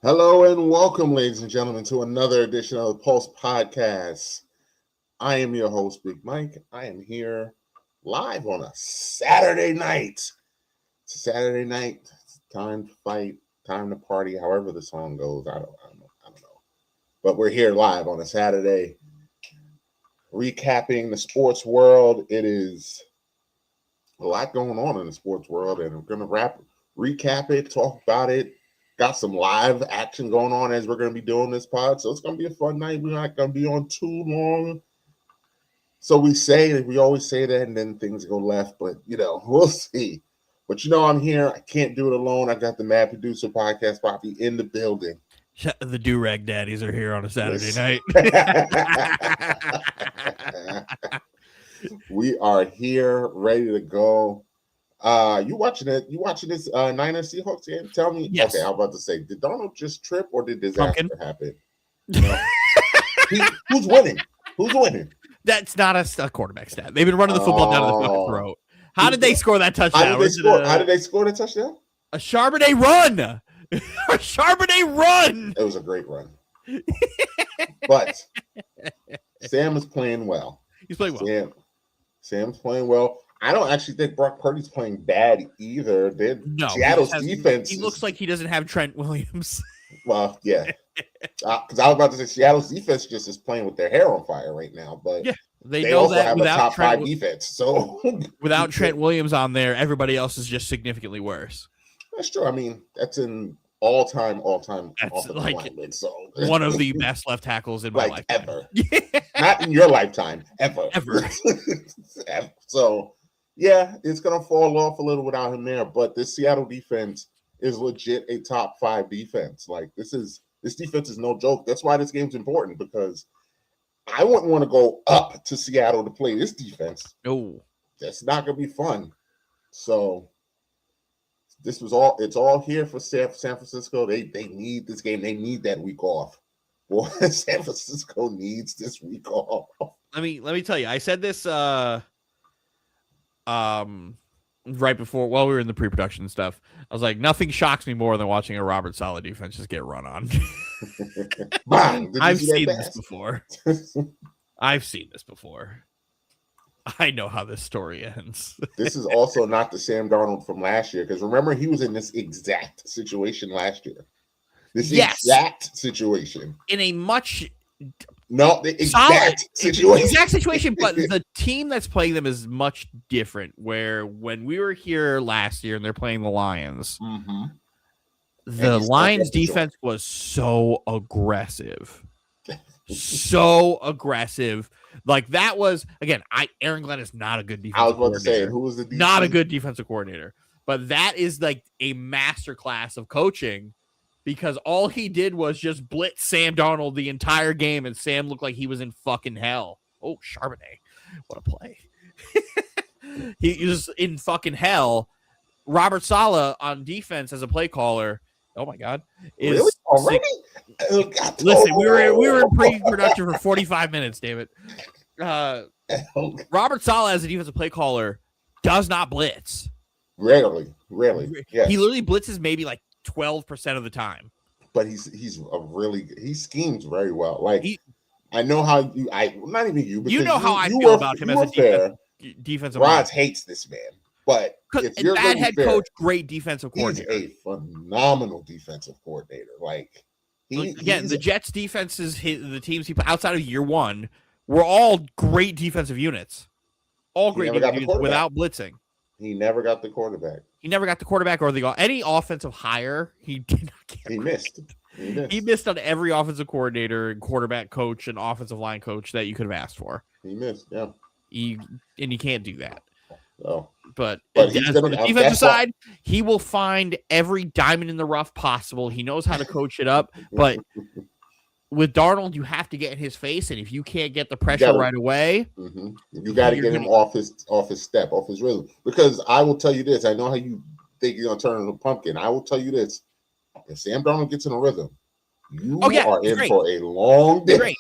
Hello and welcome, ladies and gentlemen, to another edition of the Pulse Podcast. I am your host, Big Mike. I am here live on a Saturday night. It's a Saturday night. It's time to fight, time to party, however the song goes. I don't know. But we're here live on a Saturday, recapping the sports world. It is a lot going on in the sports world, and I'm going to recap it, talk about it. Got some live action going on as we're going to be doing this pod. So it's going to be a fun night. We're not going to be on too long. So we always say that, and then things go left. But, we'll see. But, I'm here. I can't do it alone. I got the Mad Producer Podcast Poppy in the building. The do-rag daddies are here on a Saturday night. We are here, ready to go. You watching this Niners Seahawks game? Tell me. Yes. Okay, I'm about to say, did Donald just trip or did disaster happen? Who's winning? Who's winning? That's not a quarterback stat. They've been running the football down the fucking throat. How did they score that touchdown? How did they score the touchdown? A Charbonnet run. A Charbonnet run. It was a great run. But Sam is playing well. He's playing well. Sam's playing well. I don't actually think Brock Purdy's playing bad either. Seattle's defense. He looks like he doesn't have Trent Williams. Well, yeah. Because I was about to say Seattle's defense just is playing with their hair on fire right now. But yeah, they know also that have without a top five defense. So without Trent Williams on there, everybody else is just significantly worse. That's true. I mean, that's an all-time that's like lineman, so one of the best left tackles in my life ever. Not in your lifetime, ever. So yeah, it's gonna fall off a little without him there. But this Seattle defense is legit a top 5 defense. Like this defense is no joke. That's why this game's important, because I wouldn't want to go up to Seattle to play this defense. No, that's not gonna be fun. So it's all here for San Francisco. They need this game. They need that week off. Boy, San Francisco needs this week off. Let me tell you. I said this right before, while we were in the pre-production stuff. I was like, nothing shocks me more than watching a Robert Saleh defense just get run on. I've seen this before. I know how this story ends. This is also not the Sam Darnold from last year, because remember, he was in this exact situation last year. Exact situation. In a much exact situation, but the team that's playing them is much different. Where when we were here last year and they're playing the Lions, the Lions defense was so aggressive. Like that was, again, Aaron Glenn is not a good defensive coordinator. I was about to say, who was the defense? Not a good defensive coordinator. But that is like a masterclass of coaching, because all he did was just blitz Sam Darnold the entire game, and Sam looked like he was in fucking hell. Oh, Charbonnet. What a play. He was in fucking hell. Robert Saleh on defense as a play caller, oh my God. Really? Already? Listen, we were in pre-production for 45 minutes, David. Robert Saleh as a defensive play caller does not blitz. Rarely. Yes. He literally blitzes maybe like 12% of the time. But he schemes very well. Like I know how not even you, you know how I feel about him as a defensive. Rods hates this man. But if you're bad head coach, great defensive coordinator. He's a phenomenal defensive coordinator. Like the Jets' defenses, the teams outside of year one, were all great defensive units. All great defensive units without blitzing. He never got the quarterback. Or any offensive hire. He did not get. He missed. He missed on every offensive coordinator and quarterback coach and offensive line coach that you could have asked for. He missed. Yeah. And you can't do that. Oh. But on the defensive side, he will find every diamond in the rough possible. He knows how to coach it up. But with Darnold, you have to get in his face, and if you can't get the pressure right away, you got to get him off his step, off his rhythm. Because I will tell you this: I know how you think you're gonna turn into a pumpkin. I will tell you this: if Sam Darnold gets in a rhythm, you are in for a long day. Great.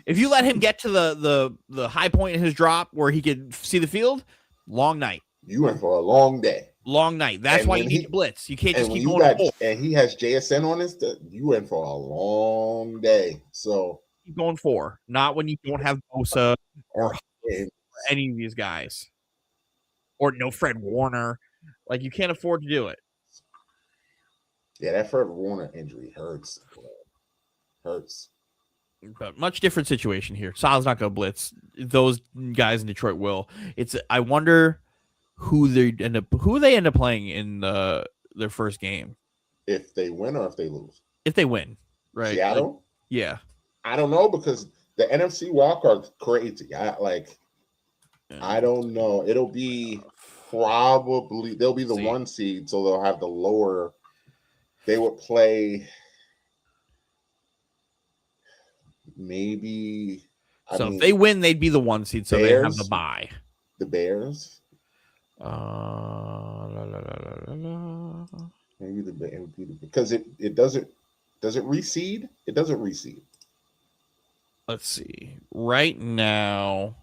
If you let him get to the high point in his drop where he can see the field, long night. You in for a long day. Long night. That's why you need to blitz. You can't just keep going 4. And he has JSN on his. You in for a long day. So keep going 4. Not when you don't have Bosa or any of these guys, or no Fred Warner. Like, you can't afford to do it. Yeah, that Fred Warner injury hurts. Hurts. But much different situation here. Saleh's not going to blitz. Those guys in Detroit will. I wonder who they end up playing in their first game. If they win or if they lose. If they win, right? Seattle. Yeah. I don't know, because the NFC wildcard's crazy. I don't know. It'll be probably they'll be the 1 seed, so they'll have the lower. They would play. Maybe. If they win, they'd be the 1 seed, so they have the bye. The Bears. Maybe the Bears, because it doesn't. Does it reseed? It doesn't reseed. Let's see. Right now.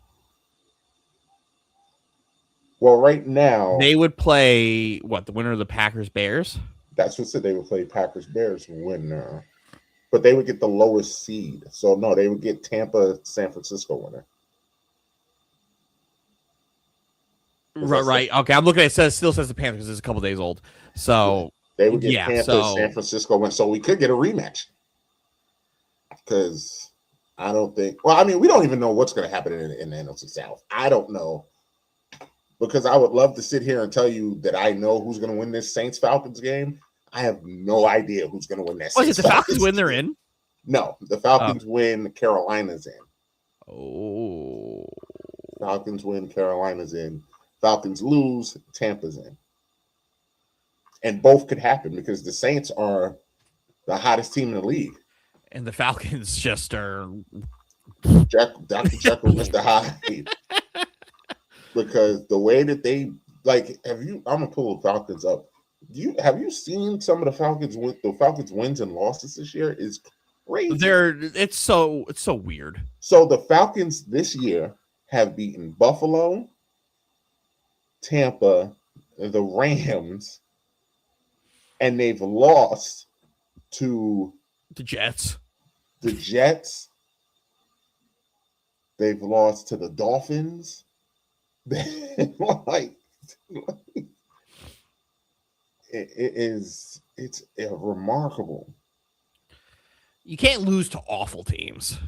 Well, right now they would play the winner of the Packers Bears. That's what said they would play Packers Bears winner. But they would get the lowest seed. So, no, they would get Tampa, San Francisco winner. Right. Okay, I'm looking at it. Still says the Panthers. It's a couple days old. So, they would get Tampa, San Francisco winner. So, we could get a rematch. Because I don't think – well, I mean, we don't even know what's going to happen in the NFC South. I don't know. Because I would love to sit here and tell you that I know who's going to win this Saints-Falcons game. I have no idea who's going to win that. Is it the Falcons win? They're in? No, the Falcons win. Carolina's in. Oh. Falcons win. Carolina's in. Falcons lose. Tampa's in. And both could happen because the Saints are the hottest team in the league. And the Falcons just are. Dr. Jekyll, Mr. Hyde. Because the way that they I'm gonna pull the Falcons up. Have you seen some of the Falcons wins and losses this year? Is crazy. It's so weird. So the Falcons this year have beaten Buffalo, Tampa, the Rams, and they've lost to the Jets. The Jets. They've lost to the Dolphins. It's remarkable. You can't lose to awful teams.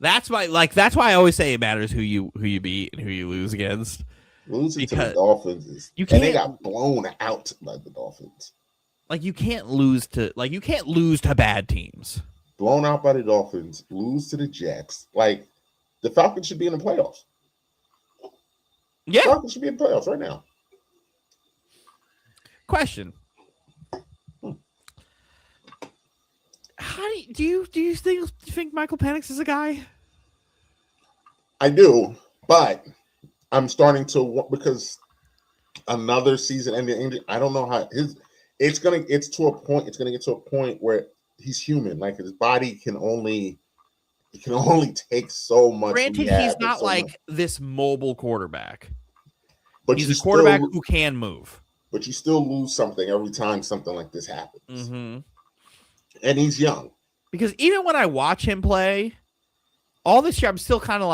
That's why I always say it matters who you beat and who you lose against. Losing to the Dolphins and they got blown out by the Dolphins. You can't lose to bad teams. Blown out by the Dolphins, lose to the Jets. The Falcons should be in the playoffs. Yeah. The Falcons should be in the playoffs right now. Question. How do you think Michael Penix is a guy? I do, but I'm starting to, because another season ending. I don't know how it's gonna get to a point where he's human. His body can only take so much. Granted, he's not this mobile quarterback, but he's a quarterback who can move. But you still lose something every time something like this happens. Mm-hmm. And he's young. Because even when I watch him play, all this year, I'm still kind of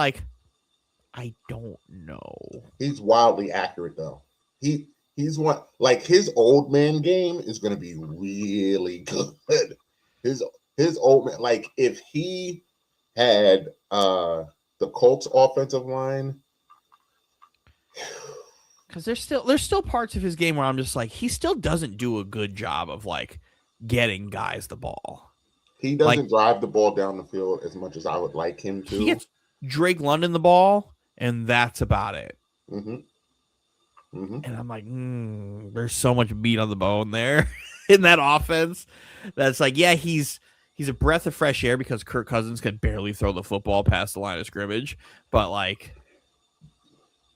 I don't know. He's wildly accurate, though. He's one, his old man game is going to be really good. His old man, if he had the Colts offensive line. Because there's still parts of his game where I'm just he still doesn't do a good job of getting guys the ball. He doesn't drive the ball down the field as much as I would like him to. He gets Drake London the ball, and that's about it. Mm-hmm. Mm-hmm. And I'm there's so much meat on the bone there in that offense. That's he's a breath of fresh air because Kirk Cousins can barely throw the football past the line of scrimmage. But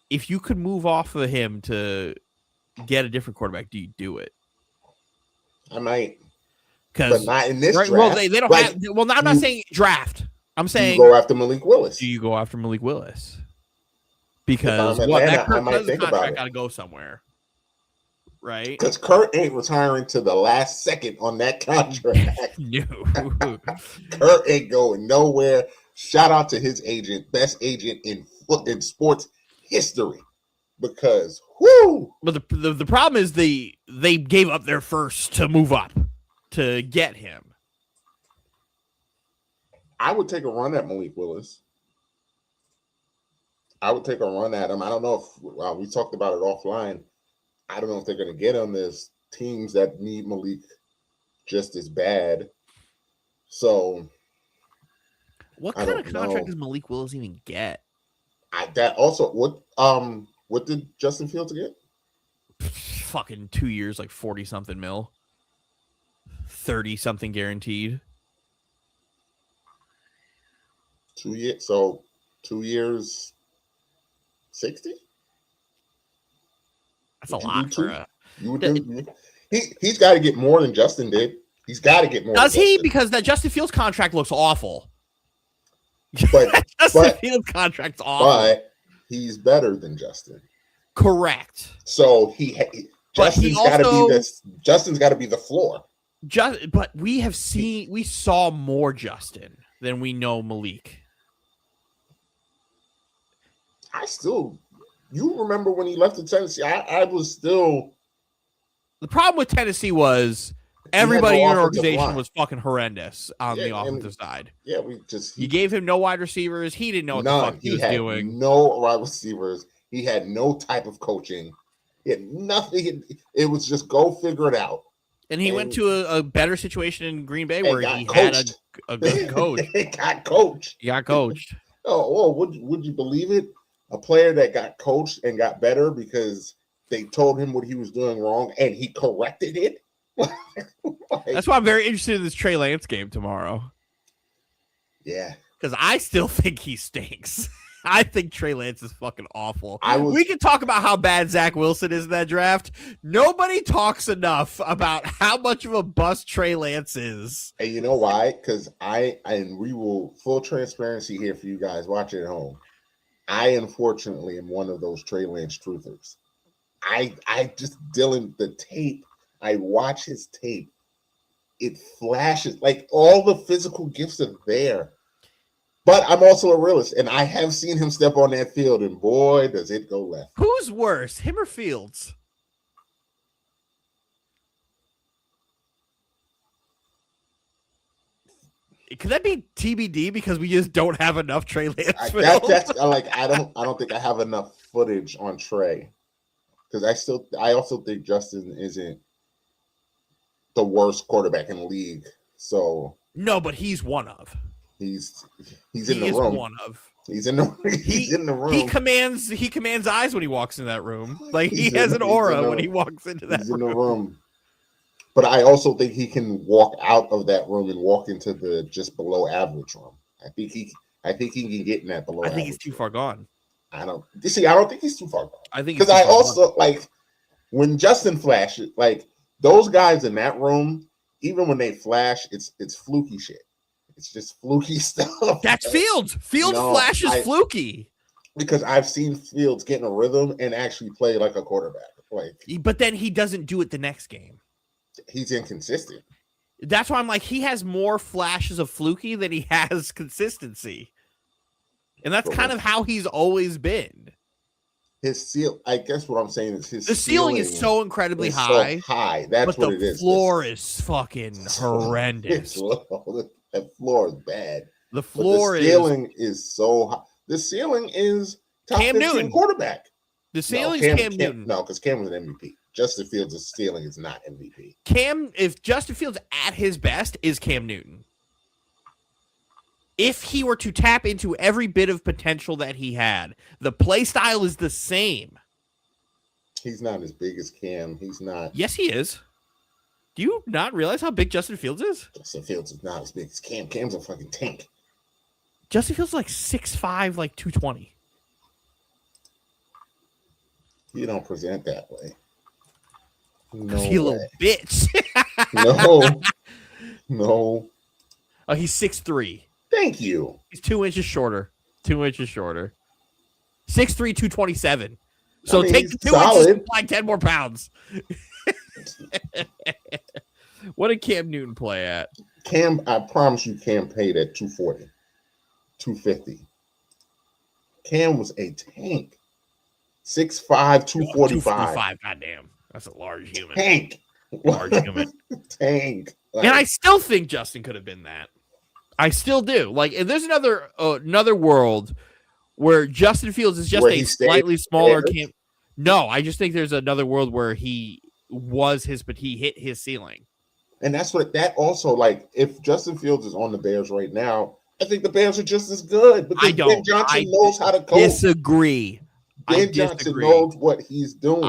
if you could move off of him to get a different quarterback, do you do it? I might. Because not in this draft. Well, they don't have. Well, I'm not saying draft. I'm saying you go after Malik Willis. Do you go after Malik Willis? because that Kirk Cousins contract got to go somewhere, right? Because Kurt ain't retiring to the last second on that contract. No, Kurt ain't going nowhere. Shout out to his agent, best agent in sports history. Because But the problem is they gave up their first to move up to get him. I would take a run at Malik Willis. I would take a run at him. I don't know if we talked about it offline. I don't know if they're going to get him. There's teams that need Malik just as bad. So, what kind of contract does Malik Willis even get? What did Justin Fields get? Fucking 2 years, like 40 something mil, 30 something guaranteed. 2 years, so 2 years, 60. That's a lot for a. He's got to get more than Justin did. He's got to get more. Does he? Because that Justin Fields contract looks awful. But Justin Fields contract's awful. But he's better than Justin. Correct. So Justin's got to be this. Justin's got to be the floor. But we saw more Justin than we know Malik. You remember when he left the Tennessee? I was still. The problem with Tennessee was everybody in your organization was fucking horrendous on the offensive side. Yeah, you gave him no wide receivers. He didn't know what the fuck he was doing. No wide receivers. He had no type of coaching. He had nothing. It was just go figure it out. And he went to a better situation in Green Bay where he had a good coach. He got coached. He got coached. Would you believe it? A player that got coached and got better because they told him what he was doing wrong and he corrected it. That's why I'm very interested in this Trey Lance game tomorrow. Yeah. Because I still think he stinks. I think Trey Lance is fucking awful. We can talk about how bad Zach Wilson is in that draft. Nobody talks enough about how much of a bust Trey Lance is. And you know why? Because we will, full transparency here for you guys watching at home. I unfortunately am one of those Trey Lance truthers. I just, Dylan, the tape, I watch his tape. It flashes, like all the physical gifts are there. But I'm also a realist, and I have seen him step on that field, and boy, does it go left. Who's worse, him or Fields? Could that be TBD because we just don't have enough Trey Lance? I don't think I have enough footage on Trey because I also think Justin isn't the worst quarterback in the league. So no, but he's one of. He's in the room. One of. He's in the room. He commands eyes when he walks in that room. Like he has an aura when he walks into that room. He's in the room. But I also think he can walk out of that room and walk into the just below average room. I think he can get in that below. I think he's too far gone. I don't think he's too far gone. I think because I also like when Justin flashes, like those guys in that room, even when they flash, it's fluky shit. It's just fluky stuff. That's Fields. Fields flashes fluky. Because I've seen Fields get in a rhythm and actually play like a quarterback. But then he doesn't do it the next game. He's inconsistent. That's why I'm like, he has more flashes of fluky than he has consistency. And that's kind of how he's always been. I guess what I'm saying is the ceiling is so incredibly high. So high. That's what it is. The floor is fucking horrendous. That floor is bad. The ceiling is so high. The ceiling is top Cam 15 Newton quarterback. The ceiling is Cam Newton. No, because Cam was an MVP. Justin Fields' ceiling is not MVP. If Justin Fields at his best is Cam Newton. If he were to tap into every bit of potential that he had, the play style is the same. He's not as big as Cam. He's not. Yes, he is. Do you not realize how big Justin Fields is? Justin Fields is not as big as Cam. Cam's a fucking tank. Justin Fields is like 6'5", like 220. You don't present that way. No, he a little bitch. No. Oh, he's 6'3". Thank you. He's 2 inches shorter. 2 inches shorter. 6'3", 227. So take the 2 inches and apply 10 more pounds. What did Cam Newton play at? Cam, I promise you, Cam paid at 240, 250. Cam was a tank. 6'5", 245. 245, goddamn. That's a large human. Tank. Large human. Tank. Like, and I still think Justin could have been that. I still do. Like, and there's another world where Justin Fields is just a slightly smaller Cam. No, I just think there's another world where he hit his ceiling. And that's what that also, like, if Justin Fields is on the Bears right now, I think the Bears are just as good because Ben Johnson knows how to coach. Disagree. Ben Johnson knows what he's doing.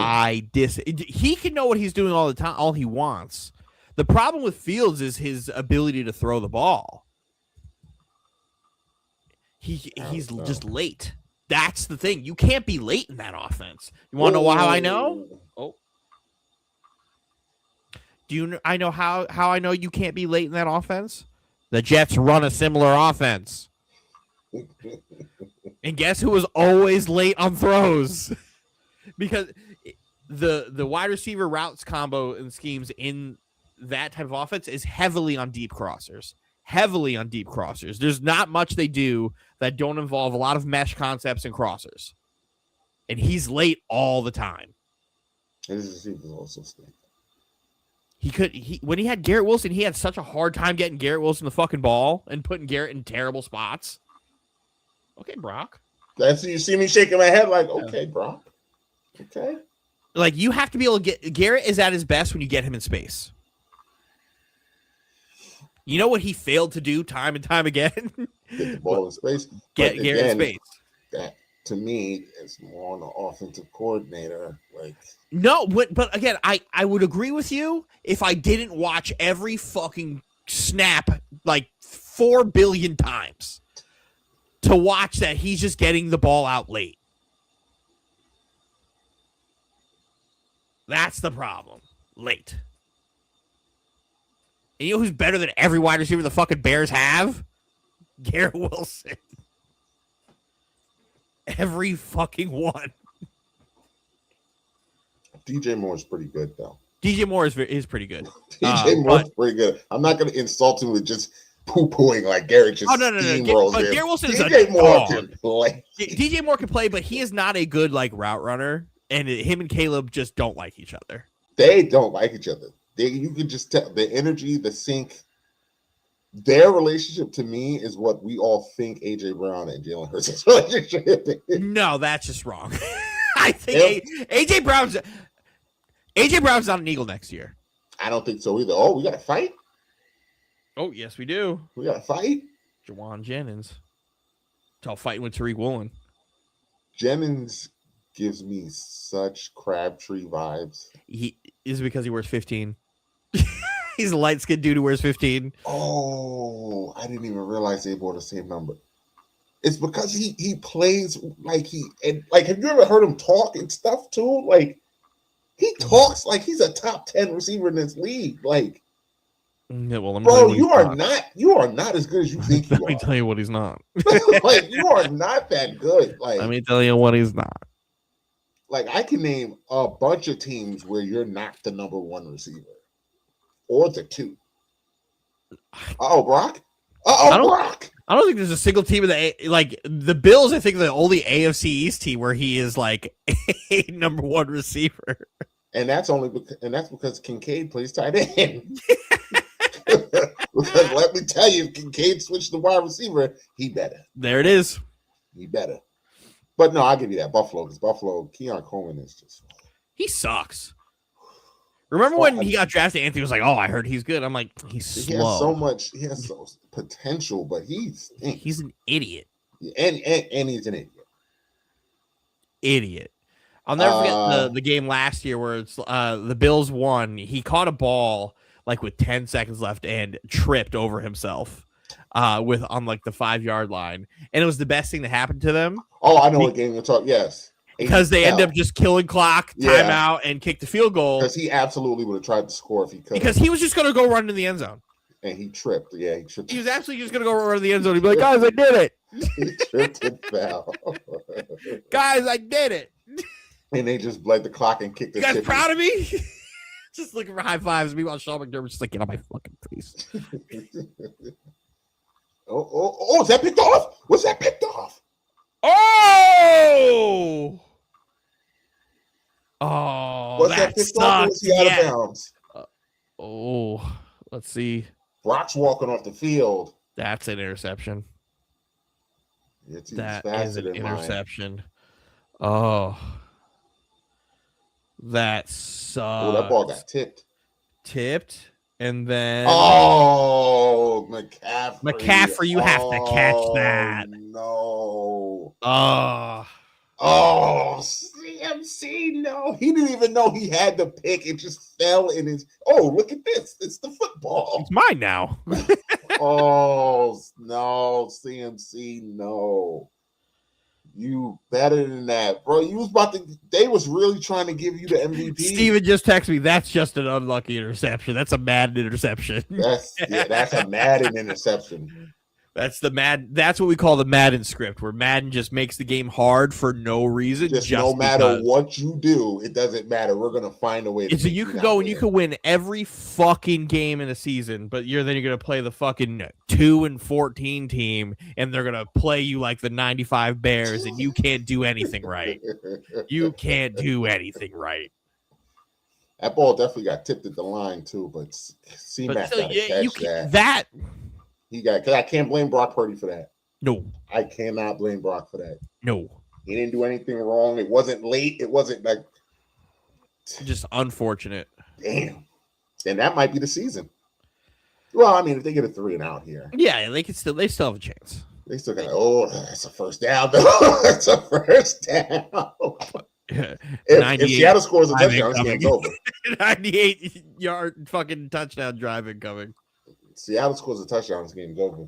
He can know what he's doing all the time, all he wants. The problem with Fields is his ability to throw the ball. He's just late. That's the thing. You can't be late in that offense. You want to know how I know? Oh. I know how I know you can't be late in that offense? The Jets run a similar offense. And guess who was always late on throws? Because the wide receiver routes combo and schemes in that type of offense is heavily on deep crossers. There's not much they do that don't involve a lot of mesh concepts and crossers. And he's late all the time. His receivers also stink. When he had Garrett Wilson, he had such a hard time getting Garrett Wilson the fucking ball and putting Garrett in terrible spots. Okay, Brock. That's you see me shaking my head like, okay, Brock. Okay. Like, you have to be able to get Garrett is at his best when you get him in space. You know what he failed to do time and time again? Get the ball in space. Get Garrett in space. That to me is more on the offensive coordinator. Like, no, but again, I would agree with you if I didn't watch every fucking snap like 4 billion times to watch that he's just getting the ball out late. That's the problem. Late. And you know who's better than every wide receiver the fucking Bears have? Garrett Wilson. Every fucking one. DJ Moore is pretty good, though. DJ Moore is pretty good. DJ Moore's pretty good. I'm not going to insult him with just poo-pooing like Garrett just steamrolls him. Garrett Wilson DJ Moore can play. DJ Moore can play, but he is not a good like route runner, and him and Caleb just don't like each other. They don't like each other. You can just tell the energy, the sync. Their relationship to me is what we all think AJ Brown and Jalen Hurts' relationship is. No, that's just wrong. I think AJ Brown's not an Eagle next year. I don't think so either. Oh, we got to fight? Oh, yes, we do. We got to fight? Jawan Jennings. It's all fighting with Tariq Woolen. Jennings gives me such Crabtree vibes. Is it because he wears 15? He's a light-skinned dude who wears 15. Oh, I didn't even realize they bore the same number. It's because he plays like have you ever heard him talk and stuff too? Like, he talks like he's a top 10 receiver in this league. Like, yeah, well, bro, you are not as good as you think you are. Let me tell you what he's not. Like, you are not that good. Like, let me tell you what he's not. Like, I can name a bunch of teams where you're not the number one receiver. Or the 2. Brock. Brock. I don't think there's a single team in the Bills. I think the only AFC East team where he is like a number one receiver. And that's because Kincaid plays tight end. Because let me tell you, if Kincaid switched to wide receiver, he better. There it is. He better. But no, I'll give you that. Buffalo, Keon Coleman is just. He sucks. Remember when he got drafted, Anthony was like, "Oh, I heard he's good." I'm like, he's slow. He has so potential, but he's an idiot. And he's an idiot. I'll never forget the game last year where it's the Bills won. He caught a ball like with 10 seconds left and tripped over himself on like the 5-yard line, and it was the best thing that happened to them. Oh, I know what game you're talking. Yes. Because they end up just killing clock, timeout, and kick the field goal. Because he absolutely would have tried to score if he could. Because he was just going to go run in the end zone. And he tripped. Yeah, he tripped. He was absolutely just going to go run in the end zone. He'd be like, guys, I did it. He tripped and fell. Guys, I did it. And they just bled the clock and kicked the You guys proud of me? Just looking for high fives. Meanwhile, Sean McDermott's just like, get on my fucking face. Oh, is that picked off? Was that picked off? Oh! Oh, was that picked off or was he out of bounds? Let's see. Brock's walking off the field. That's an interception. That is an interception. Oh. That sucks. Oh, that ball got tipped. And then McCaffrey, you have to catch that. No. CMC, no. He didn't even know he had the pick. It just fell in his. Oh, look at this. It's the football. It's mine now. Oh, no. CMC, no. You better than that, bro. You was about to. They was really trying to give you the MVP. Steven just texted me. That's just an unlucky interception. That's a Madden interception. That's a Madden interception. That's what we call the Madden script, where Madden just makes the game hard for no reason. Just no matter what you do, it doesn't matter. We're gonna find a way to. So you can go and you can win every fucking game in a season, but you're gonna play the fucking 2-14 team, and they're gonna play you like the 95 Bears, and you can't do anything right. You can't do anything right. That ball definitely got tipped at the line too, but C-Mac got to catch that. He got, because I can't blame Brock Purdy for that. No. I cannot blame Brock for that. No. He didn't do anything wrong. It wasn't late. It wasn't like. Just unfortunate. Damn. And that might be the season. Well, I mean, if they get a 3 and out here. Yeah, they still have a chance. They still got, that's a first down, though. That's a first down. If Seattle scores a touchdown, this game's over. 98-yard fucking touchdown drive incoming. Seattle scores a touchdown, this game's over.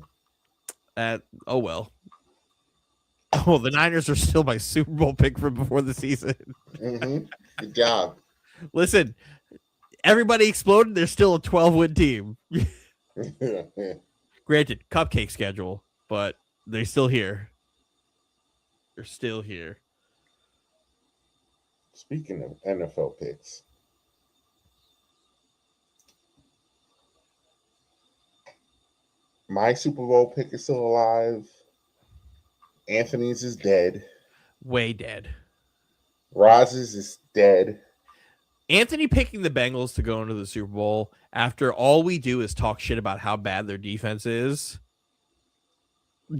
Oh, well. Oh, the Niners are still my Super Bowl pick from before the season. Mm-hmm. Good job. Listen, everybody exploded. They're still a 12-win team. Granted, cupcake schedule, but they're still here. They're still here. Speaking of NFL picks, my Super Bowl pick is still alive. Anthony's is dead. Way dead. Roz's is dead. Anthony picking the Bengals to go into the Super Bowl after all we do is talk shit about how bad their defense is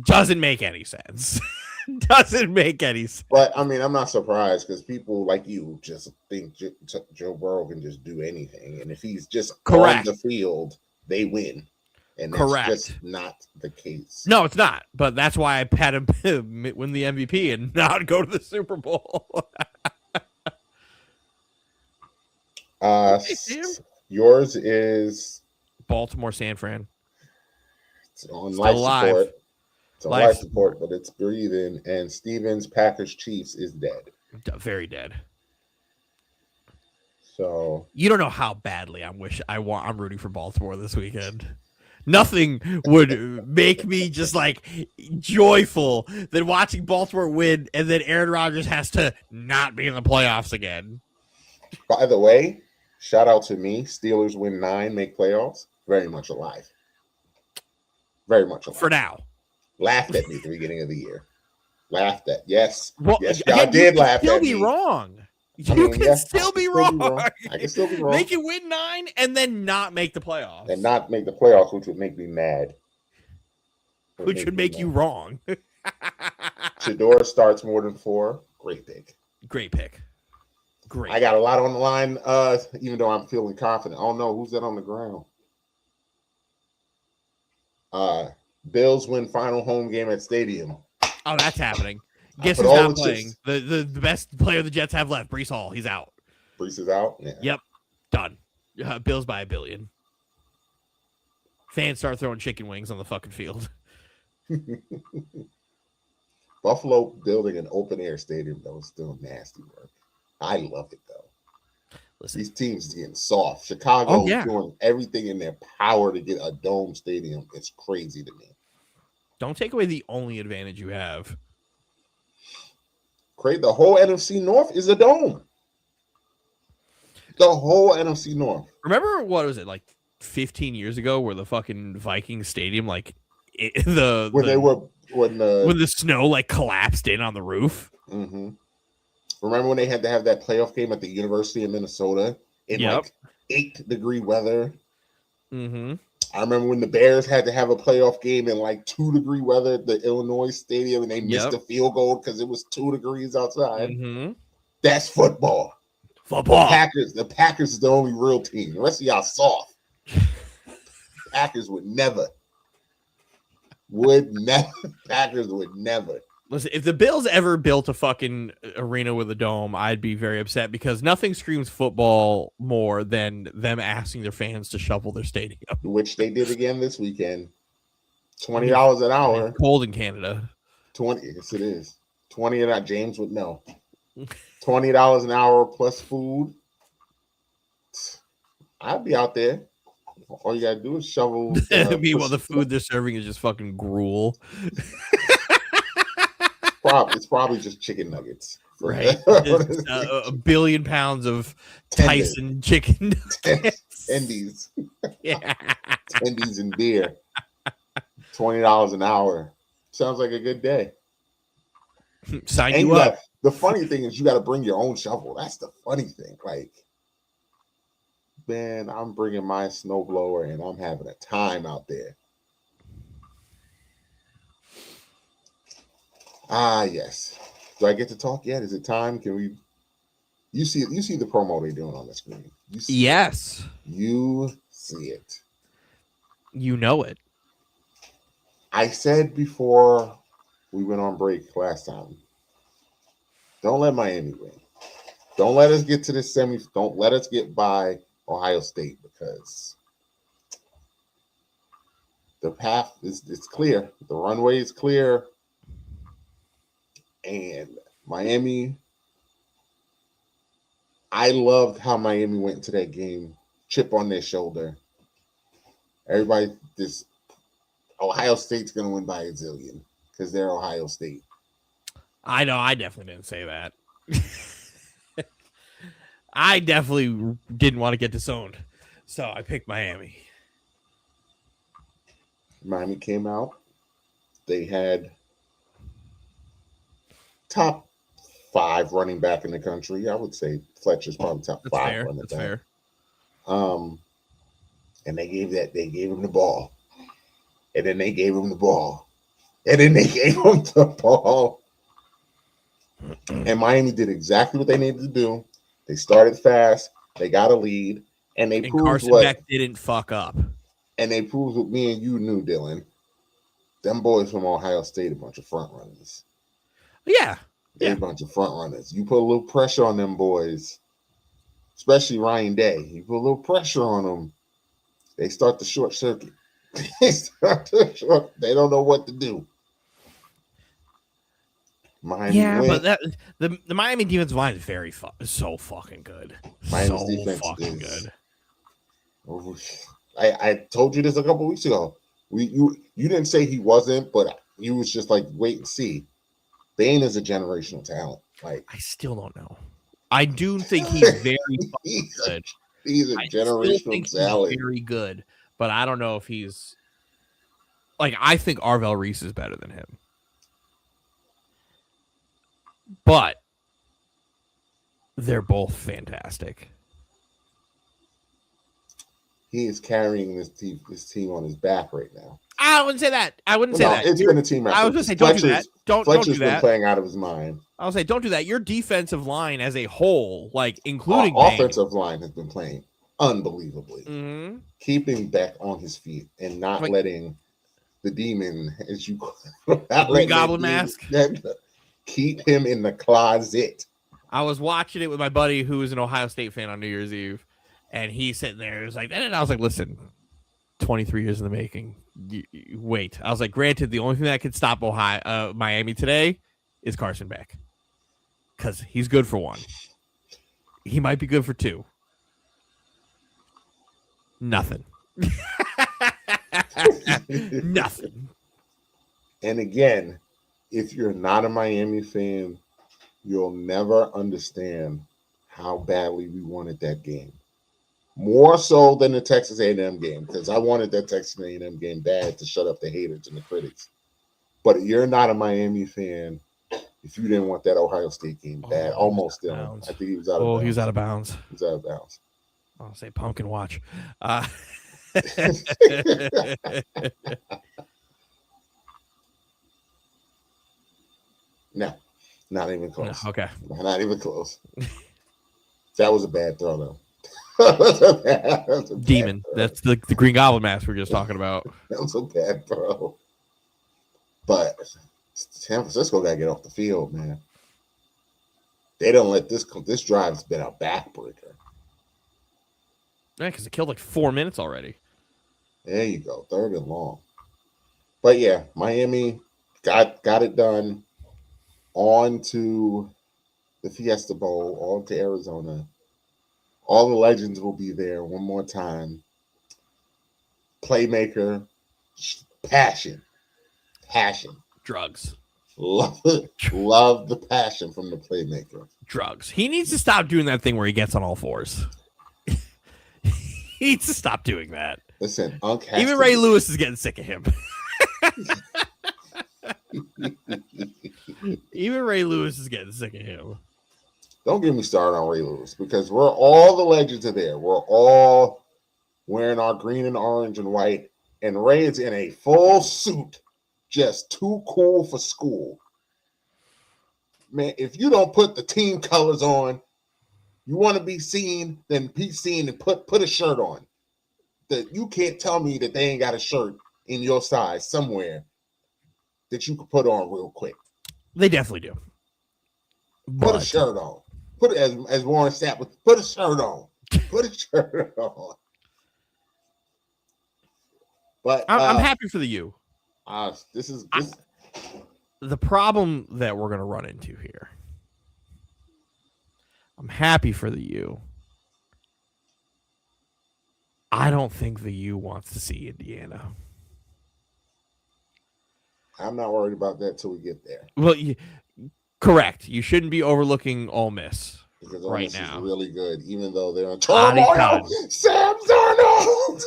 doesn't make any sense. Doesn't make any sense. But, I mean, I'm not surprised because people like you just think Joe Burrow can just do anything. And if he's just on the field, they win. And that's just not the case. No, it's not. But that's why I had him win the MVP and not go to the Super Bowl. Yours is Baltimore, San Fran. It's on life support. It's on life support, but it's breathing. And Stevens, Packers, Chiefs is dead. Very dead. So you don't know how badly I'm rooting for Baltimore this weekend. Nothing would make me just like joyful than watching Baltimore win, and then Aaron Rodgers has to not be in the playoffs again. By the way, shout out to me. Steelers win 9, make playoffs. Very much alive. Very much alive. For now. Laughed at me at the beginning of the year. Laughed at. Yes. Well, yes, y'all did laugh at me. You can still be wrong. You can still be wrong. I can still be wrong. They can win 9 and then not make the playoffs. And not make the playoffs, which would make me mad. Which would make you wrong. Shedeur starts more than 4. Great pick. Great pick. Great. I got a lot on the line, even though I'm feeling confident. Oh, no. Who's that on the ground? Bills win final home game at Stadium. Oh, that's happening. Guess who's not playing? The best player the Jets have left, Breece Hall. He's out. Breece is out? Yeah. Yep. Done. Bills by $1 billion. Fans start throwing chicken wings on the fucking field. Buffalo building an open-air stadium, though, is still nasty work. I love it, though. Listen, these teams are getting soft. Chicago is doing everything in their power to get a dome stadium. It's crazy to me. Don't take away the only advantage you have. Create the whole NFC North is a dome. The whole NFC North. Remember what was it like 15 years ago, where the fucking Vikings stadium, like when the snow like collapsed in on the roof. Mm-hmm. Remember when they had to have that playoff game at the University of Minnesota in like 8-degree weather? Mm-hmm. I remember when the Bears had to have a playoff game in like 2-degree weather at the Illinois Stadium, and they missed a field goal because it was 2 degrees outside. Mm-hmm. That's football. The Packers is the only real team. The rest of y'all soft. Packers would never. Packers would never. Listen, if the Bills ever built a fucking arena with a dome, I'd be very upset, because nothing screams football more than them asking their fans to shovel their stadium. Which they did again this weekend. $20 an hour. It's cold in Canada. Yes, it is. 20 an hour. James would know. $20 an hour plus food. I'd be out there. All you gotta do is shovel. Meanwhile, the food they're serving is just fucking gruel. It's probably just chicken nuggets. Right. A billion pounds of Tyson chicken nuggets. Tendies. Yeah. Tendies and beer. $20 an hour. Sounds like a good day. Sign you up. The funny thing is you got to bring your own shovel. That's the funny thing. Like, man, I'm bringing my snowblower and I'm having a time out there. Yes. Do I get to talk yet? Is it time? Can we? You see the promo they're doing on the screen. Yes. You see it. You know it. I said before we went on break last time, don't let Miami win. Don't let us get to the semis. Don't let us get by Ohio State, because the path is clear. The runway is clear. And Miami, I loved how Miami went into that game, chip on their shoulder. Everybody, Ohio State's going to win by a zillion because they're Ohio State. I know. I definitely didn't say that. I definitely didn't want to get disowned, so I picked Miami. Miami came out. They had top 5 running back in the country. I would say Fletcher's probably top 5 running back. That's fair. And they gave him the ball. And then they gave him the ball. And then they gave him the ball. And Miami did exactly what they needed to do. They started fast. They got a lead. And they proved Carson Beck didn't fuck up. And they proved what me and you knew, Dylan. Them boys from Ohio State, a bunch of front runners. Yeah. They're a bunch of front runners. You put a little pressure on them boys, especially Ryan Day. You put a little pressure on them, they start the short circuit. They don't know what to do. Miami went. But the Miami defensive line is so fucking good. Miami's so defense fucking is good. I told you this a couple weeks ago. You didn't say he wasn't, but you was just like, wait and see. Bain is a generational talent. Like, I still don't know. I do think he's very good. He's a generational talent. He's very good, but I don't know if he's like. I think Arvell Reese is better than him, but they're both fantastic. He is carrying this team on his back right now. I wouldn't say that. It's been a team effort. I was going to say, don't do that. Don't do that. Been playing out of his mind. I would say, don't do that. Your defensive line as a whole, like including offensive line, has been playing unbelievably. Mm-hmm. Keeping Beck on his feet and not letting the demon, as you Green Goblin mask, keep him in the closet. I was watching it with my buddy who was an Ohio State fan on New Year's Eve, and he's sitting there. He was like, and I was like, listen, 23 years in the making. Wait. I was like, granted, the only thing that could stop Miami today is Carson Beck, because he's good for 1. He might be good for 2. Nothing. Nothing. And again, if you're not a Miami fan, you'll never understand how badly we wanted that game. More so than the Texas A&M game, because I wanted that Texas A&M game bad to shut up the haters and the critics. But you're not a Miami fan if you didn't want that Ohio State game bad. Almost done. I think he was out of bounds. He was out of bounds. He was out of bounds. I'll say pumpkin watch. No, not even close. No, okay. Not even close. That was a bad throw, though. That's a Demon. Throw. That's the Green Goblin mask we were just talking about. That was a bad throw. But San Francisco got to get off the field, man. They don't let this drive's been a backbreaker. Yeah, because it killed like 4 minutes already. There you go. 3rd and long. But yeah, Miami got it done. On to the Fiesta Bowl, on to Arizona. All the legends will be there one more time. Playmaker, passion. Drugs. Love it. Love the passion from the Playmaker. Drugs. He needs to stop doing that thing where he gets on all fours. He needs to stop doing that. Listen, Unc even Ray Lewis is getting sick of him. Even Ray Lewis is getting sick of him. Don't get me started on Ray Lewis, because all the legends are there. We're all wearing our green and orange and white, and Ray is in a full suit, just too cool for school. Man, if you don't put the team colors on, you want to be seen, then be seen and put a shirt on. That you can't tell me that they ain't got a shirt in your size somewhere that you could put on real quick. They definitely do. Put a shirt on. Put it as Warren Sapp with. Put a shirt on. Put a shirt on. But I'm happy for the U. This is the problem that we're gonna run into here. I'm happy for the U. I don't think the U wants to see Indiana. I'm not worried about that till we get there. Well, correct. You shouldn't be overlooking Ole Miss because Ole right Miss now. Is really good, even though they're on turmoil. Sam Darnold.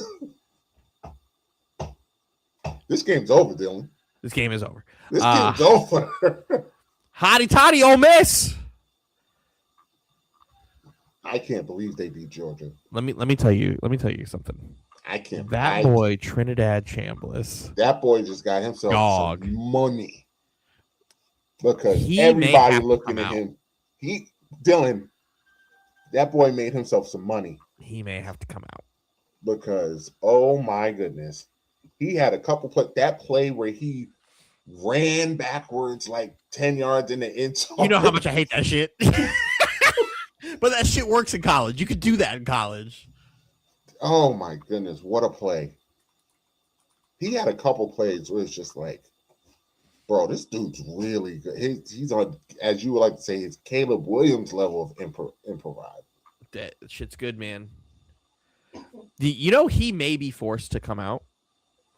This game's over, Dylan. This game is over. This game's over. Hotty toddy, Ole Miss. I can't believe they beat Georgia. Let me tell you something. I can't. That boy Trinidad Chambliss. That boy just got himself some money because everybody looking at him. Dylan, that boy made himself some money. He may have to come out because oh my goodness, he had a couple that play where he ran backwards like 10 yards in the end zone. You know how much I hate that shit. But that shit works in college. You could do that in college. Oh my goodness, what a play. He had a couple plays where it's just like, bro, this dude's really good. He's on, as you would like to say, his Caleb Williams level of improv. That shit's good, man. He may be forced to come out.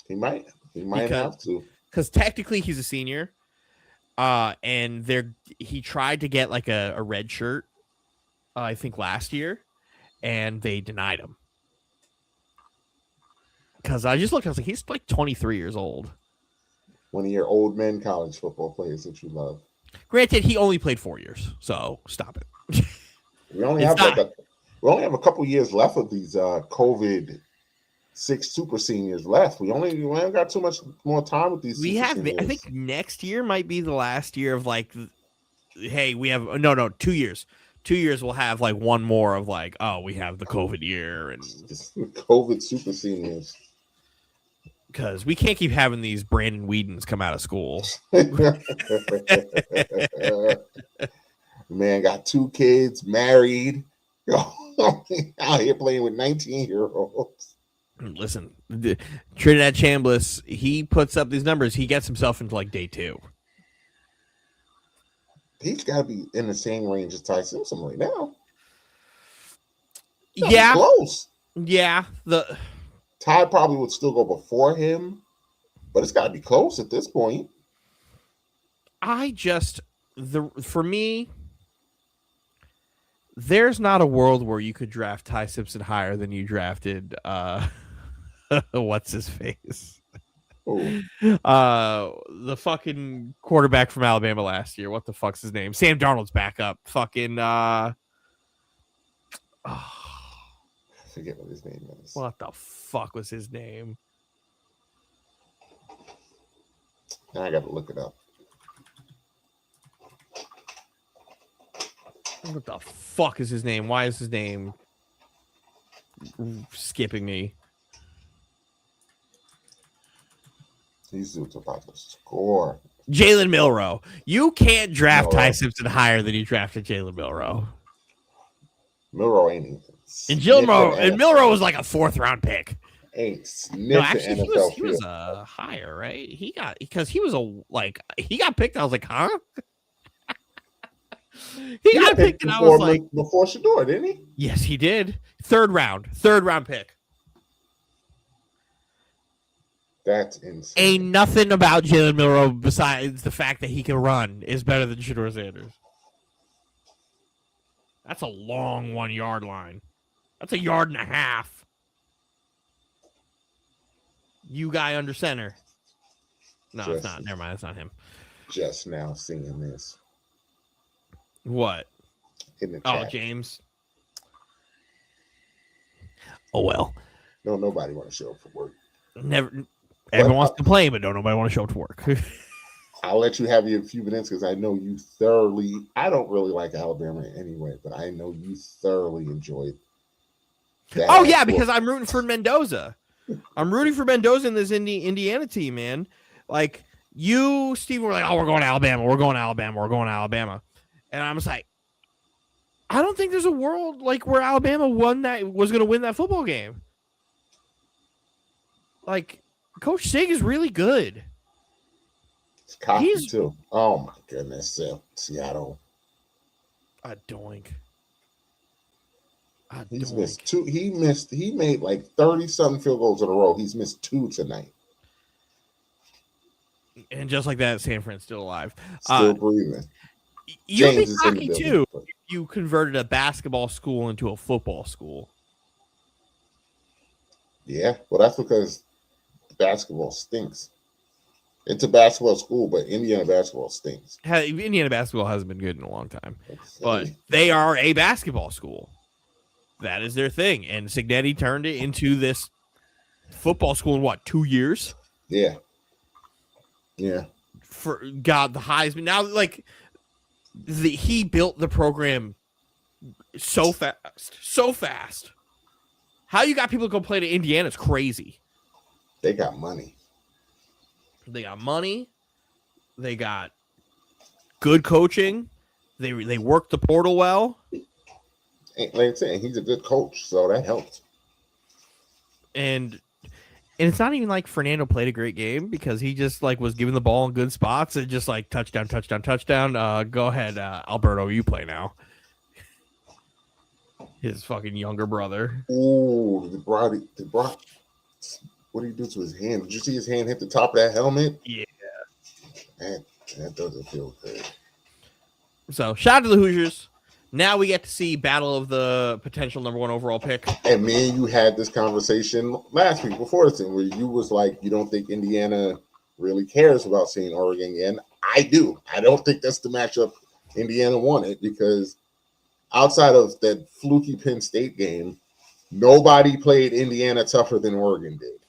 He might have to. Because technically he's a senior. And he tried to get like a red shirt. I think last year, and they denied him. Because I just looked, I was like, he's like 23 years old. One of your old men college football players that you love. Granted, he only played 4 years, so stop it. We only have a couple years left of these COVID 6 super seniors left. We only got too much more time with these. Seniors. I think next year might be the last year of like, hey, we have 2 years. 2 years we'll have like one more of like, oh, we have the COVID year and COVID super seniors. Because we can't keep having these Brandon Whedons come out of school. Man got 2 kids, married, out here playing with 19-year-olds. Listen, Trinidad Chambliss, he puts up these numbers. He gets himself into like day 2. He's got to be in the same range as Ty Simpson right now. Yeah. Close. Yeah. Ty probably would still go before him, but it's got to be close at this point. For me, there's not a world where you could draft Ty Simpson higher than you drafted what's his face? The fucking quarterback from Alabama last year. What the fuck's his name? Sam Darnold's backup. Fucking I forget what his name is. What the fuck was his name? Now I gotta look it up. What the fuck is his name? Why is his name skipping me? He's about to score. Jalen Milroe. You can't draft Ty Simpson higher than you drafted Jalen Milroe. Milroe ain't even. And Milroe was like a 4th-round pick. Ain't actually he was higher, right? He got picked. I was like, huh? he got picked, and I was like, before Shador, didn't he? Yes, he did. 3rd round pick. That's insane. Ain't nothing about Jalen Milroe besides the fact that he can run is better than Shador Sanders. That's a long 1-yard line. That's 1.5 yards. You guy under center. No, it's not. Never mind. It's not him. Just now seeing this. What? In the chat. James. Oh, well. No, nobody want to show up for work. Never. Everyone wants to play, but nobody want to show up to work. I'll let you have your few minutes because I know you thoroughly. I don't really like Alabama anyway, but I know you thoroughly enjoyed that. Oh, yeah, because I'm rooting for Mendoza. I'm rooting for Mendoza in this Indiana team, man. Like, you, Steve, were like, oh, we're going to Alabama. We're going to Alabama. We're going to Alabama. And I was like, I don't think there's a world like where Alabama was going to win that football game. Like, Coach Sig is really good. It's cocky too. Oh my goodness, Seattle. A doink. He's missed 2. He made like 30-something field goals in a row. He's missed 2 tonight. And just like that, San Fran's still alive. Still breathing. You'd be cocky too if you converted a basketball school into a football school. Yeah, well, that's because basketball stinks. It's a basketball school, but Indiana basketball stinks. Indiana basketball hasn't been good in a long time, but they are a basketball school. That is their thing. And Cignetti turned it into this football school in 2 years? Yeah. Yeah. For God, the Heisman. Now, like, he built the program so fast. How you got people to go play to Indiana is crazy. They got money. They got good coaching. They work the portal well. Like I said, he's a good coach, so that helps. And it's not even like Fernando played a great game because he just like was giving the ball in good spots and just like touchdown. Go ahead, Alberto, you play now. His fucking younger brother. Ooh, the Brock. What did he do to his hand? Did you see his hand hit the top of that helmet? Yeah. That doesn't feel good. So, shout out to the Hoosiers. Now we get to see battle of the potential number 1 overall pick. And me and you had this conversation last week before this thing where you was like, you don't think Indiana really cares about seeing Oregon again. I do. I don't think that's the matchup Indiana wanted because outside of that fluky Penn State game, nobody played Indiana tougher than Oregon did.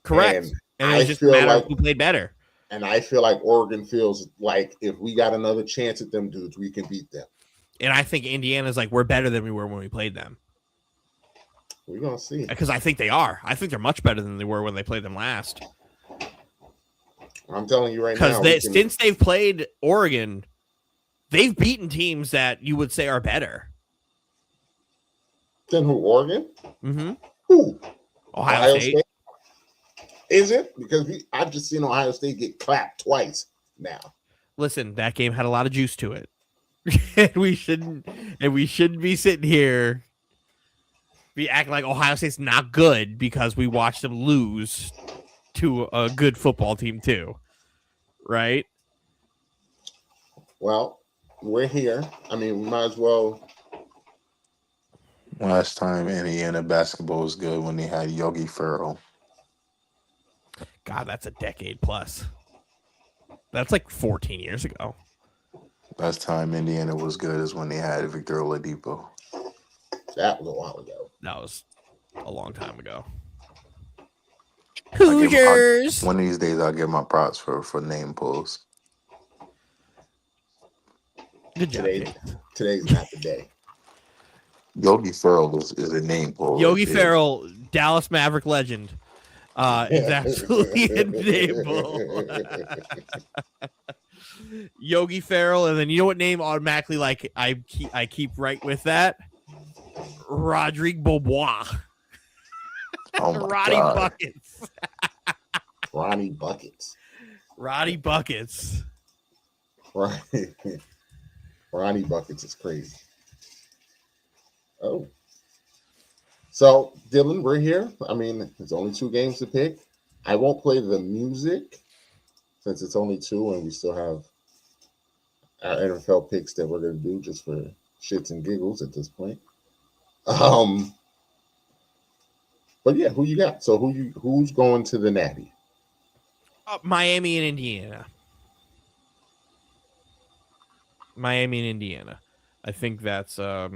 Correct. And it was just a matter of who played better. And I feel like Oregon feels like if we got another chance at them dudes, we can beat them. And I think Indiana's like, we're better than we were when we played them. We're going to see. Because I think they are. I think they're much better than they were when they played them last. I'm telling you right now. Because since they've played Oregon, they've beaten teams that you would say are better. Then who, Oregon? Mm-hmm. Who? Ohio State. Is it? Because I've just seen Ohio State get clapped twice now. Listen, that game had a lot of juice to it. and we shouldn't be sitting here be acting like Ohio State's not good because we watched them lose to a good football team too. Right? Well, we're here. I mean, we might as well. Last time Indiana basketball was good when they had Yogi Ferrell. God, that's a decade plus. That's like 14 years ago. Last time Indiana was good is when they had Victor Oladipo. That was a while ago. That was a long time ago. Hoosiers. One of these days, I'll get my props for name pulls. Good job. Today's not the day. Yogi Ferrell is a name pull. Yogi Ferrell, Dallas Maverick legend. It's absolutely a name pull. Yogi Ferrell, and then you know what name automatically like I keep right with that? Rodrigue Beaubois. Roddy God. Buckets. Ronnie Buckets. Roddy Buckets. Right. Ronnie Buckets is crazy. Oh. So, Dylan, we're here. I mean, there's only 2 games to pick. I won't play the music since it's only 2 and we still have our NFL picks that we're going to do just for shits and giggles at this point. But yeah, who you got? So who's going to the Natty? Miami and Indiana. Miami and Indiana. I think that's not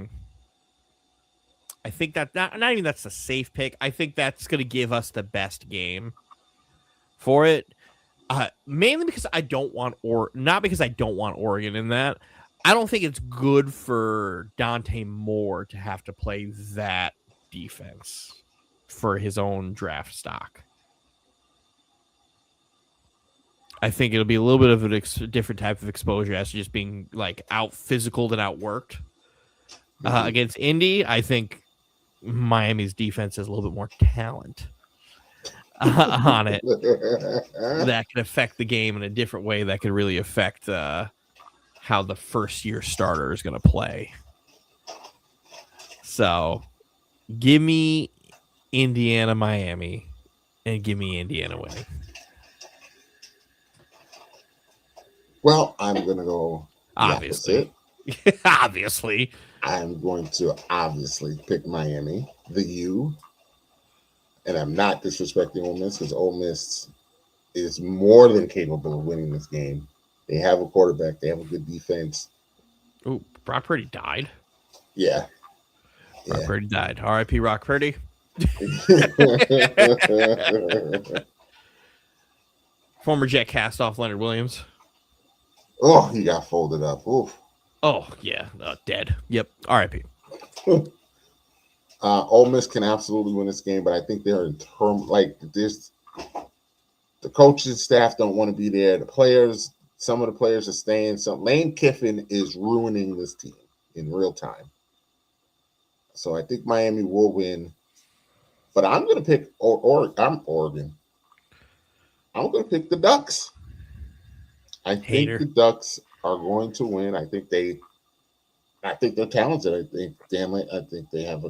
even that's a safe pick. I think that's going to give us the best game for it. Mainly because I don't want not because I don't want Oregon in that. I don't think it's good for Dante Moore to have to play that defense for his own draft stock. I think it'll be a little bit of a different type of exposure as to just being like out physical and outworked. Against Indy, I think Miami's defense has a little bit more talent on it that can affect the game in a different way that could really affect how the first year starter is going to play. So give me Indiana, Miami, and give me Indiana winning. Well, I'm going to go obviously. Obviously. I'm going to obviously pick Miami, the U. And I'm not disrespecting Ole Miss because Ole Miss is more than capable of winning this game. They have a quarterback. They have a good defense. Ooh, Brock Purdy died. Yeah. Brock Purdy died. R.I.P. Brock Purdy. Former Jet cast-off Leonard Williams. Oh, he got folded up. Oof. Oh, yeah. Dead. Yep. R.I.P. Ole Miss can absolutely win this game, but I think they're the coaching staff don't want to be there. The players, some of the players are staying. So Lane Kiffin is ruining this team in real time. So I think Miami will win. But I'm going to pick Oregon. I'm going to pick the Ducks. I think the Ducks are going to win. I think they're talented. I think they have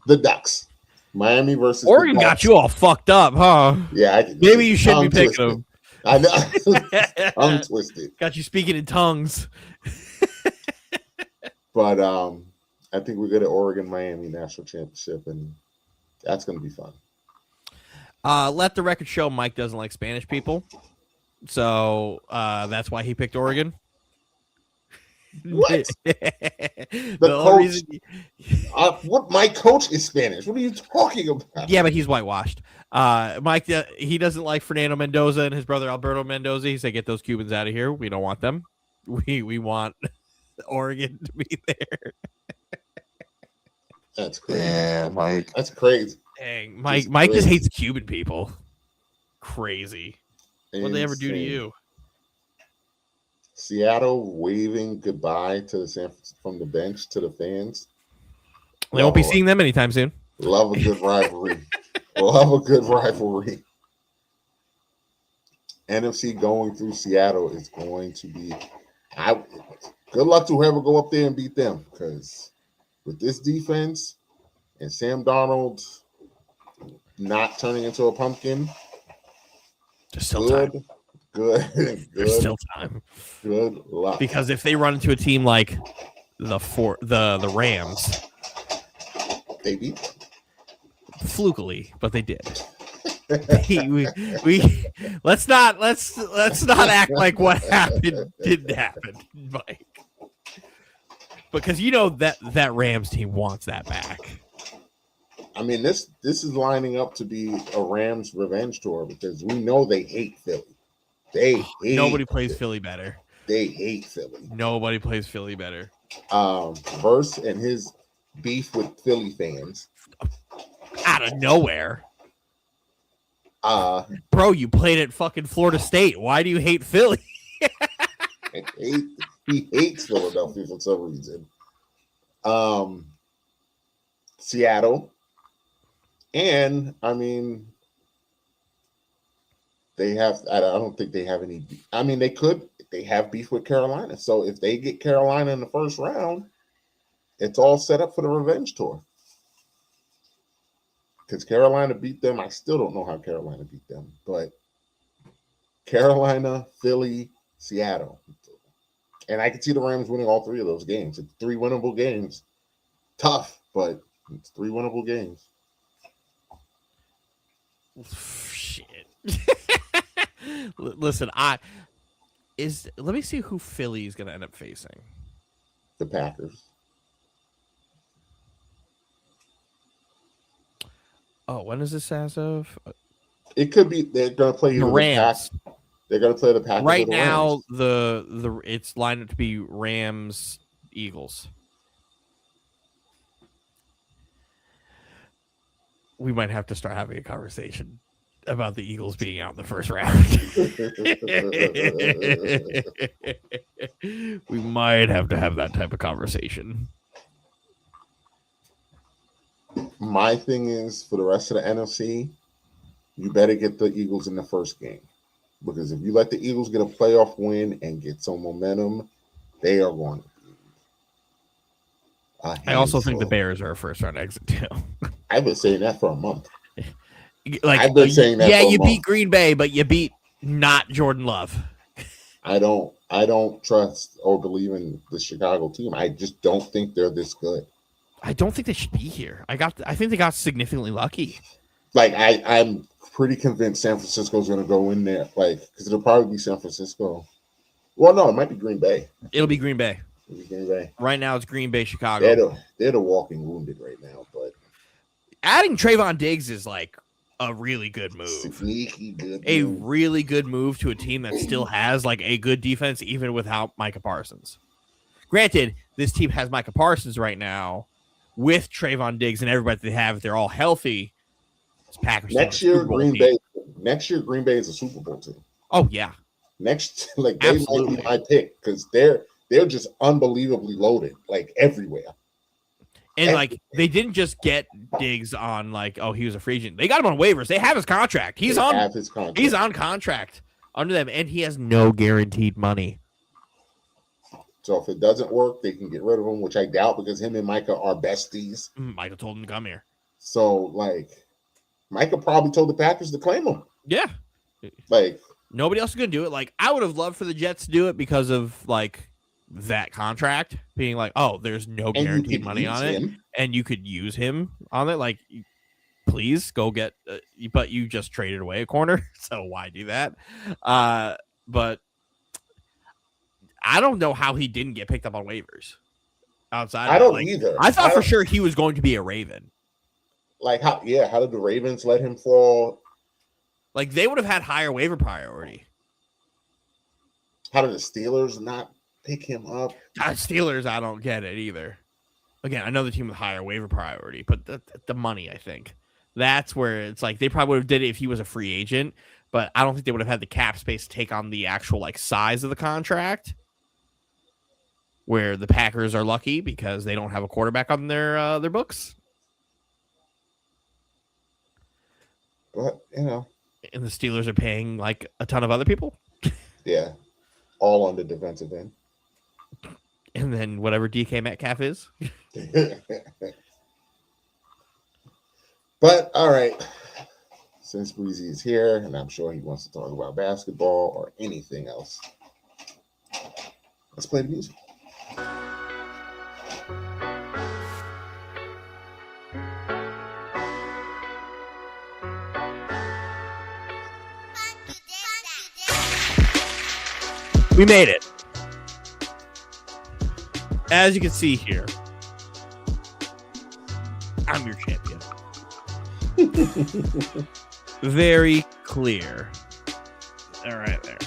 the Ducks. Miami versus Oregon got you all fucked up, huh? Yeah. Maybe you shouldn't be picking them. I know. I'm twisted. Got you speaking in tongues. But I think we're good at Oregon-Miami national championship, and that's going to be fun. Let the record show Mike doesn't like Spanish people. So that's why he picked Oregon. What? Coach, what? My coach is Spanish. What are you talking about? Yeah, but he's whitewashed. Mike, he doesn't like Fernando Mendoza and his brother Alberto Mendoza. He said, "Get those Cubans out of here. We don't want them. We want Oregon to be there." That's crazy. Yeah, Mike. That's crazy. Dang, Mike just hates Cuban people. Crazy. What did they ever do to you? Seattle waving goodbye to from the bench to the fans. They won't be seeing them anytime soon. Love a good rivalry. Love a good rivalry. NFC going through Seattle is going to be. Good luck to whoever go up there and beat them, because with this defense and Sam Darnold not turning into a pumpkin, just still time. Good. There's still time. Good luck. Because if they run into a team like the Rams, they beat them. Flukily, but they did. we let's not act like what happened didn't happen, Mike. Because you know that Rams team wants that back. I mean, this is lining up to be a Rams revenge tour because we know they hate Philly. Nobody plays Philly better. They hate Philly. Nobody plays Philly better. Verse and his beef with Philly fans. Out of nowhere. Bro, you played at fucking Florida State. Why do you hate Philly? He hates Philadelphia for some reason. Seattle. And, I mean, I don't think they have any. I mean, they have beef with Carolina. So if they get Carolina in the first round, it's all set up for the revenge tour. Because Carolina beat them. I still don't know how Carolina beat them. But Carolina, Philly, Seattle. And I can see the Rams winning all three of those games. It's 3 winnable games. Tough, but it's 3 winnable games. Shit. Listen, let me see who Philly is going to end up facing. The Packers. Oh, when is this as of? It could be they're going to play the Rams. They're going to play the Packers. Right now, the it's lined up to be Rams, Eagles. We might have to start having a conversation about the Eagles being out in the first round. We might have to have that type of conversation. My thing is, for the rest of the NFC, you better get the Eagles in the first game. Because if you let the Eagles get a playoff win and get some momentum, they are going to be. I also think the Bears are a first-round exit, too. I've been saying that for a month. I've been saying that for a month. Beat Green Bay, but you beat not Jordan Love. I don't trust or believe in the Chicago team. I just don't think they're this good. I don't think they should be here. I think they got significantly lucky. Like I'm pretty convinced San Francisco's going to go in there, because it'll probably be San Francisco. Well, no, it might be Green Bay. It'll be Green Bay. Green Bay. Right now, it's Green Bay, Chicago. They're the walking wounded right now, but adding Trayvon Diggs is like a really good move. Sneaky good. Really good move to a team that still has like a good defense, even without Micah Parsons. Granted, this team has Micah Parsons right now with Trayvon Diggs and everybody they have. If they're all healthy, Packers. Next year, Green Bay is a Super Bowl team. Oh yeah. They might be my pick because they're just unbelievably loaded, everywhere. And they didn't just get Diggs on he was a free agent. They got him on waivers. They have his contract. He's on contract under them, and he has no guaranteed money. So if it doesn't work, they can get rid of him, which I doubt because him and Micah are besties. Micah told him to come here. So Micah probably told the Packers to claim him. Yeah. Nobody else is going to do it. I would have loved for the Jets to do it because of that contract being there's no guaranteed money on it, and you could use him on it. Please go get, but you just traded away a corner, so why do that? But I don't know how he didn't get picked up on waivers. Outside, I don't either. I thought for sure he was going to be a Raven. How did the Ravens let him fall? They would have had higher waiver priority. How did the Steelers not pick him up? Steelers, I don't get it either. Again, I know the team with higher waiver priority, but the money, I think. That's where it's they probably would have did it if he was a free agent, but I don't think they would have had the cap space to take on the actual size of the contract. Where the Packers are lucky because they don't have a quarterback on their books. But, and the Steelers are paying a ton of other people. Yeah. All on the defensive end. And then whatever DK Metcalf is. But, all right. since Breezy is here, and I'm sure he wants to talk about basketball or anything else, let's play the music. We made it. As you can see here, I'm your champion. Very clear. All right there.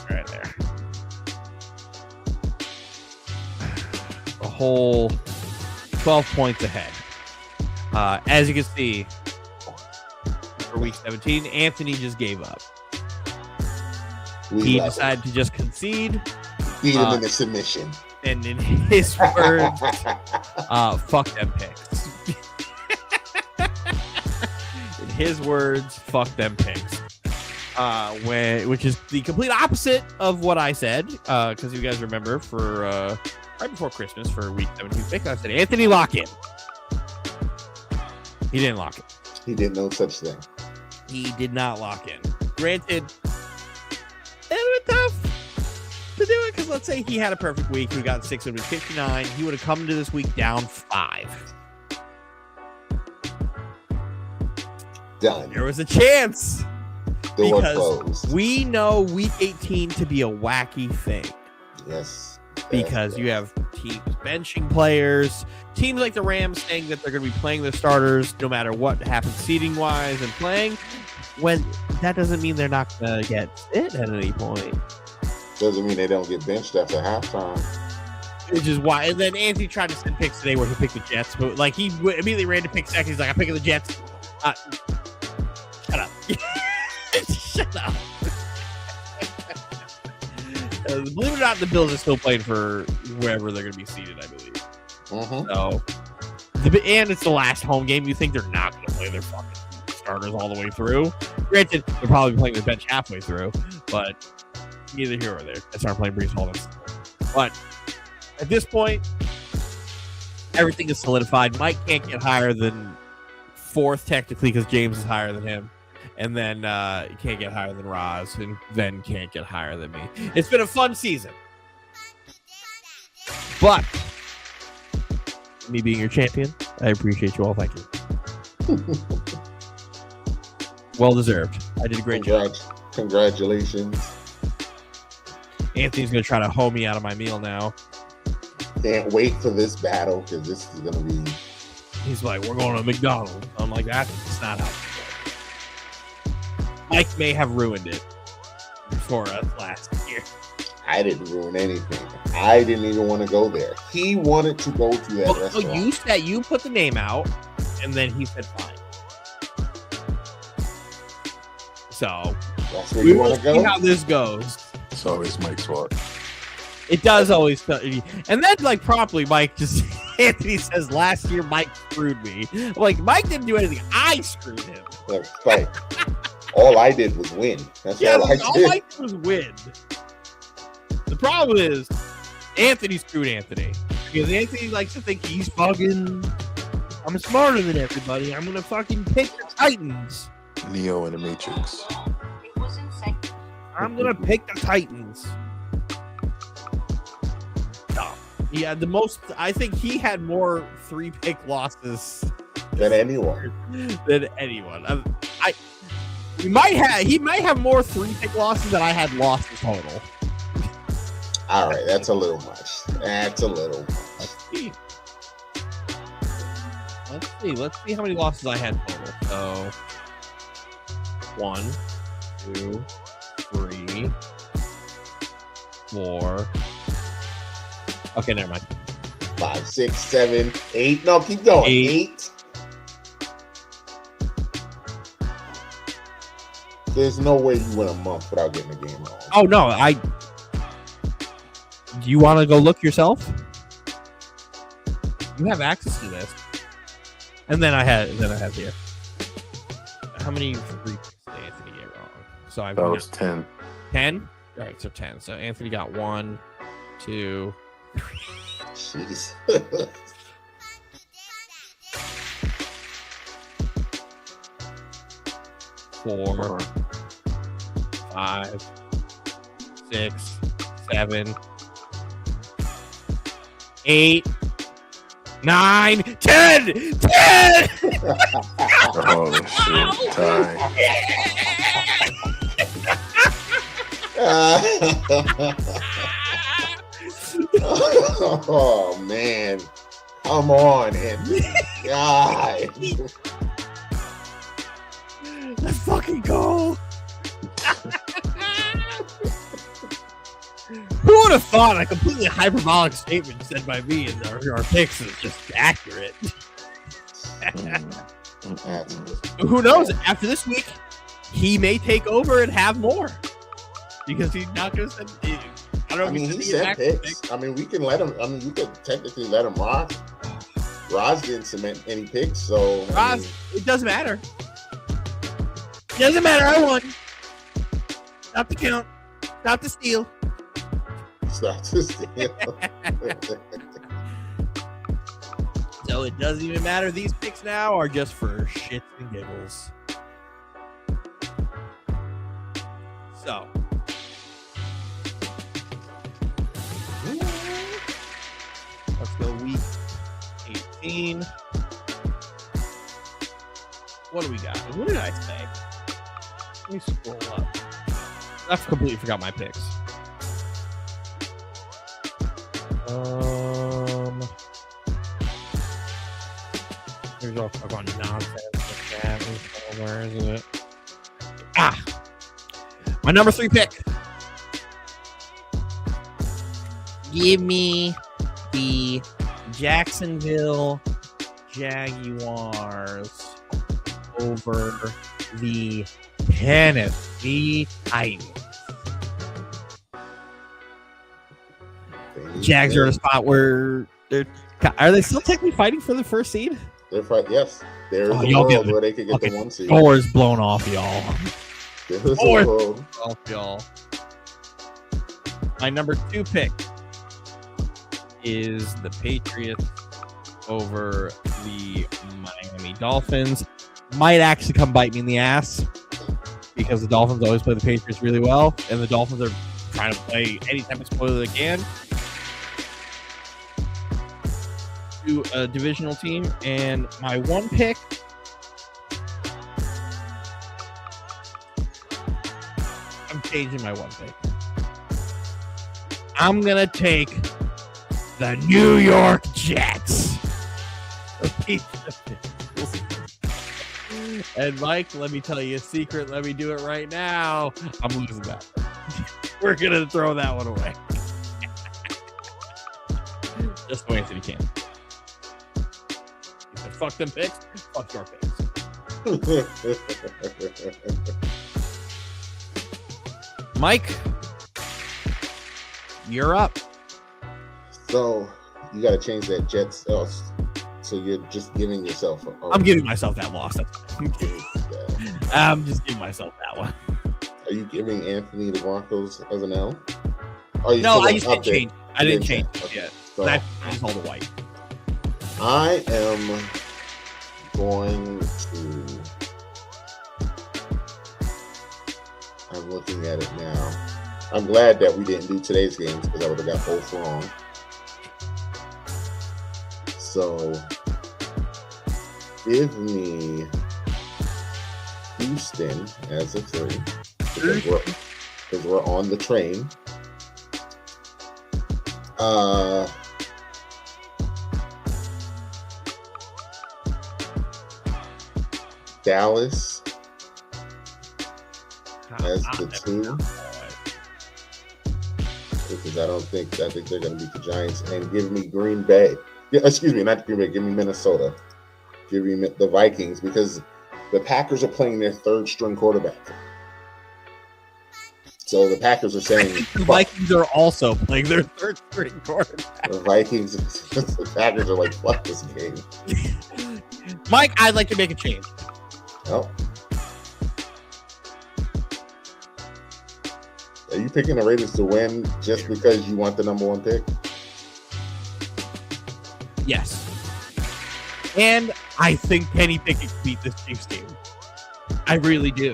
A whole 12 points ahead. As you can see, for week 17, Anthony just gave up. He decided to just concede. Beat him in the submission. And in his words, fuck them picks. In his words, fuck them picks. Which is the complete opposite of what I said. Because you guys remember for right before Christmas for week 17 pick, I said, Anthony, lock in. He didn't lock in. He did no such thing. He did not lock in. Granted, it would be tough to do it because let's say he had a perfect week. He got 659. He would have come to this week down 5. Done. There was a chance. Door because closed. We know week 18 to be a wacky thing. Yes. Because you have teams benching players, teams like the Rams saying that they're going to be playing their starters no matter what happens seeding wise and playing. When that doesn't mean they're not going to get fit at any point. Doesn't mean they don't get benched after halftime. Which is why. And then Anthony tried to send picks today where he picked the Jets, but like he immediately ran to pick second. He's like, I'm picking the Jets. Shut up. Shut up. Believe it or not, the Bills are still playing for wherever they're going to be seated, I believe. Mm-hmm. So, and it's the last home game. You think they're not going to play their fucking starters all the way through? Granted, they're probably playing the bench halfway through, but neither here or there. They start playing Brees Hall. But at this point, everything is solidified. Mike can't get higher than 4th technically because James is higher than him. And then you can't get higher than Roz, and then can't get higher than me. It's been a fun season. But me being your champion, I appreciate you all. Thank you. Well deserved. I did a great job. Congratulations. Anthony's going to try to hoe me out of my meal now. Can't wait for this battle because this is going to be... He's like, we're going to McDonald's. I'm like, that's not how. Mike may have ruined it for us last year. I didn't ruin anything. I didn't even want to go there. He wanted to go to that restaurant. So you said you put the name out, and then he said fine. So that's where you want to go. See how this goes. It's always Mike's fault. It does always, and then like promptly, Mike just Anthony says last year Mike screwed me. I'm like Mike didn't do anything. I screwed him. That's right. All I did was win. That's all I did. All I did was win. The problem is Anthony screwed Anthony because Anthony likes to think he's fucking. I'm smarter than everybody. I'm gonna fucking pick the Titans. Neo in the Matrix. I'm gonna pick the Titans. Yeah, the most. I think he had more 3-pick losses than anyone. He might have more 3-pick losses than I had losses total. All right, that's a little much. That's a little much. Let's see how many losses I had total. So 1, 2, 3, 4. Okay, never mind. 5, 6, 7, 8. No, keep going. 8. There's no way you win a month without getting a game wrong. Oh no, do you want to go look yourself? You have access to this. And then I had here. How many repeats did Anthony get wrong? So that was 10. 10? All right, so 10. So Anthony got 1, 2, 3. Jeez. 4, 4, 5, 6, 7, 8, 9, 10! 10! Oh, shit. Tie. Oh, man. Come on, Anthony. God. Let's fucking go. Who would have thought a completely hyperbolic statement said by me in our picks is just accurate? Who knows? After this week, he may take over and have more because he's not going to send. I don't know. I mean, he said picks. I mean, we can let him. I mean, we could technically let him rock. Roz didn't cement any picks, so Roz, it doesn't matter. It doesn't matter. I won. Stop the count. Stop the steal. Stop the steal. So it doesn't even matter. These picks now are just for shits and giggles. So. Let's go week 18. What do we got? What did I say? Let me scroll up. I completely forgot my picks. There's all fucking nonsense like that. Where is it? My number 3 pick. Give me the Jacksonville Jaguars over the Tennessee Titans. Jags are in a spot where are they still technically fighting for the first seed? They're fighting. Yes, there's a world where they could get the 1 seed. Doors blown off, y'all. There's a world off, y'all. My number 2 pick is the Patriots over the Miami Dolphins. Might actually come bite me in the ass because the Dolphins always play the Patriots really well, and the Dolphins are trying to play any type of spoiler they can to a divisional team. And my 1 pick I'm changing my 1 pick. I'm gonna take the New York Jets. And Mike, let me tell you a secret. Let me do it right now. I'm losing that. We're gonna throw that one away. Just so Anthony can. He said, "Fuck them picks. Fuck your picks." Mike, you're up. So you got to change that Jets. So you're just giving yourself. I'm giving myself that loss. I'm just giving myself that one. Are you giving Anthony the Broncos as an L? No, I just didn't change. I didn't change it yet. So I just hold the white. I am going to. I'm looking at it now. I'm glad that we didn't do today's games because I would have got both wrong. So, give me Houston as a 3 because we're on the train. Dallas as the 2 because I think they're going to beat the Giants, and give me Green Bay. Yeah, excuse me, not Green Bay. Give me Minnesota. Give me the Vikings because the Packers are playing their 3rd string quarterback. So the Packers are saying the Vikings are also playing their 3rd string quarterback. The Packers are like, fuck this game. Mike, I'd like to make a change. Oh. Are you picking the Raiders to win just because you want the number 1 pick? Yes. And I think Kenny Pickett beat this Chiefs team. I really do.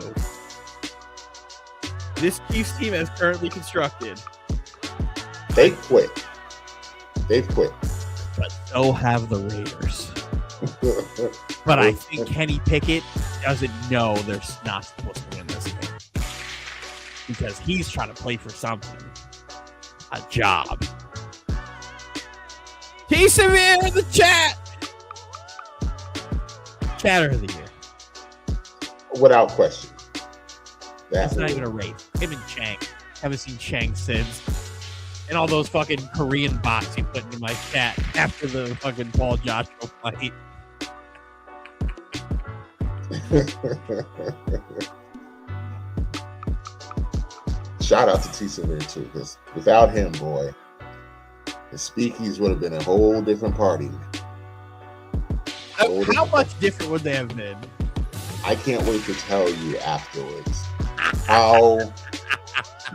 This Chiefs team as currently constructed. They've quit. But so have the Raiders. But I think Kenny Pickett doesn't know they're not supposed to win this game. Because he's trying to play for something. A job. T-Severe in the chat! Chatter of the year. Without question. That's not even a race. Him and Chang. Haven't seen Chang since. And all those fucking Korean bots he put in my chat after the fucking Paul Joshua fight. Shout out to T Severe too, because without him, boy, the Speakies would have been a whole different party. How much different would they have been? I can't wait to tell you afterwards how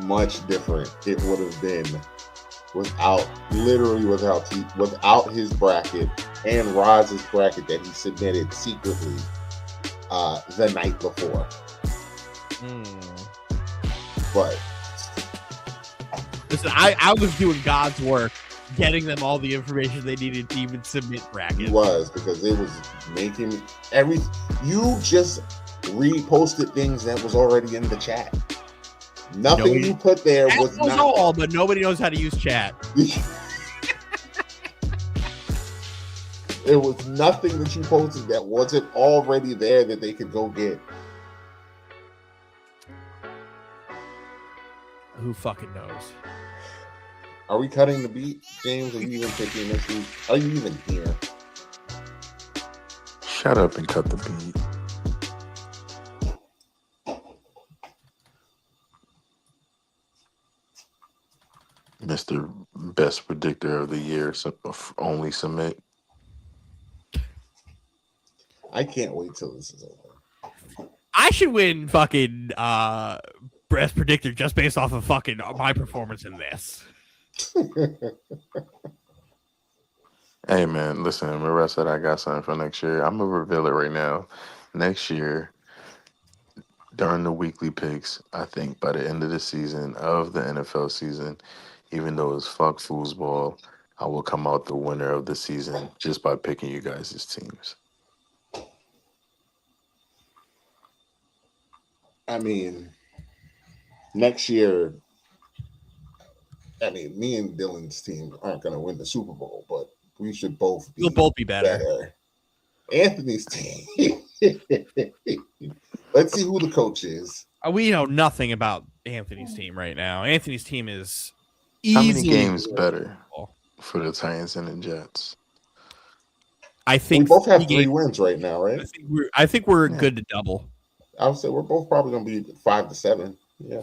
much different it would have been without his bracket and Roz's bracket that he submitted secretly the night before. But listen, I was doing God's work, getting them all the information they needed to even submit brackets. He was, because it was making you just reposted things that was already in the chat. Nothing you put there was not all, but nobody knows how to use chat. There was nothing that you posted that wasn't already there that they could go get. Who fucking knows? Are we cutting the beat, James? Are you even picking this week? Are you even here? Shut up and cut the beat. Mr. Best Predictor of the Year, only submit. I can't wait till this is over. I should win fucking Best Predictor just based off of fucking my performance in this. Hey man, listen, Marissa said I got something for next year. I'm gonna reveal it right now. Next year, during the weekly picks, I think by the end of the season of the NFL season, even though it's fuck foosball, I will come out the winner of the season just by picking you guys' teams. I mean, next year, me and Dylan's team aren't going to win the Super Bowl, but we should both be, better. Anthony's team. Let's see who the coach is. We know nothing about Anthony's team right now. Anthony's team is how many games better for the Titans and the Jets? I think we both have 3 wins right now, right? I think we're good to double. I would say we're both probably going to be 5-7. Yeah.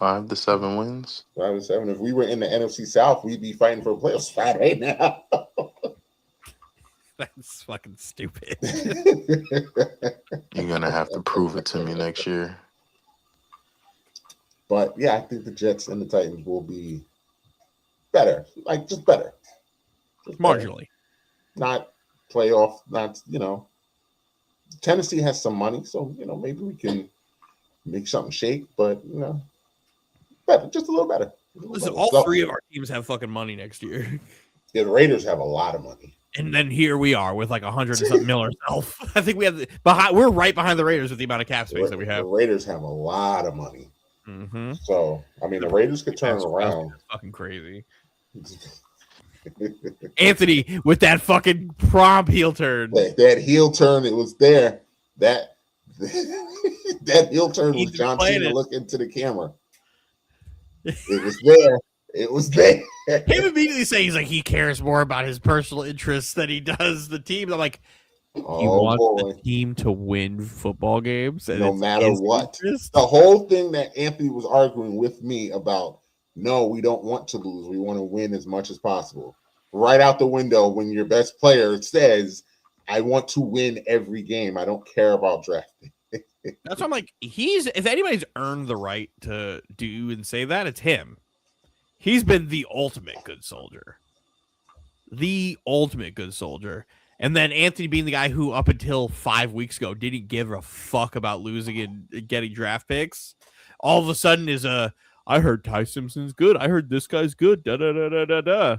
5-7 wins? 5-7. If we were in the NFC South, we'd be fighting for a playoff spot right now. That's fucking stupid. You're going to have to prove it to me next year. But, yeah, I think the Jets and the Titans will be better. Like, just better. Just marginally. Not playoff, not, Tennessee has some money, so, maybe we can make something shake, but, better, just a little better. Listen, all 3 of our teams have fucking money next year. Yeah, the Raiders have a lot of money. And then here we are with like 100 and something mil ourselves. I think we have we're right behind the Raiders with the amount of cap space that we have. The Raiders have a lot of money. Mm-hmm. So, the Raiders could turn around. That's fucking crazy. Anthony with that fucking prom heel turn. That heel turn, it was there. That heel turn was John Cena looking into the camera. It was there. It was there. Him immediately saying he cares more about his personal interests than he does the team. I'm like, he wants the team to win football games, and no matter what. The whole thing that Anthony was arguing with me about, no, we don't want to lose. We want to win as much as possible. Right out the window when your best player says, I want to win every game. I don't care about drafting. That's why I'm like, if anybody's earned the right to do and say that, it's him. He's been the ultimate good soldier. The ultimate good soldier. And then Anthony being the guy who up until 5 weeks ago didn't give a fuck about losing and getting draft picks, all of a sudden is I heard Ty Simpson's good. I heard this guy's good. Da da da da da da.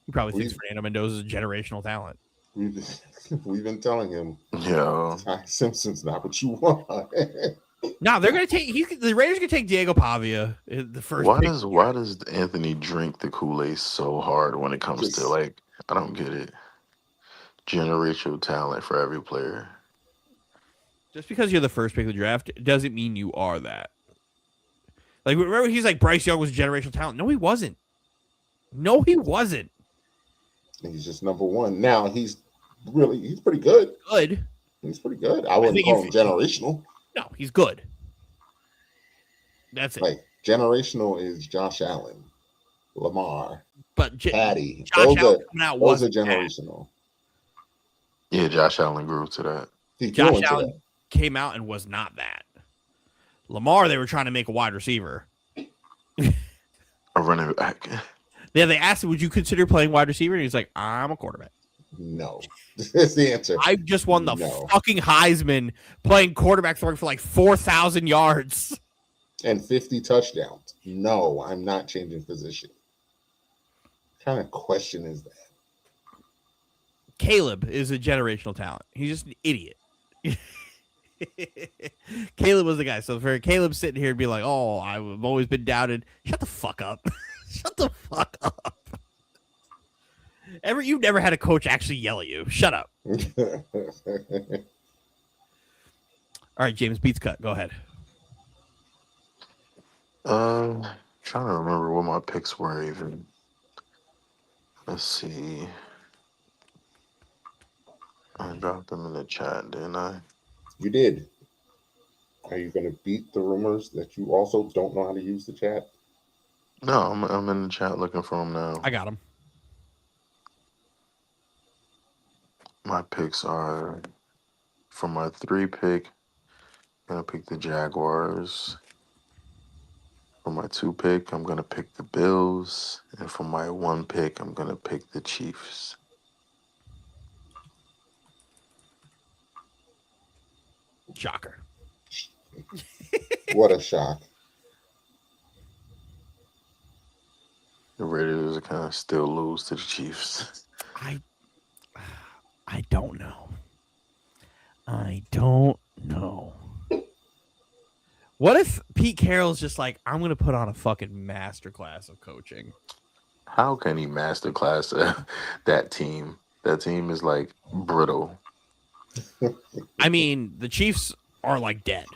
He probably thinks Fernando Mendoza is a generational talent. We've been telling him, Ty Simpson's not what you want. No, they're gonna take. The Raiders gonna take Diego Pavia the first. Why does Anthony drink the Kool-Aid so hard when it comes to like? I don't get it. Generational talent for every player. Just because you're the first pick of the draft doesn't mean you are that. Like, remember, he's like Bryce Young was generational talent. No, he wasn't. He's just number one. Now he's pretty good. He's pretty good. I wouldn't call him generational. No, he's good. That's it. Like, generational is Josh Allen, Lamar, but Patty. Those are generational. Yeah, Josh Allen grew to that. Josh Allen came out and was not that. Lamar, they were trying to make a wide receiver. A running back. Yeah, they asked him, would you consider playing wide receiver? And he's like, I'm a quarterback. No. That's the answer. I just won the fucking Heisman playing quarterback, throwing for like 4,000 yards. And 50 touchdowns. No, I'm not changing position. What kind of question is that? Caleb is a generational talent. He's just an idiot. Caleb was the guy. So for Caleb sitting here and be like, oh, I've always been doubted. Shut the fuck up. Shut the fuck up. You've never had a coach actually yell at you. Shut up. All right, James, beats cut. Go ahead. Trying to remember what my picks were even. Let's see. I dropped them in the chat, didn't I? You did. Are you going to beat the rumors that you also don't know how to use the chat? No, I'm in the chat looking for them now. I got them. My picks are, for my 3 pick, I'm going to pick the Jaguars. For my 2 pick, I'm going to pick the Bills. And for my 1 pick, I'm going to pick the Chiefs. Shocker. What a shock. The Raiders are kind of still lose to the Chiefs. I don't know. I don't know. What if Pete Carroll's just like, I'm going to put on a fucking masterclass of coaching? How can he masterclass that team? That team is like brittle. I mean, the Chiefs are like dead.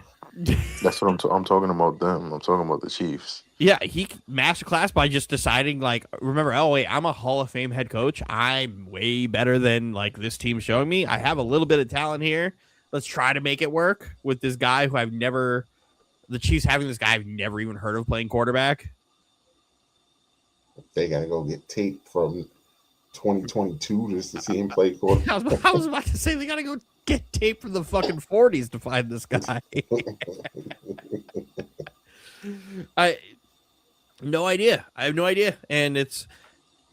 That's what I'm talking about them. I'm talking about the Chiefs. Yeah, he masterclass by just deciding, like, remember, oh, wait, I'm a Hall of Fame head coach. I'm way better than, like, this team's showing me. I have a little bit of talent here. Let's try to make it work with this guy who the Chiefs having this guy I've never even heard of playing quarterback. They got to go get tape from 2022 just to see him play quarterback. I was about to say they got to go get tape from the fucking 40s to find this guy. I have no idea. And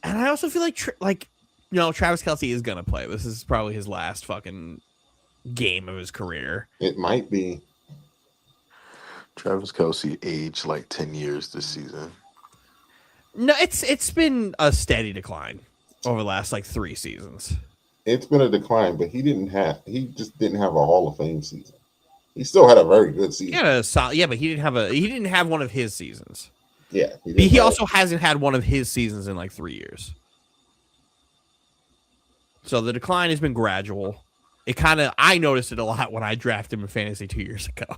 I also feel like Travis Kelce is going to play. This is probably his last fucking game of his career. It might be. Travis Kelce aged like 10 years this season. No, it's been a steady decline over the last like 3 seasons. It's been a decline, but he just didn't have a Hall of Fame season. He still had a very good season. But he didn't have one of his seasons. Yeah. He also hasn't had one of his seasons in like 3 years. So the decline has been gradual. I noticed it a lot when I drafted him in fantasy 2 years ago.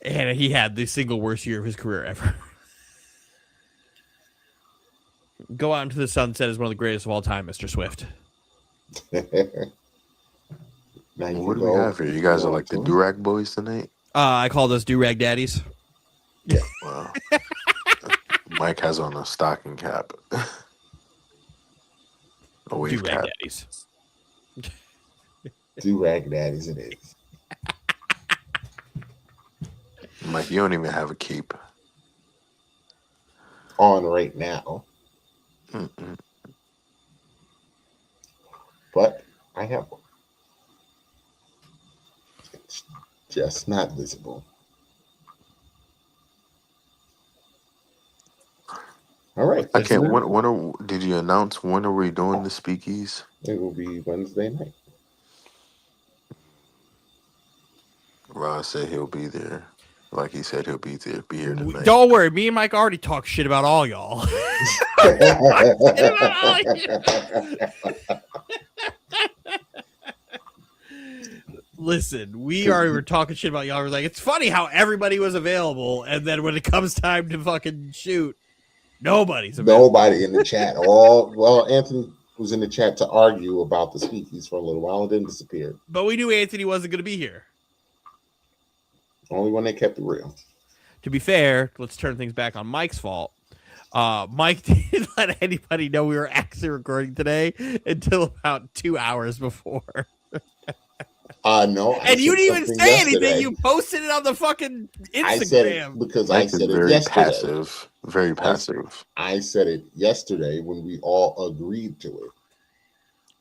And he had the single worst year of his career ever. Go out into the sunset as one of the greatest of all time, Mr. Swift. What do we have here? You guys are like the Durag boys tonight? I call those Durag daddies. Yeah. Wow. Mike has on a stocking cap. A wave cap. Daddies. Durag daddies it is. Mike, you don't even have a cape On right now. Mm-mm. but I have one. It's just not visible. All right. I can't. Did you announce when are we doing the speakies? It will be Wednesday night. Ross said he'll be there. Like he said he'll be here tonight. Don't worry. Me and Mike already talked shit about all y'all. Listen, we were talking shit about y'all. We're like, it's funny how everybody was available, and then when it comes time to fucking shoot, nobody's available. Nobody in the chat. Well, Anthony was in the chat to argue about the speakies for a little while and then disappeared. But we knew Anthony wasn't going to be here. Only when they kept it real. To be fair, let's turn things back on Mike's fault. Mike didn't let anybody know we were actually recording today until about 2 hours before. No. And you didn't even say anything. You posted it on the fucking Instagram. I said it because I said it very yesterday. Passive. Very passive. I said it yesterday when we all agreed to it.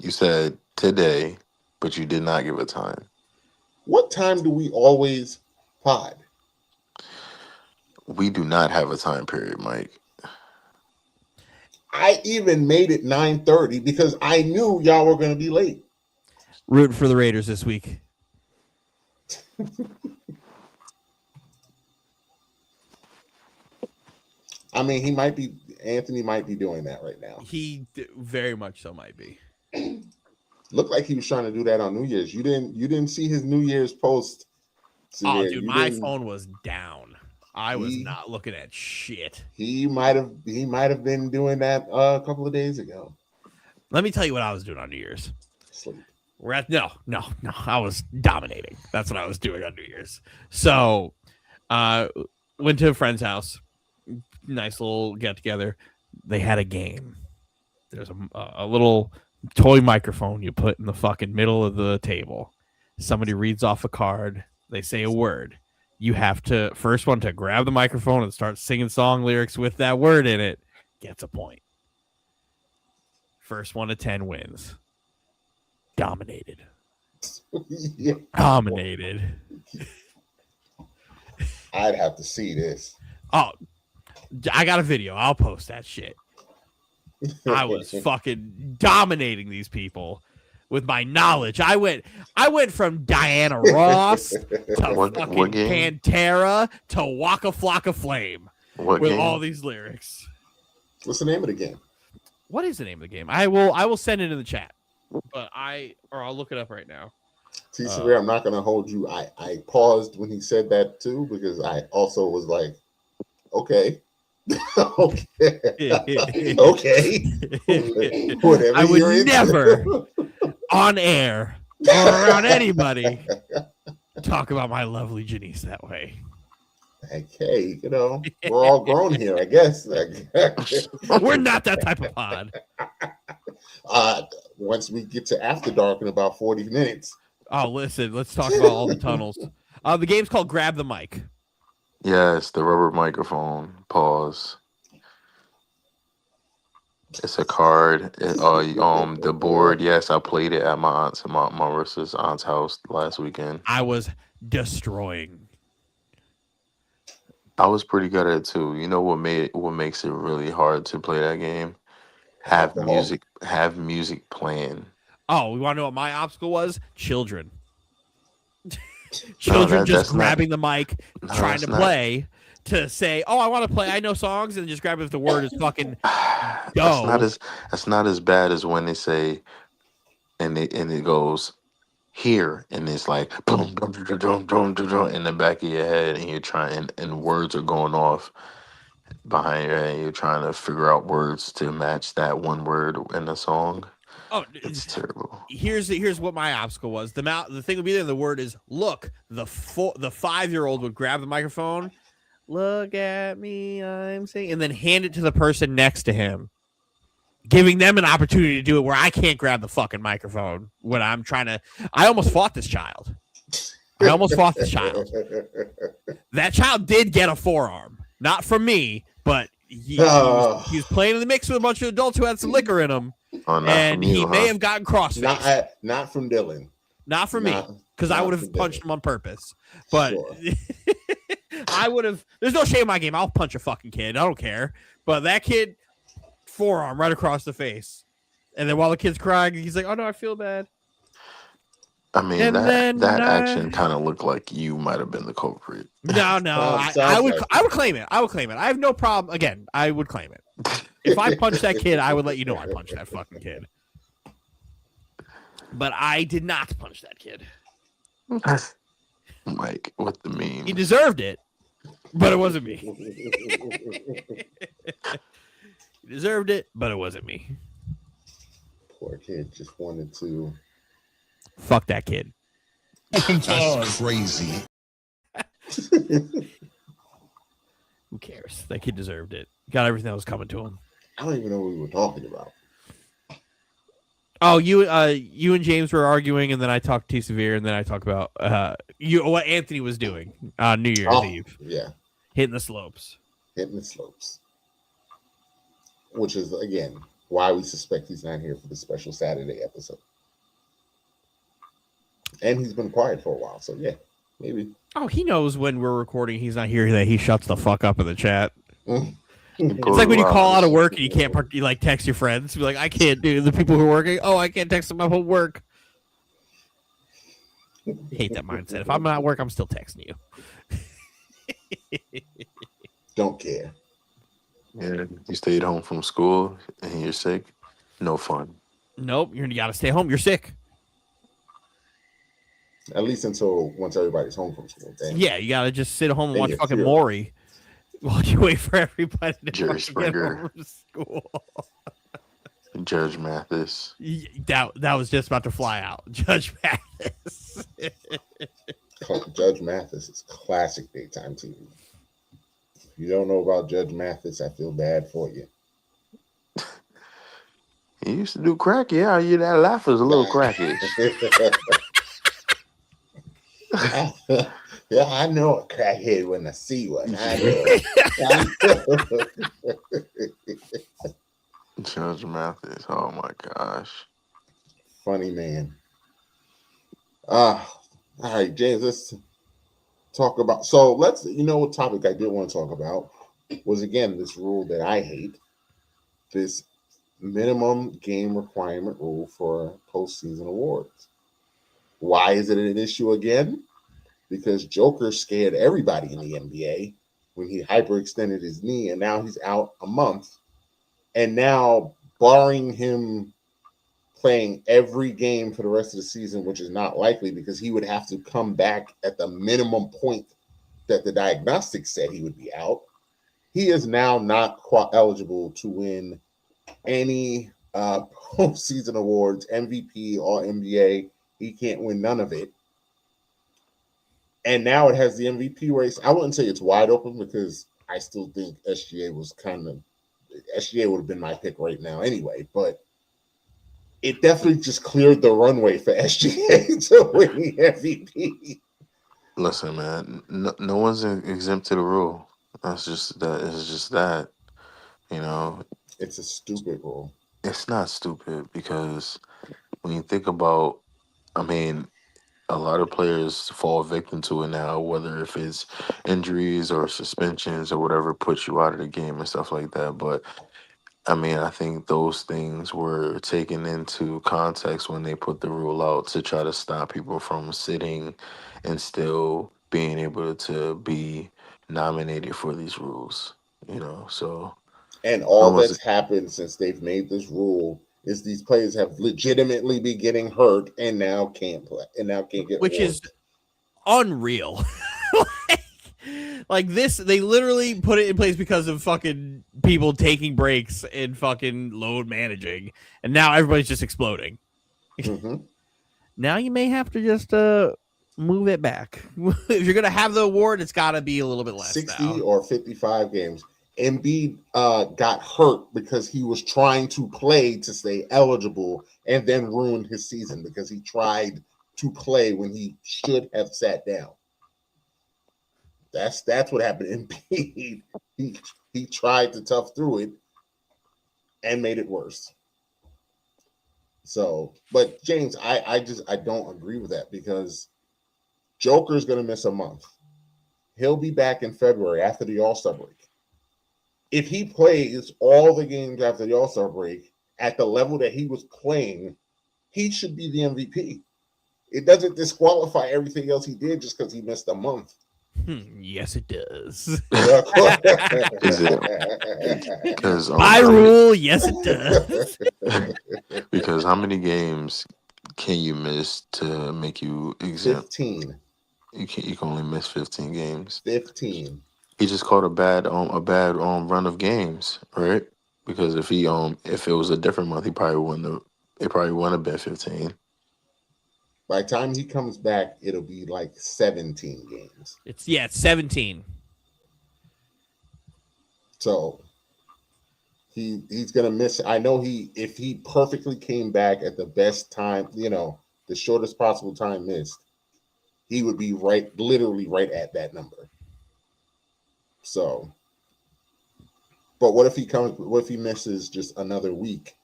You said today, but you did not give a time. What time do we always pod? We do not have a time period, Mike. I even made it 9:30 because I knew y'all were going to be late. Rooting for the Raiders this week. I mean, Anthony might be doing that right now. He very much so might be. Looked like he was trying to do that on New Year's. You didn't see his New Year's post. Oh, dude, my phone was down. I was not looking at shit. He might have been doing that a couple of days ago. Let me tell you what I was doing on New Year's. Sleep. No. I was dominating. That's what I was doing on New Year's. So, went to a friend's house. Nice little get together. They had a game. There's a little toy microphone you put in the fucking middle of the table. Somebody reads off a card. They say a word. You have to, first one to grab the microphone and start singing song lyrics with that word in it gets a point. First one to 10 wins. Dominated. Yeah. Dominated. I'd have to see this. Oh, I got a video. I'll post that shit. I was fucking dominating these people with my knowledge. I went from Diana Ross to fucking Pantera to Waka Flocka Flame with game? All these lyrics. What's the name of the game? What is the name of the game? I will send it in the chat. But I'll look it up right now. T-Severe, I'm not going to hold you. I paused when he said that too because I also was like, okay. Okay. I would never on air or around anybody talk about my lovely Janice that way. Okay, we're all grown here, I guess. We're not that type of pod. Once we get to After Dark in about 40 minutes. Oh, listen, let's talk about all the tunnels. The game's called Grab the Mic. Yes, the rubber microphone. Pause. It's a card. The board. Yes, I played it at my Marissa's aunt's house last weekend. I was destroying. I was pretty good at it too. You know what makes it really hard to play that game? Have music playing. Oh, we want to know what my obstacle was? Children. Children just grabbing the mic, trying to play, to say, "Oh, I want to play. I know songs," and just grab it if the word is fucking. That's not as bad as when they say, and it goes here, and it's like boom, boom, boom, boom, boom, boom, in the back of your head, and you're trying, and words are going off behind your head. And you're trying to figure out words to match that one word in a song. Oh, it's terrible. Here's what my obstacle was. The thing would be there. The word is look. The 5-year-old would grab the microphone, look at me, I'm singing, and then hand it to the person next to him, giving them an opportunity to do it where I can't grab the fucking microphone when I'm trying to. I almost fought this child. That child did get a forearm, not from me, but he was playing in the mix with a bunch of adults who had some liquor in them. and he may have gotten crossface. Not from Dylan. Not from me, because I would have punched him on purpose. But I would have. There's no shame in my game. I'll punch a fucking kid. I don't care. But that kid, forearm right across the face. And then while the kid's crying, he's like, "Oh no, I feel bad." I mean, that action kind of looked like you might have been the culprit. No, I would claim it. I would claim it. I have no problem. Again, I would claim it. If I punched that kid, I would let you know I punched that fucking kid. But I did not punch that kid. Mike, what the meme? He deserved it, but it wasn't me. He deserved it, but it wasn't me. Poor kid just wanted to. Fuck that kid. That's crazy. Who cares? That kid deserved it. Got everything that was coming to him. I don't even know what we were talking about. Oh, you and James were arguing, and then I talked to Severe, and then I talked about what Anthony was doing on New Year's Eve. Yeah. Hitting the slopes. Which is, again, why we suspect he's not here for the special Saturday episode. And he's been quiet for a while, so yeah, maybe. Oh, he knows when we're recording he's not here that he shuts the fuck up in the chat. It's like when you call out of work and you can't text your friends. Be like, I can't do the people who are working. Oh, I can't text them about work. Hate that mindset. If I'm not at work, I'm still texting you. Don't care. Yeah, you stayed home from school and you're sick. No fun. Nope, you got to stay home. You're sick. At least until once everybody's home from school. Damn. Yeah, you got to just sit home and watch fucking Maury while you wait for everybody to Jerry Springer. get home from school. Judge Mathis. That was just about to fly out. Judge Mathis. Judge Mathis is classic daytime TV. If you don't know about Judge Mathis, I feel bad for you. He used to do crack. Yeah, that laugh was a little crackish. Yeah, I know a crackhead when I see one. Judge Mathis. Oh my gosh. Funny man. All right, James, let's talk about. So what topic I did want to talk about was, again, this rule that I hate, this minimum game requirement rule for postseason awards. Why is it an issue again? Because Joker scared everybody in the NBA when he hyperextended his knee, and now he's out a month. And now, barring him playing every game for the rest of the season, which is not likely because he would have to come back at the minimum point that the diagnostics said he would be out, he is now not eligible to win any postseason awards, MVP or NBA. He can't win none of it. And now it has the MVP race. I wouldn't say it's wide open because I still think SGA would have been my pick right now anyway, but it definitely just cleared the runway for SGA to win the MVP. Listen, man, no one's exempt to the rule. That's just that. It's just that, It's a stupid rule. It's not stupid because when you think about, a lot of players fall victim to it now, whether if it's injuries or suspensions or whatever puts you out of the game and stuff like that. But I think those things were taken into context when they put the rule out to try to stop people from sitting and still being able to be nominated for these rules, so. And all that's happened since they've made this rule is these players have legitimately been getting hurt and now can't play and now can't get which awards. Is unreal. Like this, they literally put it in place because of fucking people taking breaks and fucking load managing, and now everybody's just exploding. Mm-hmm. Now you may have to just move it back. If you're gonna have the award, it's got to be a little bit less. 60 now. Or 55 games. Embiid got hurt because he was trying to play to stay eligible and then ruined his season because he tried to play when he should have sat down. That's what happened. Embiid, he tried to tough through it and made it worse. So, but James, I don't agree with that because Joker's going to miss a month. He'll be back in February after the All-Star break. If he plays all the games after the All-Star break at the level that he was playing, he should be the MVP. It doesn't disqualify everything else he did just because he missed a month. Yes, it does. Is it because by rule? Yes, it does. Because how many games can you miss to make you exempt? 15. You can only miss 15 games. 15. He just caught a bad run of games, right? Because if it was a different month, he probably wouldn't have been 15. By the time he comes back, it'll be like 17 games. It's 17. So he's gonna miss. I know if he perfectly came back at the best time, the shortest possible time missed, he would be literally right at that number. So, but what if he misses just another week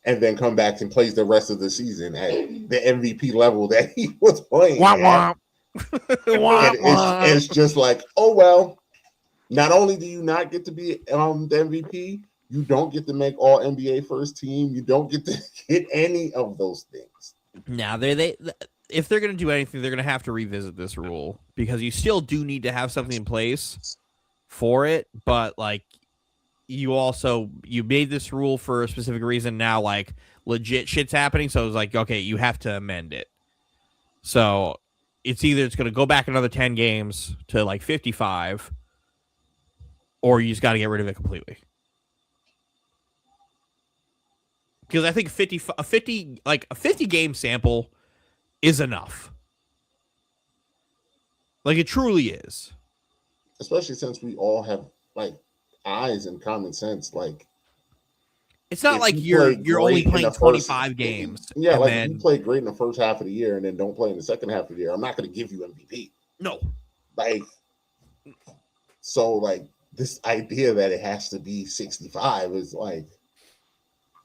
and then come back and plays the rest of the season at the MVP level that he was playing at? It's just like, oh, well, not only do you not get to be the MVP, you don't get to make all NBA first team. You don't get to get any of those things. Now, if they're going to do anything, they're going to have to revisit this rule because you still do need to have something in place for it. But like, you made this rule for a specific reason. Now, like, legit shit's happening. So it's like, okay, you have to amend it. So it's going to go back another 10 games to like 55, or you just got to get rid of it completely. Because I think a 50 game sample is enough. Like, it truly is. Especially since we all have like eyes and common sense. Like, it's not like you're only playing 25 games. Yeah, like if you play great in the first half of the year and then don't play in the second half of the year, I'm not going to give you MVP. No. Like, so like this idea that it has to be 65 is like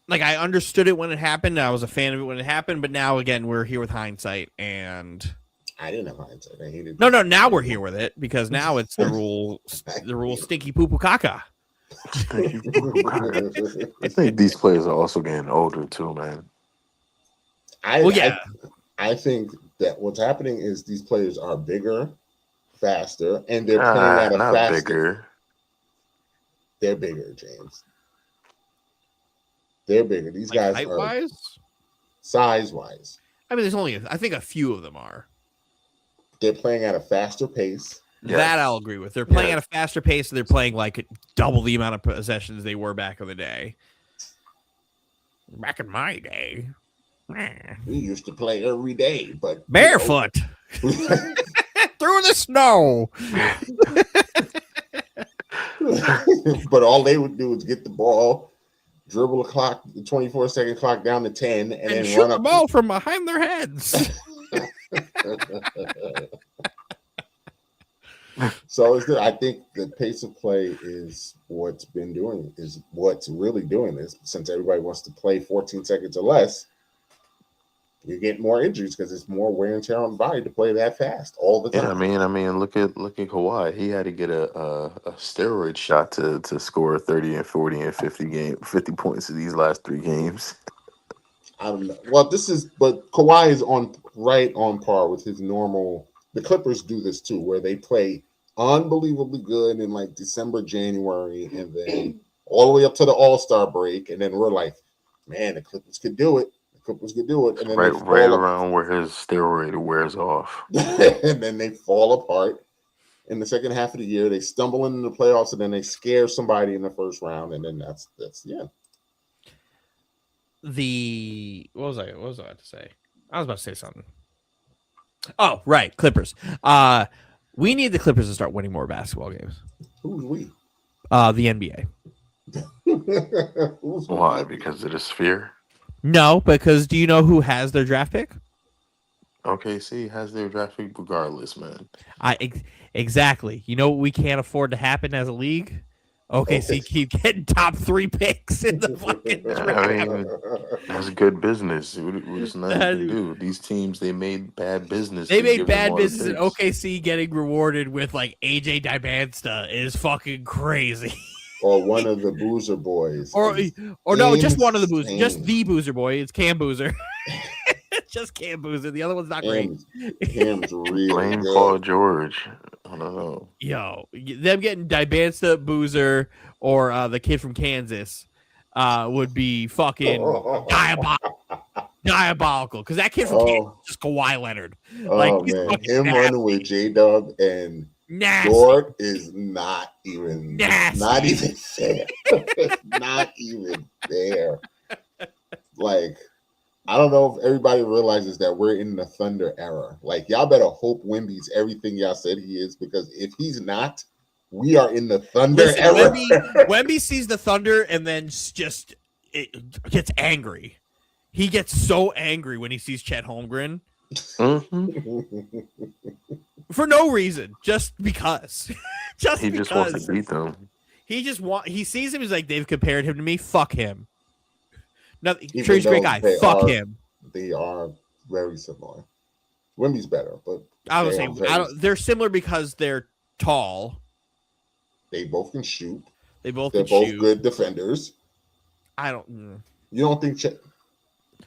I understood it when it happened. I was a fan of it when it happened, but now again we're here with hindsight, and I didn't have hindsight. I hated. No. Now we're here with it because now it's the rule. The rule stinky poo poo caca. I think these players are also getting older too, man. I think that what's happening is these players are bigger, faster, and they're playing at a faster. Bigger. They're bigger, James. They're bigger. These guys are size-wise. I mean, there's only I think a few of them are. They're playing at a faster pace. Yes. That I'll agree with. They're playing at a faster pace, and they're playing like double the amount of possessions they were back in the day. Back in my day, we used to play every day, but barefoot through the snow. But all they would do is get the ball, dribble the 24-second clock down to 10, and then shoot run the ball from behind their heads. So I think the pace of play is what's really doing this. Since everybody wants to play 14 seconds or less, you get more injuries because it's more wear and tear on the body to play that fast all the time. Yeah, I mean, look at Kawhi. He had to get a steroid shot to score 30 and 40 and 50 points in these last 3 games. I don't know. Well, but Kawhi is right on par with his normal. The Clippers do this too, where they play unbelievably good in like December, January, and then all the way up to the All-Star break, and then we're like, man, the Clippers could do it. And then right around where his steroid wears off, and then they fall apart in the second half of the year. They stumble into the playoffs, and then they scare somebody in the first round, and then that's yeah. What was I about to say? I was about to say something. Oh, right, Clippers. We need the Clippers to start winning more basketball games. Who's we? The NBA. Why? Because of the sphere? No, because do you know who has their draft pick? OKC has their draft pick regardless, man. Exactly. You know what we can't afford to happen as a league? OKC keep getting top 3 picks in the fucking draft. I mean, that's good business. There's nothing you can do. These teams, they made bad business. They made bad business, and OKC getting rewarded with like AJ Dibansta is fucking crazy. Or one of the Boozer boys. Or no, just one of the Boozer. Just the Boozer boy. It's Cam Boozer. Just Cam Boozer. The other one's not great. Cam's really Blame good. Paul George. I don't know. Yo, them getting Dibansta, Boozer, or the kid from Kansas would be fucking diabolical. Because that kid from Kansas is just Kawhi Leonard. Man, him running with J-Dub and Dort is not even fair. Not even there. Like, I don't know if everybody realizes that we're in the Thunder era. Like, y'all better hope Wemby's everything y'all said he is, because if he's not, we are in the Thunder era. Wemby sees the Thunder and then just gets angry. He gets so angry when he sees Chet Holmgren. For no reason, just because. Just wants to beat them. He sees him. He's like, they've compared him to me. Fuck him. No, sure, he's a great guy. Fuck him. They are very similar. Wemby's better, but I would say they're similar because they're tall. They both can shoot. They're both good defenders. You don't think Chet?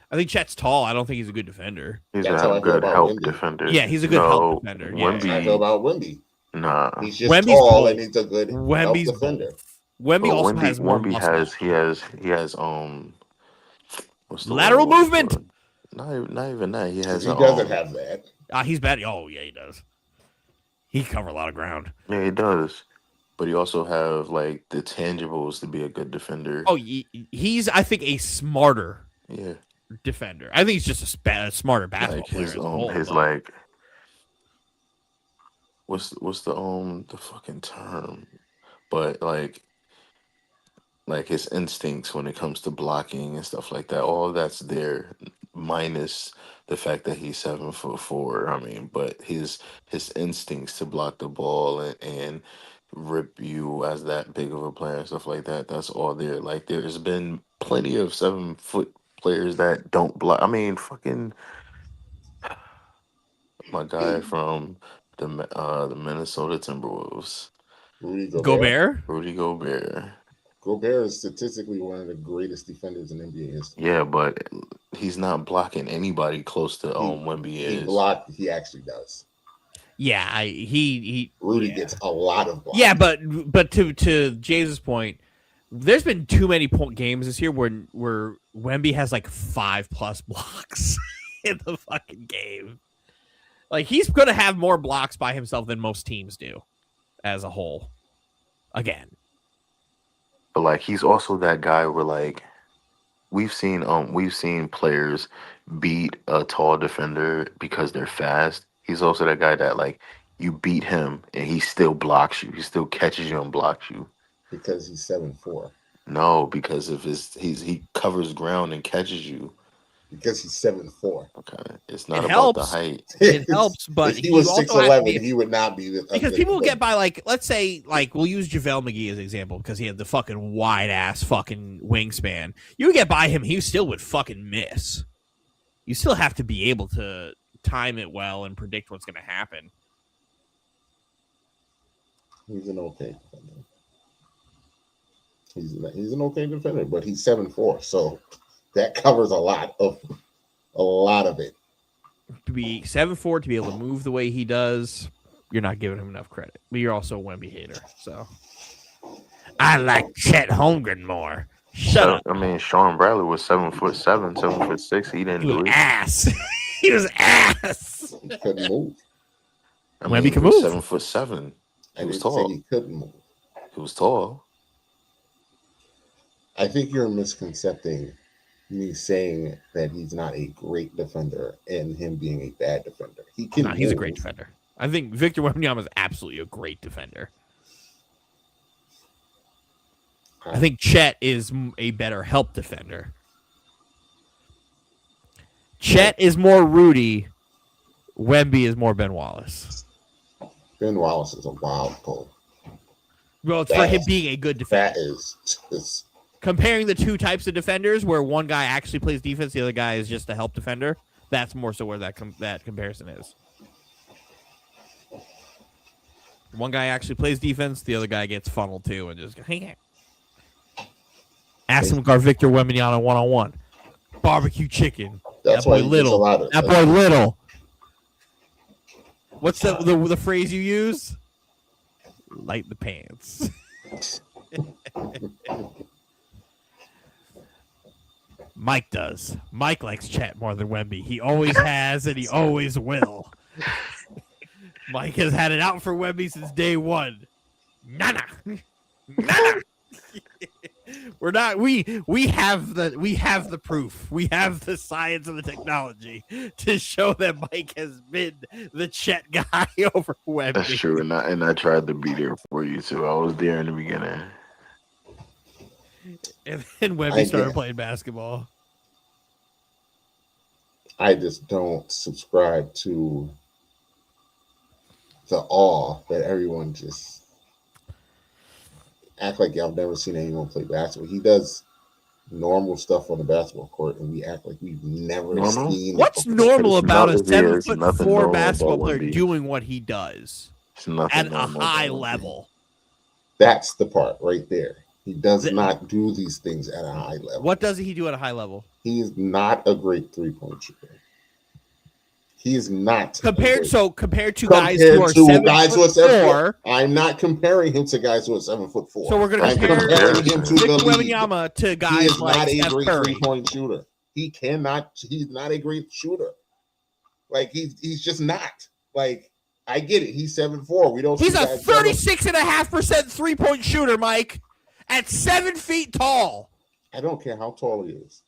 I think Chet's tall. I don't think he's a good defender. He's a good help defender. Yeah, he's a good help defender. Wemby, I feel about Wemby. Nah, he's just tall and he's a good help defender. Wemby also has more muscle. He has what's the lateral movement. Not even that. He doesn't have that. He's bad. Oh yeah, he does. He can cover a lot of ground. Yeah, he does. But he also have like the tangibles to be a good defender. Oh, he's I think a smarter defender. I think he's just a smarter basketball player. His like what's the fucking term? But like his instincts when it comes to blocking and stuff like that, all that's there, minus the fact that he's 7'4". I mean, but his instincts to block the ball and rip you as that big of a player and stuff like that, that's all there. Like, there's been plenty of 7-foot players that don't block. I mean, fucking my guy from the Minnesota Timberwolves, Rudy Gobert. Gobert is statistically one of the greatest defenders in NBA history. Yeah, but he's not blocking anybody close to Wemby is. He actually does. Yeah, Rudy gets a lot of blocks. Yeah, but to James' point, there's been too many games this year where Wemby has like 5+ blocks in the fucking game. Like, he's gonna have more blocks by himself than most teams do as a whole. Again. But like, he's also that guy where like we've seen players beat a tall defender because they're fast. He's also that guy that like you beat him and he still blocks you. He still catches you and blocks you. Because he's 7'4". No, because of he covers ground and catches you. Because he's 7'4". Okay, it's not about the height. It helps, but if he was 6'11", he would not be. Because people will get by, like, let's say, like, we'll use JaVale McGee as an example because he had the fucking wide ass fucking wingspan. You would get by him, he still would fucking miss. You still have to be able to time it well and predict what's going to happen. He's an okay defender. He's an okay defender, but he's 7'4", so that covers a lot of it. To be 7'4", to be able to move the way he does, you're not giving him enough credit. But you're also a Wemby hater, so I like Chet Holmgren more. Shut up. I mean, Sean Bradley was 7'7", 7'6". He didn't do it. Ass. He was ass. He couldn't move. Wemby can move. 7'7". He was tall. He couldn't move. He was tall. I think you're misconcepting me saying that he's not a great defender and him being a bad defender. He's a great defender. I think Victor Wembanyama is absolutely a great defender. I think Chet is a better help defender. Chet is more Rudy. Wemby is more Ben Wallace. Ben Wallace is a wild pull. Well, it's for him being a good defender. That is comparing the two types of defenders, where one guy actually plays defense, the other guy is just a help defender. That's more so where that comparison is. One guy actually plays defense, the other guy gets funneled too, and just ask him our Victor Wembanyama 1-on-1. Barbecue chicken. That's that boy Little. That boy Little. What's the phrase you use? Light the pants. Mike does. Mike likes Chet more than Wemby. He always has, and he always will. Mike has had it out for Wemby since day one. Nana. We're not. We have the proof. We have the science and the technology to show that Mike has been the Chet guy over Wemby. That's true, and I tried to be there for you too. I was there in the beginning. And then Wemby started playing basketball. I just don't subscribe to the awe that everyone just act like y'all never seen anyone play basketball. He does normal stuff on the basketball court, and we act like we've never seen. What's normal about a 7'4" basketball player doing what he does at a high level? That's the part right there. He does not do these things at a high level. What does he do at a high level? He is not a great three-point shooter. He is not compared to guys who are 7'4". I'm not comparing him to guys who are 7'4". So we're going to compare him to Wembanyama to guys he is like not a Steph great Curry. 3-point shooter. He's not a great shooter. Like he's just not. Like I get it. He's 7'4". We don't. He's a 36.5% 3-point shooter, Mike, at 7 feet tall. I don't care how tall he is.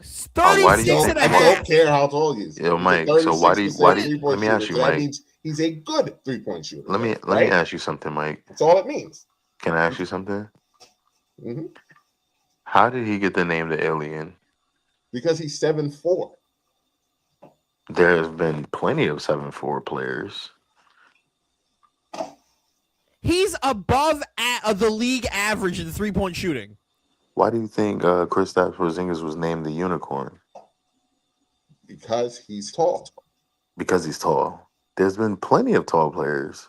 36.5. I don't care how tall he is. Yo, Mike. So why do you? Let me ask you, Mike. That means he's a good 3-point shooter. Let me ask you something, Mike. That's all it means. Can I ask you something? Mm-hmm. How did he get the name the Alien? Because he's 7'4". There's been plenty of 7'4" players. He's above the league average in 3-point shooting. Why do you think Kristaps Porzingis was named the Unicorn? Because he's tall. Because he's tall. There's been plenty of tall players.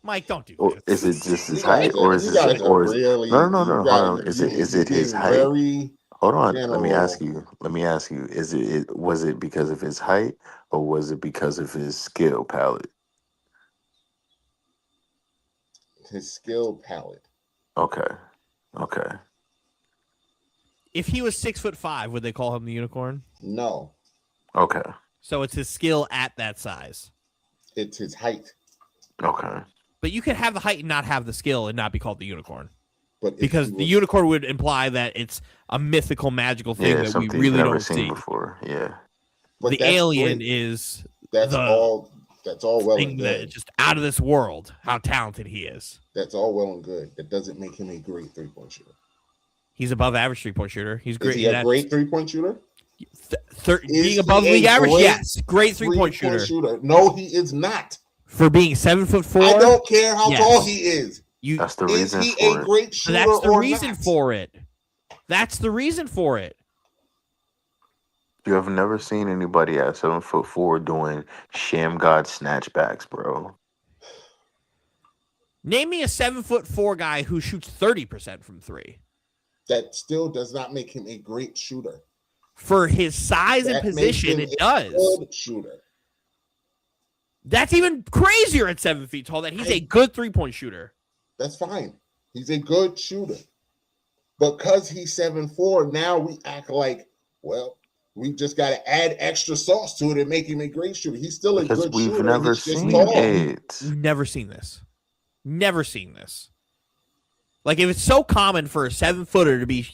Mike, don't do this. Is it just his height, or is it? No. Is it his height? Hold on. Let me ask you. Was it because of his height, or was it because of his skill palette? His skill palette. Okay. If he was 6'5", would they call him the Unicorn? No. Okay. So it's his skill at that size. It's his height. Okay. But you could have the height and not have the skill and not be called the Unicorn. But because the Unicorn would imply that it's a mythical, magical thing that we really don't see before. Yeah. But the Alien is all well and good. Just out of this world, how talented he is. That's all well and good. That doesn't make him a great 3-point shooter. He's above average 3-point shooter. He's great. Is he a great 3-point shooter? Being above league average, yes. Great 3-point shooter. No, he is not. For being 7'4", I don't care how tall he is. That's the reason. Is he a great shooter? That's the reason for it. That's the reason for it. You have never seen anybody at 7'4" doing sham god snatchbacks, bro. Name me a 7'4" guy who shoots 30% from 3. That still does not make him a great shooter. For his size and position, it does. Good shooter. That's even crazier at 7 feet tall. That he's a good 3-point shooter. That's fine. He's a good shooter. Because he's 7'4", now we act like, well, we just got to add extra sauce to it and make him a great shooter. He's still a good shooter. We've never seen it. We've never seen this. Never seen this. Like, if it's so common for a 7-footer to be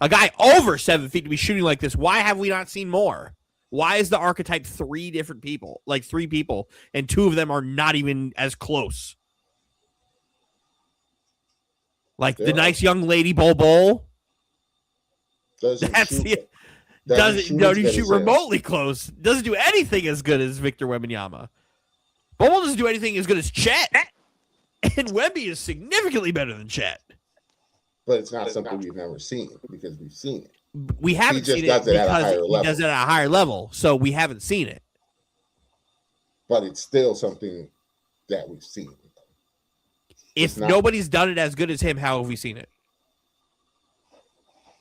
a guy over 7 feet to be shooting like this, why have we not seen more? Why is the archetype 3 different people, like 3 people, and 2 of them are not even as close? Like the nice young lady Bol. Doesn't shoot remotely close. Doesn't do anything as good as Victor Wembanyama. Bol doesn't do anything as good as Chet. And Wemby is significantly better than Chet. But it's not something we've never seen because we've seen it. We haven't seen it because he does it at a higher level, so we haven't seen it. But it's still something that we've seen. If nobody's done it as good as him, how have we seen it?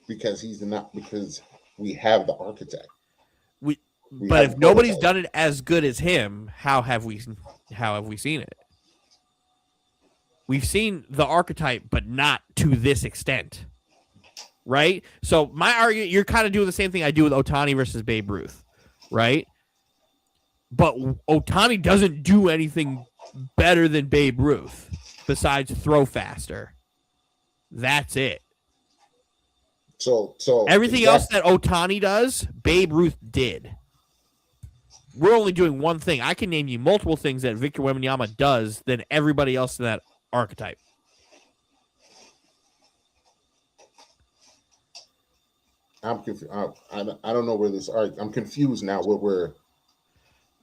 Because we have the architect. But if nobody's done it as good as him, how have we seen it? We've seen the archetype, but not to this extent. Right? So my argument, you're kind of doing the same thing I do with Ohtani versus Babe Ruth, right? But Ohtani doesn't do anything better than Babe Ruth besides throw faster. That's it. So everything else that Ohtani does, Babe Ruth did. We're only doing one thing. I can name you multiple things that Victor Wembanyama does than everybody else in that archetype. I'm confused. I don't know where this I'm confused now.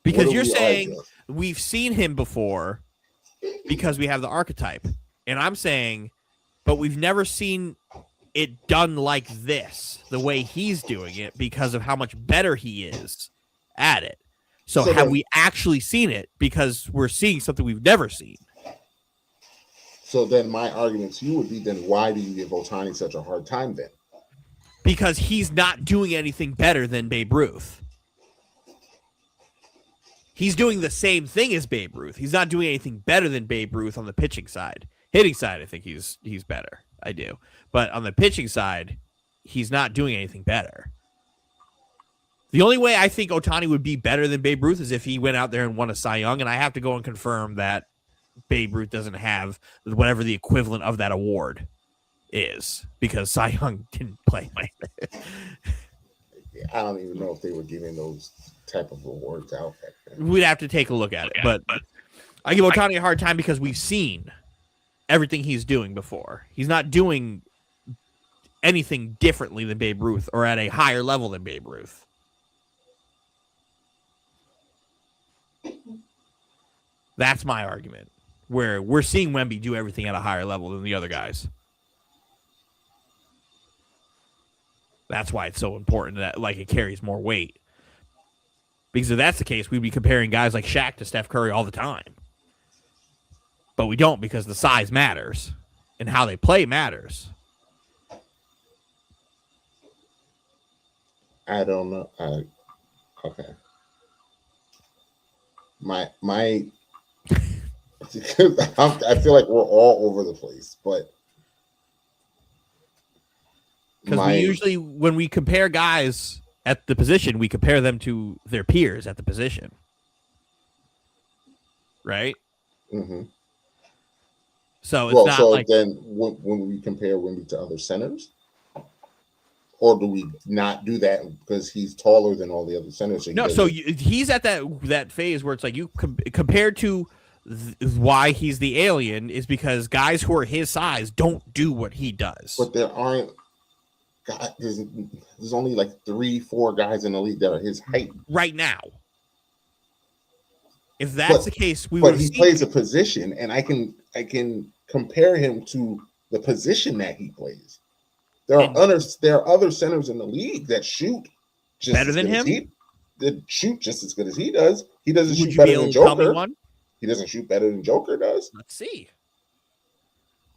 Because you're saying we've seen him before because we have the archetype, and I'm saying, but we've never seen it done like this, the way he's doing it, because of how much better he is at it. So have we actually seen it? Because we're seeing something we've never seen. So then my argument to you would be, then why do you give Ohtani such a hard time then? Because he's not doing anything better than Babe Ruth. He's doing the same thing as Babe Ruth. He's not doing anything better than Babe Ruth on the pitching side. Hitting side, I think he's better. I do. But on the pitching side, he's not doing anything better. The only way I think Ohtani would be better than Babe Ruth is if he went out there and won a Cy Young, and I have to go and confirm that Babe Ruth doesn't have whatever the equivalent of that award is, because Cy Young didn't play like that. I don't even know if they were giving those type of awards out back then. We'd have to take a look at it, but I give Ohtani a hard time because we've seen everything he's doing before. He's not doing anything differently than Babe Ruth or at a higher level than Babe Ruth. That's my argument, where we're seeing Wemby do everything at a higher level than the other guys. That's why it's so important that it carries more weight. Because if that's the case, we'd be comparing guys like Shaq to Steph Curry all the time. But we don't, because the size matters and how they play matters. I don't know. Okay. I feel like we're all over the place, but because we usually, when we compare guys at the position, we compare them to their peers at the position, right? Mm-hmm. So it's not like then when we compare Wemby to other centers, or do we not do that because he's taller than all the other centers? So he's at that phase where it's like you compared to why he's the alien is because guys who are his size don't do what he does. But there aren't. God, there's only like 3-4 guys in the league that are his height right now. If that's the case, he plays a position, and I can compare him to the position that he plays. There are other centers in the league that shoot just better than him. That shoot just as good as he does. He doesn't shoot better than Joker. He doesn't shoot better than Joker does. Let's see.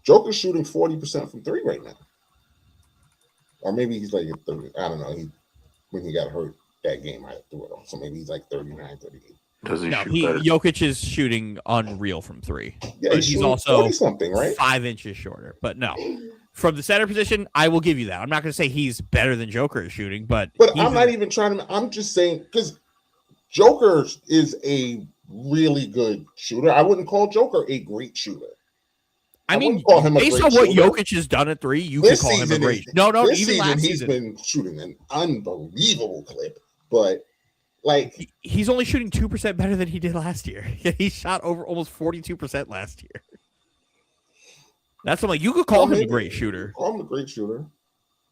Joker's shooting 40% from 3 right now. Or maybe he's like 30. I don't know. When he got hurt that game, I threw it on. So maybe he's like 39, 38. Does he shoot better? Jokic is shooting unreal from 3. Yeah, he's also 40-something, right? 5 inches shorter. But no. From the center position, I will give you that. I'm not going to say he's better than Joker is shooting, but I'm not even trying to. I'm just saying, because Joker is a really good shooter. I wouldn't call Joker a great shooter. I mean, based on what Jokic has done at 3, you could call him a great. No, even last season he's been shooting an unbelievable clip, but he's only shooting 2% better than he did last year. He shot over almost 42% last year. That's what I'm like. You could call him a great shooter. Call him a great shooter.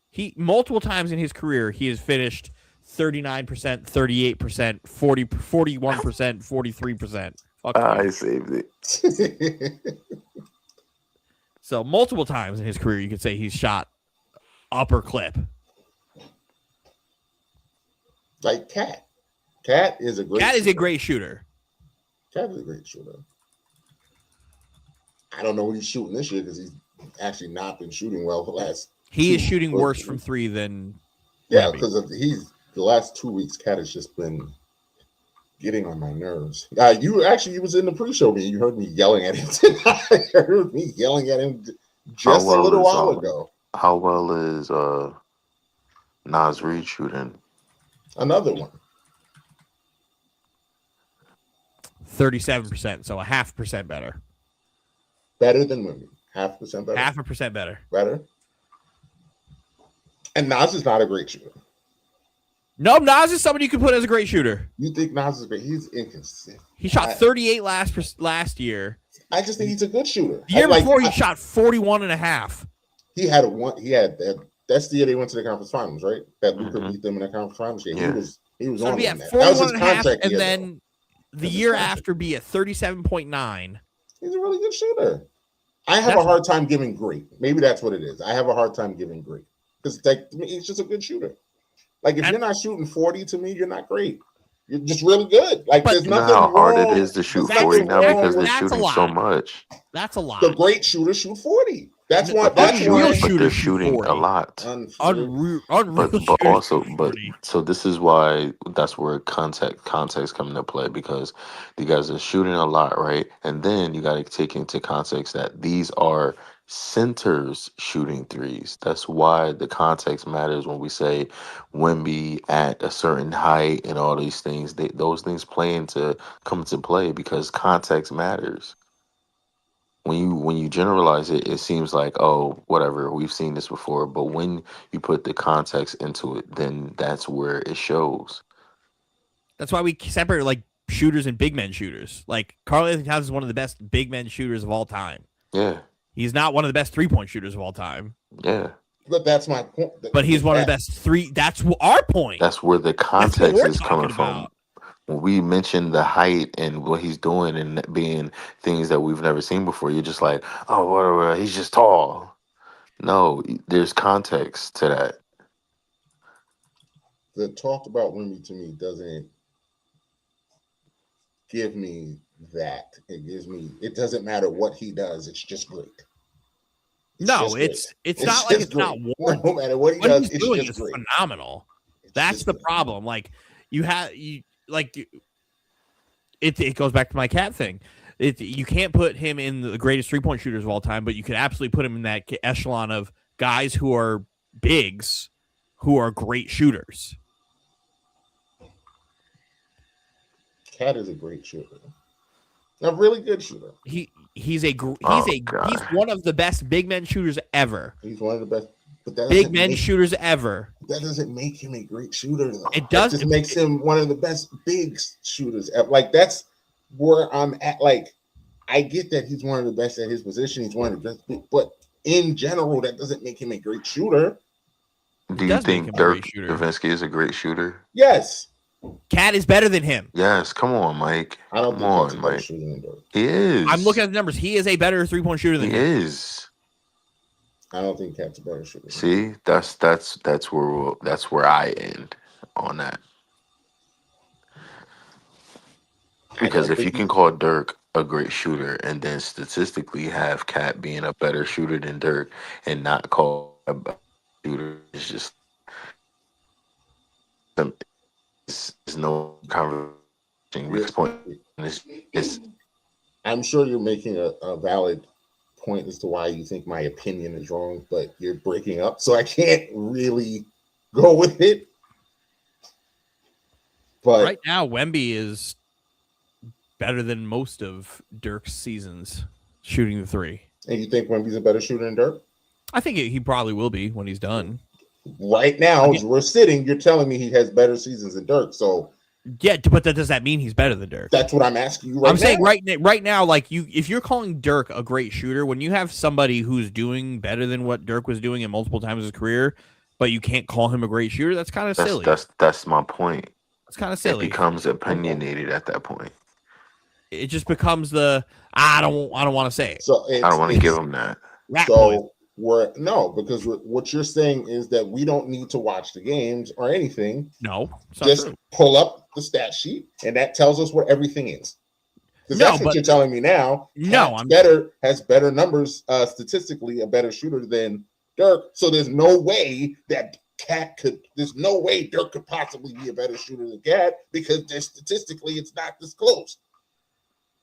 He multiple times in his career he has finished 39%, 38%, 40, 41%, 43%. I saved it. So multiple times in his career, you could say he's shot upper clip. Like Cat. Cat is a great shooter. Cat is a great shooter. I don't know what he's shooting this year because he's actually not been shooting well the last. He is shooting worse from three than. Yeah, because the last 2 weeks, Cat has just been getting on my nerves. You was in the pre-show meeting. You heard me yelling at him tonight. You heard me yelling at him just a little while ago. How well is Nas Reed shooting? Another one. 37%, so a 0.5% better. Better than Wemby. 0.5% better. 0.5% better. Better. And Nas is not a great shooter. No, Nas is somebody you can put as a great shooter. You think Nas is great? He's inconsistent. He shot 38 last year. I just think he's a good shooter. The year before, he shot 41.5. He had that. That's the year they went to the conference finals, right? That Luka beat them in the conference finals. Yeah. He was on that. That was his contract and then the year after be at 37.9. He's a really good shooter. I have a hard time giving great. Maybe that's what it is. I have a hard time giving great because he's just a good shooter. Like if you're not shooting 40, to me, you're not great. You're just really good. Like there's nothing how wrong. hard it is to shoot 40 now because they're shooting so much. That's a lot. The great shooters shoot 40. That's why. But they're shooting a lot. Unreal. But so this is why that's where context come into play because you guys are shooting a lot, right? And then you got to take into context that these are centers shooting threes. That's why the context matters when we say Wemby at a certain height and all these things. Those things come into play because context matters. When you generalize it, it seems like, oh, whatever, we've seen this before. But when you put the context into it, then that's where it shows. That's why we separate like shooters and big men shooters. Like Karl-Anthony Towns is one of the best big men shooters of all time. Yeah. He's not one of the best 3-point shooters of all time. Yeah. But that's my point. But he's one of the best three. That's our point. That's where the context is coming from. When we mention the height and what he's doing and being things that we've never seen before, you're just like, oh, whatever, he's just tall. No, there's context to that. The talk about Wemby to me doesn't give me that. It doesn't matter what he does. It's just great. It's not like it's not warranted. No matter what he does, it's doing is phenomenal. That's the problem. Like it goes back to my Cat thing. You can't put him in the greatest 3-point shooters of all time, but you could absolutely put him in that echelon of guys who are bigs who are great shooters. Cat is a great shooter. A really good shooter. He's one of the best big men shooters ever. He's one of the best big men shooters ever. That doesn't make him a great shooter, though. It does. That just makes him one of the best big shooters ever. Like that's where I'm at. Like I get that he's one of the best at his position. He's one of the best, but in general, that doesn't make him a great shooter. Do you think Dirk Nowitzki is a great shooter? Yes. Cat is better than him. Yes, come on, Mike. I don't think Mike. He is. I'm looking at the numbers. He is a better 3-point shooter than he is. I don't think Cat's a better shooter. See, that's where I end on that. Because if you can call Dirk a great shooter and then statistically have Cat being a better shooter than Dirk and not call a shooter, it's just there's no conversation. I'm sure you're making a valid point as to why you think my opinion is wrong, but you're breaking up, so I can't really go with it. But right now, Wemby is better than most of Dirk's seasons shooting the three. And you think Wemby's a better shooter than Dirk? I think he probably will be when he's done. Right now, as we're sitting, you're telling me he has better seasons than Dirk. So yeah, but does that mean he's better than Dirk? That's what I'm asking you. I'm saying right now, like if you're calling Dirk a great shooter, when you have somebody who's doing better than what Dirk was doing in multiple times in his career, but you can't call him a great shooter, that's kind of silly. That's my point. It's kind of silly. It becomes opinionated at that point. It just becomes I don't want to say it. So I don't want to give him that. Because what you're saying is that we don't need to watch the games or anything. No, just pull up the stat sheet, and that tells us what everything is. Because that's what you're telling me now. Has better numbers statistically, a better shooter than Dirk. So there's no way that there's no way Dirk could possibly be a better shooter than Cat because statistically it's not disclosed.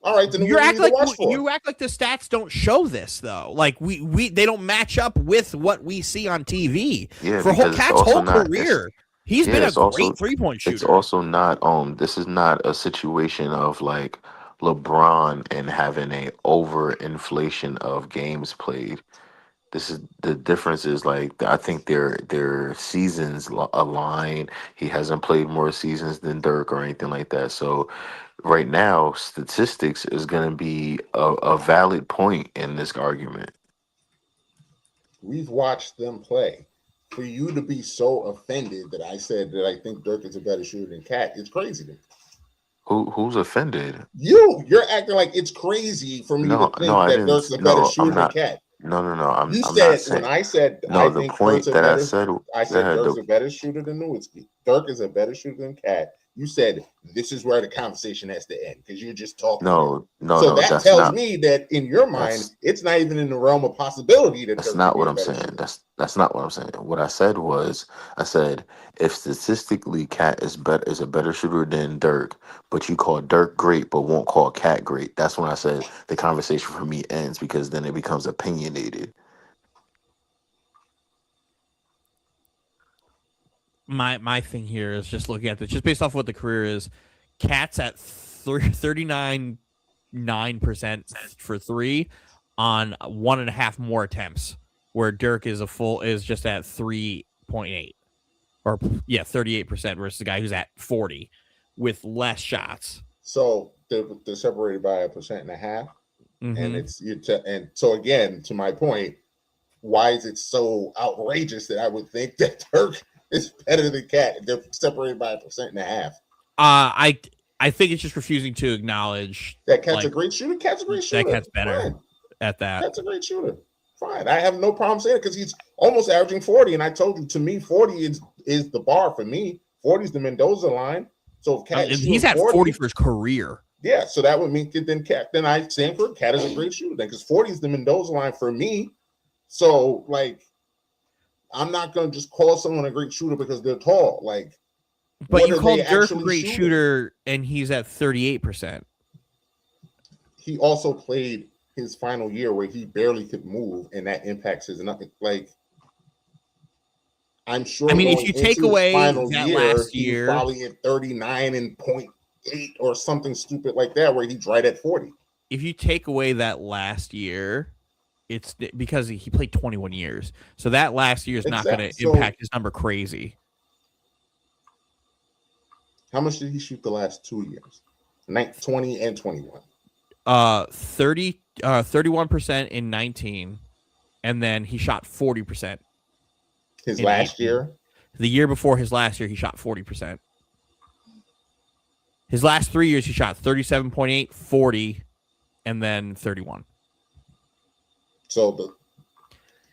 All right, then you act like the stats don't show this though. Like they don't match up with what we see on TV. Yeah, for Cat's whole career, he's been a great 3-point shooter. It's also not this is not a situation of like LeBron and having a overinflation of games played. This is the difference. Is like I think their seasons align. He hasn't played more seasons than Dirk or anything like that. So right now, statistics is going to be a valid point in this argument. We've watched them play. For you to be so offended that I said that I think Dirk is a better shooter than Cat, it's crazy to me. Who's offended? You're acting like it's crazy for me to think that Dirk's a better shooter than Cat. No. I'm not saying, when I said I think Dirk's a better shooter than Nowitzki. Dirk is a better shooter than Cat. You said this is where the conversation has to end because you're just talking. So that tells me that in your mind, it's not even in the realm of possibility that that's not what I'm saying. That's not what I'm saying. What I said was, if statistically Cat is a better shooter than Dirk, but you call Dirk great but won't call Cat great, that's when I said the conversation for me ends because then it becomes opinionated. My thing here is just looking at this, just based off what the career is. Cat's at 39.9% for 3 on 1.5 more attempts, where Dirk is just at 3.8 or 38% versus the guy who's at 40 with less shots. So they're separated by 1.5%, and so again, to my point, why is it so outrageous that I would think that Dirk is better than Cat? They're separated by 1.5%. I think it's just refusing to acknowledge that Cat's a great shooter. Cat's a great shooter. That Cat's better at that. Cat's a great shooter. Fine, I have no problem saying it because he's almost averaging 40, and I told you, to me, 40 is the bar for me. 40 is the Mendoza line. So if Cat he's at 40 for his career. Yeah, so that would mean then Cat. Then I saying for Cat is a great shooter because 40 is the Mendoza line for me. So like, I'm not gonna just call someone a great shooter because they're tall. Like, but you called Dirk a great shooter, and he's at 38%. He also played his final year where he barely could move, and that impacts his nothing. Like, I'm sure. I mean, if you take away that last year, probably at 39.8 or something stupid like that, where he's right at 40. If you take away that last year, it's because he played 21 years. So that last year is not going to impact his number crazy. How much did he shoot the last 2 years? 20 and 21. 31% in 19, and then he shot 40%. His last 18. Year? The year before his last year, he shot 40%. His last 3 years, he shot 37.8, 40, and then 31. So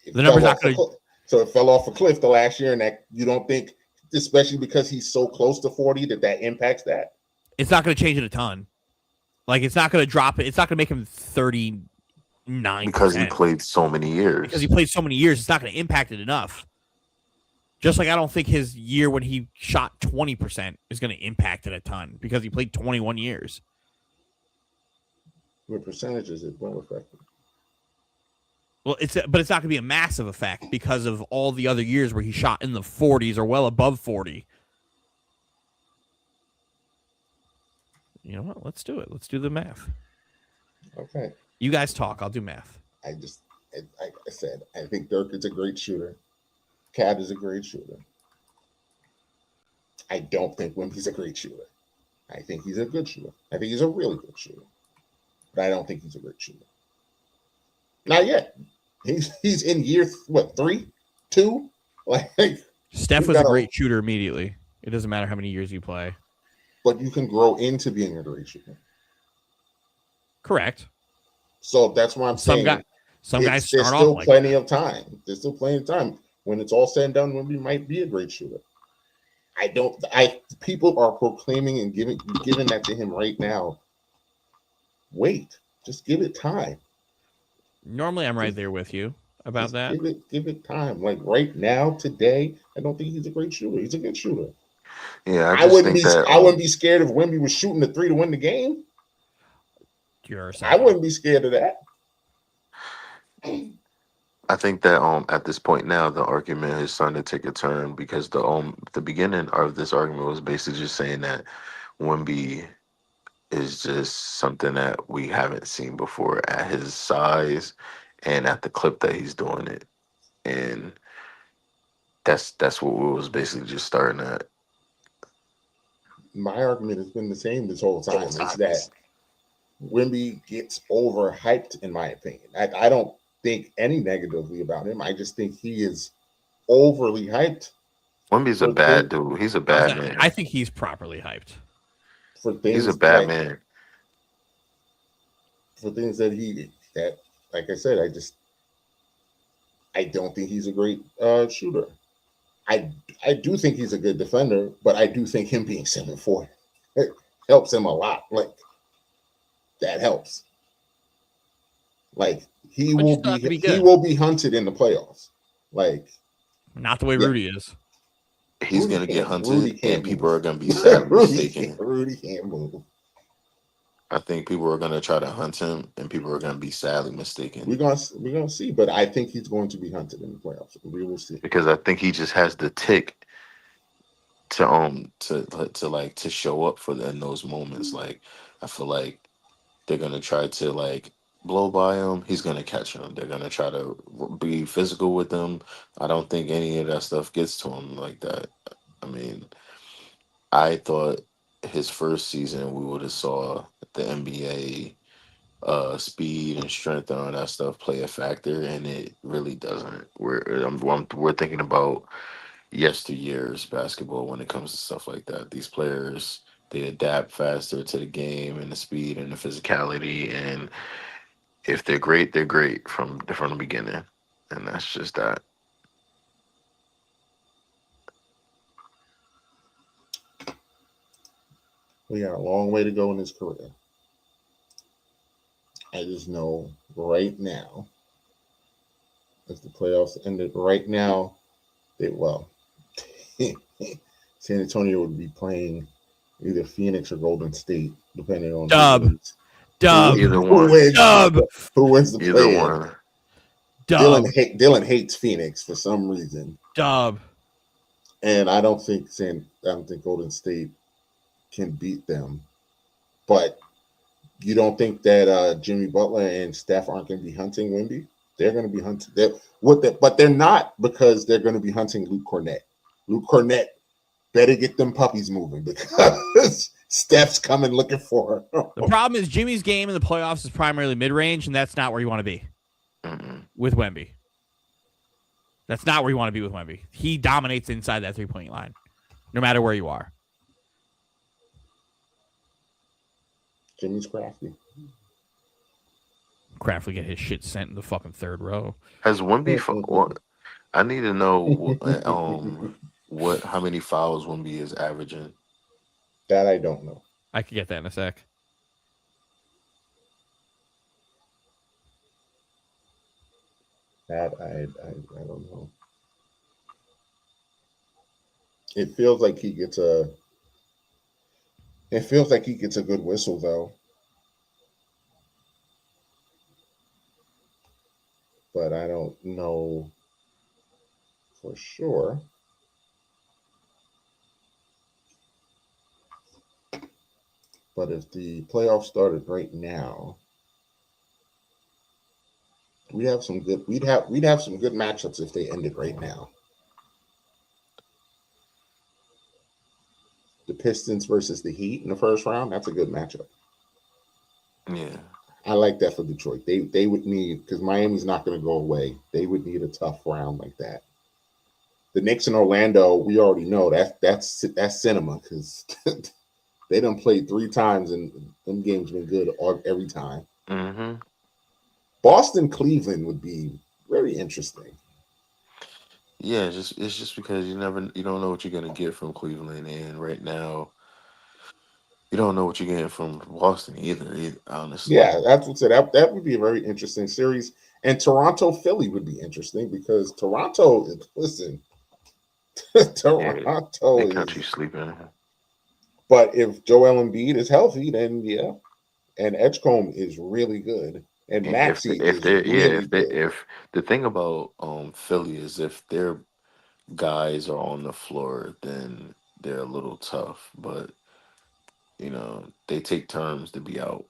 the number's not going to. So it fell off a cliff the last year, and that you don't think, especially because he's so close to 40, that impacts that? It's not going to change it a ton. Like, it's not going to drop it. It's not going to make him 39 because he played so many years. Because he played so many years, it's not going to impact it enough. Just like I don't think his year when he shot 20% is going to impact it a ton because he played 21 years. What percentages it will affect him? Well, it's not going to be a massive effect because of all the other years where he shot in the 40s or well above 40. You know what? Let's do it. Let's do the math. Okay. You guys talk. I'll do math. Like I said, I think Dirk is a great shooter. Cat is a great shooter. I don't think Wimpy's a great shooter. I think he's a good shooter. I think he's a really good shooter. But I don't think he's a great shooter. Not yet. He's in year 3, 2. Like, Steph was a great shooter immediately. It doesn't matter how many years you play. But you can grow into being a great shooter. Correct. So that's why I'm saying Some guys start there's off still like plenty of time. There's still plenty of time. When it's all said and done, Wemby might be a great shooter. People are proclaiming and giving that to him right now. Wait, just give it time. Normally, I'm right there with you about that. Give it time. Like right now, today, I don't think he's a great shooter. He's a good shooter. Yeah, I wouldn't be scared if Wemby was shooting the 3 to win the game. I wouldn't be scared of that. I think that at this point now the argument is starting to take a turn because the beginning of this argument was basically just saying that Wemby is just something that we haven't seen before at his size and at the clip that he's doing it, and that's what we was basically just starting at. My argument has been the same this whole time. Is that Wemby gets overhyped, in my opinion. I don't think any negatively about him. I just think he is overly hyped. Wemby's a bad dude. He's a bad man. I think he's properly hyped. For things he's a bad man. For things that like I said, I don't think he's a great shooter. I do think he's a good defender, but I do think him being 7'4" helps him a lot. Like that helps. Like he will be hunted in the playoffs. Like not the way Rudy is. He's going to get hunted, and people are going to be sadly mistaken. Rudy can't move. I think people are going to try to hunt him, and people are going to be sadly mistaken. We're gonna see, but I think he's going to be hunted in the playoffs. We will see. Because I think he just has the tick to show up in those moments. Like I feel like they're going to try to like blow by him. He's going to catch him. They're going to try to be physical with him. I don't think any of that stuff gets to him like that. I mean, I thought his first season we would have saw the NBA speed and strength and all that stuff play a factor, and it really doesn't. We're thinking about yesteryear's basketball when it comes to stuff like that. These players, they adapt faster to the game and the speed and the physicality, and if they're great, they're great from the beginning, and that's just that. We got a long way to go in his career. I just know right now, if the playoffs ended right now, San Antonio would be playing either Phoenix or Golden State, depending on Either one. Who wins the either one. Dylan hates Phoenix for some reason. And I don't think Golden State can beat them. But you don't think that Jimmy Butler and Steph aren't going to be hunting Wemby? They're going to be hunting. But they're not, because they're going to be hunting Luke Cornett. Luke Cornett better get them puppies moving, because Steph's coming looking for her. The problem is Jimmy's game in the playoffs is primarily mid-range, and that's not where you want to be with Wemby. That's not where you want to be with Wemby. He dominates inside that three-point line, no matter where you are. Jimmy's crafty. Crafty get his shit sent in the fucking third row. Has Wemby? I need to know how many fouls Wemby is averaging. That I don't know. I could get that in a sec. That I don't know. It feels like he gets a good whistle, though. But I don't know for sure. But if the playoffs started right now, we'd have some good matchups if they ended right now. The Pistons versus the Heat in the first round, that's a good matchup. Yeah. I like that for Detroit. They would need, because Miami's not going to go away. They would need a tough round like that. The Knicks in Orlando, we already know that's cinema, because they done played 3 times and them games been good every time. Mm-hmm. Boston, Cleveland would be very interesting. Yeah, it's just because you don't know what you're gonna get from Cleveland, and right now you don't know what you're getting from Boston either honestly. Yeah, that's what's it. That would be a very interesting series. And Toronto, Philly would be interesting because Toronto. Listen, Yeah, Toronto they got you is. sleeping. But if Joel Embiid is healthy, then yeah, and Edgecombe is really good, and And Maxey if is they yeah really good. if the thing about Philly is if their guys are on the floor, then they're a little tough, but they take turns to be out.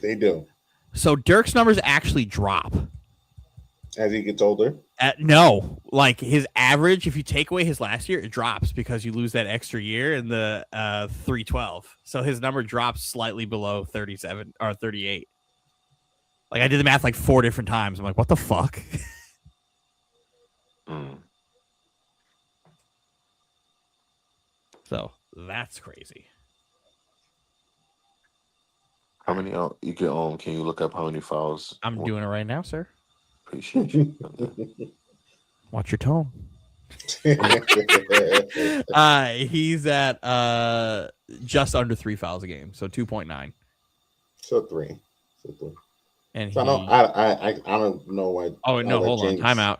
They do. So Dirk's numbers actually drop As he gets older. No, like his average, if you take away his last year, it drops because you lose that extra year in the 312. So his number drops slightly below 37 or 38. Like I did the math like 4 different times. I'm like, what the fuck? So that's crazy. How many can you look up how many fouls? I'm doing it right now, sir. Appreciate you. Watch your tone. He's at just under 3 fouls a game, so 2.9. So three. And so I don't know why. Oh no, hold on, timeout.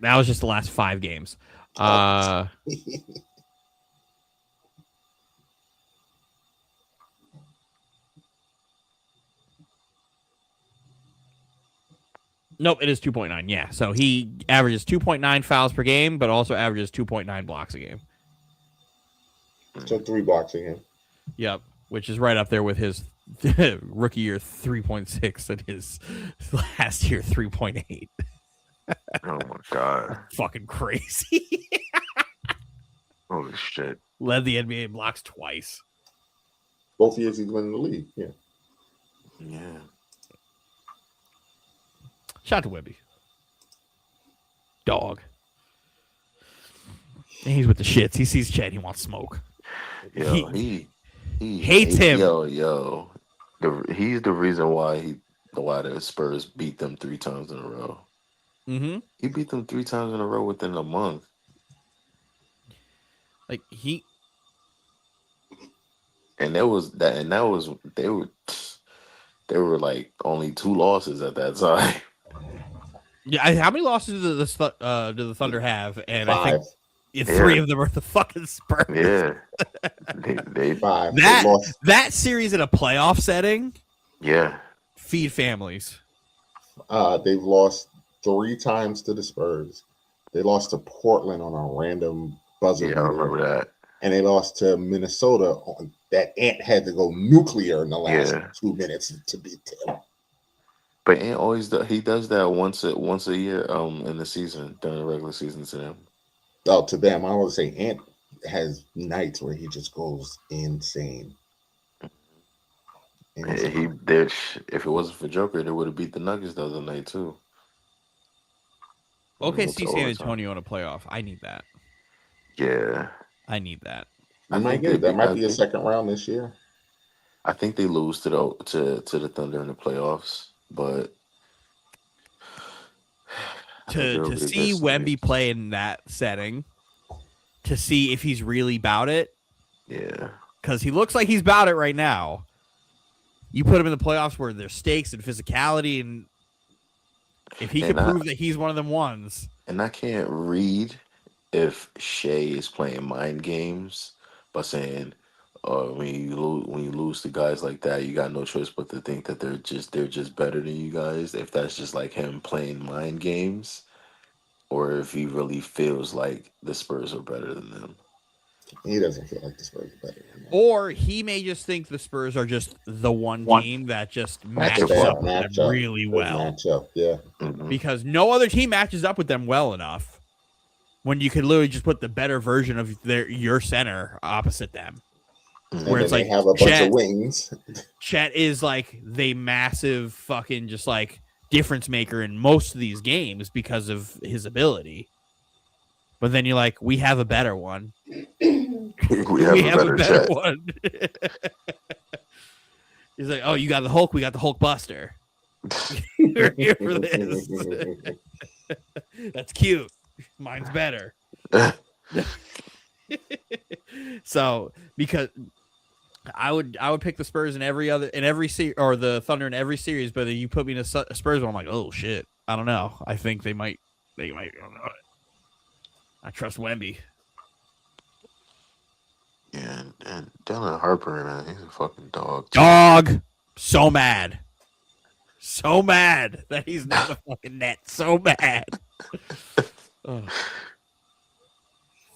That was just the last 5 games. Nope, it is 2.9. Yeah, so he averages 2.9 fouls per game, but also averages 2.9 blocks a game. So 3 blocks a game. Yep, which is right up there with his rookie year 3.6 and his last year 3.8. Oh my god, fucking crazy! Holy shit! Led the NBA in blocks twice. Both years he's winning the league. Yeah. Yeah. Shout out to Wemby. Dog. And he's with the shits. He sees Chet. He wants smoke. Yo, he hates him. Yo. He's the reason why the Spurs beat them 3 times in a row. Mm-hmm. He beat them 3 times in a row within a month. Like and that was they were like only 2 losses at that time. Yeah, how many losses do the Thunder have? And 5. I think 3 of them are the fucking Spurs. Yeah, they 5. That series in a playoff setting. Yeah, feed families. They've lost 3 times to the Spurs. They lost to Portland on a random buzzer. Yeah, I remember that. And they lost to Minnesota on that Ant had to go nuclear in the last 2 minutes to beat them. But Ant always he does that once a year in the season during the regular season to them. Oh, to them, I would say Ant has nights where he just goes insane. If it wasn't for Joker, they would have beat the Nuggets the other night too. Okay, see San Antonio in a playoff. I need that. Yeah, I need that. That might be a second round this year. I think they lose to the Thunder in the playoffs, but to see Wemby play in that setting, to see if he's really about it. Yeah, because he looks like he's about it right now. You put him in the playoffs where there's stakes and physicality, and if he can prove that he's one of them ones. And I can't read if Shea is playing mind games by saying, when you lose to guys like that, you got no choice but to think that they're just better than you guys. If that's just like him playing mind games, or if he really feels like the Spurs are better than them. He doesn't feel like the Spurs are better than them. Or he may just think the Spurs are just the one team that just matches up with them really well. Yeah. Mm-hmm. Because no other team matches up with them well enough when you could literally just put the better version of your center opposite them. Mm-hmm. Where it's like they have a bunch of wings. Chet is like the massive fucking just like difference maker in most of these games because of his ability. But then you're like, we have a better one. we have a better one. He's like, oh, you got the Hulk, we got the Hulk Buster. You're here for this. That's cute. Mine's better. So because I would pick the Spurs in every series, or the Thunder in every series, but you put me in a Spurs one, I'm like, oh shit, I don't know. I think they might. I don't know. I trust Wemby. Yeah, and Dylan Harper, man, he's a fucking dog. Dog. So mad that he's not a fucking net. So mad. Oh.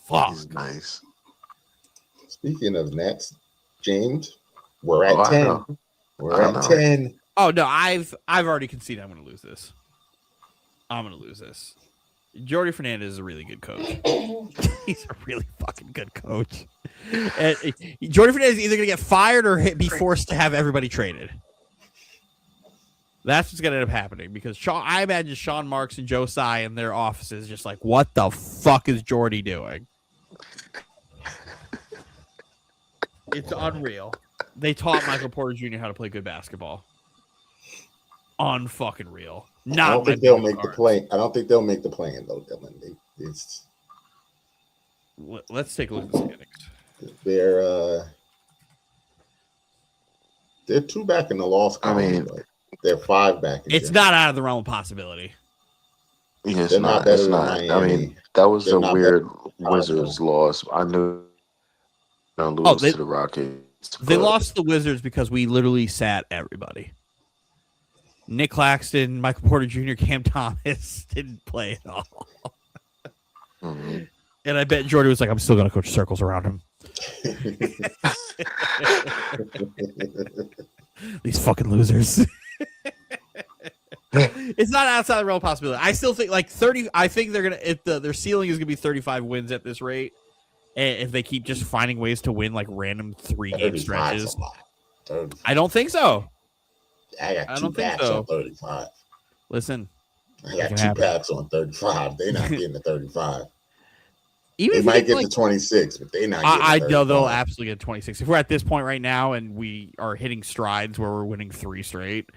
Fuck. He's nice. Speaking of Nets, James, we're at 10. We're at 10. Oh no, I've already conceded I'm going to lose this. Jordi Fernandez is a really good coach. He's a really fucking good coach. And Jordi Fernandez is either going to get fired or be forced to have everybody traded. That's what's going to end up happening, because I imagine Sean Marks and Joe Tsai in their offices just like, what the fuck is Jordi doing? It's unreal. They taught Michael Porter Jr. how to play good basketball. Unfucking real. I don't think they'll make the play. I don't think they'll make the play-in though, Dylan. Let's take a look at the They're standings. 2 back in the loss column. They're 5 back. It's not out of the realm of possibility. Yeah, it's not. It's not. I mean, that was a weird Wizards loss. I knew they lose to the Rockets. They lost the Wizards because we literally sat everybody. Nick Claxton, Michael Porter Jr., Cam Thomas didn't play at all. Mm-hmm. And I bet Jordy was like, I'm still going to coach circles around him. These fucking losers. It's not outside the realm of possibility. I still think like 30. I think they're gonna. Their ceiling is gonna be 35 wins at this rate, and if they keep just finding ways to win like random 3-game stretches. I don't think so. I got 2 packs on 35. Listen, I got 2 packs on 35. They're not getting to 35. Even they might get to 26, but they're not. I know they'll absolutely get 26. If we're at this point right now and we are hitting strides where we're winning 3 straight,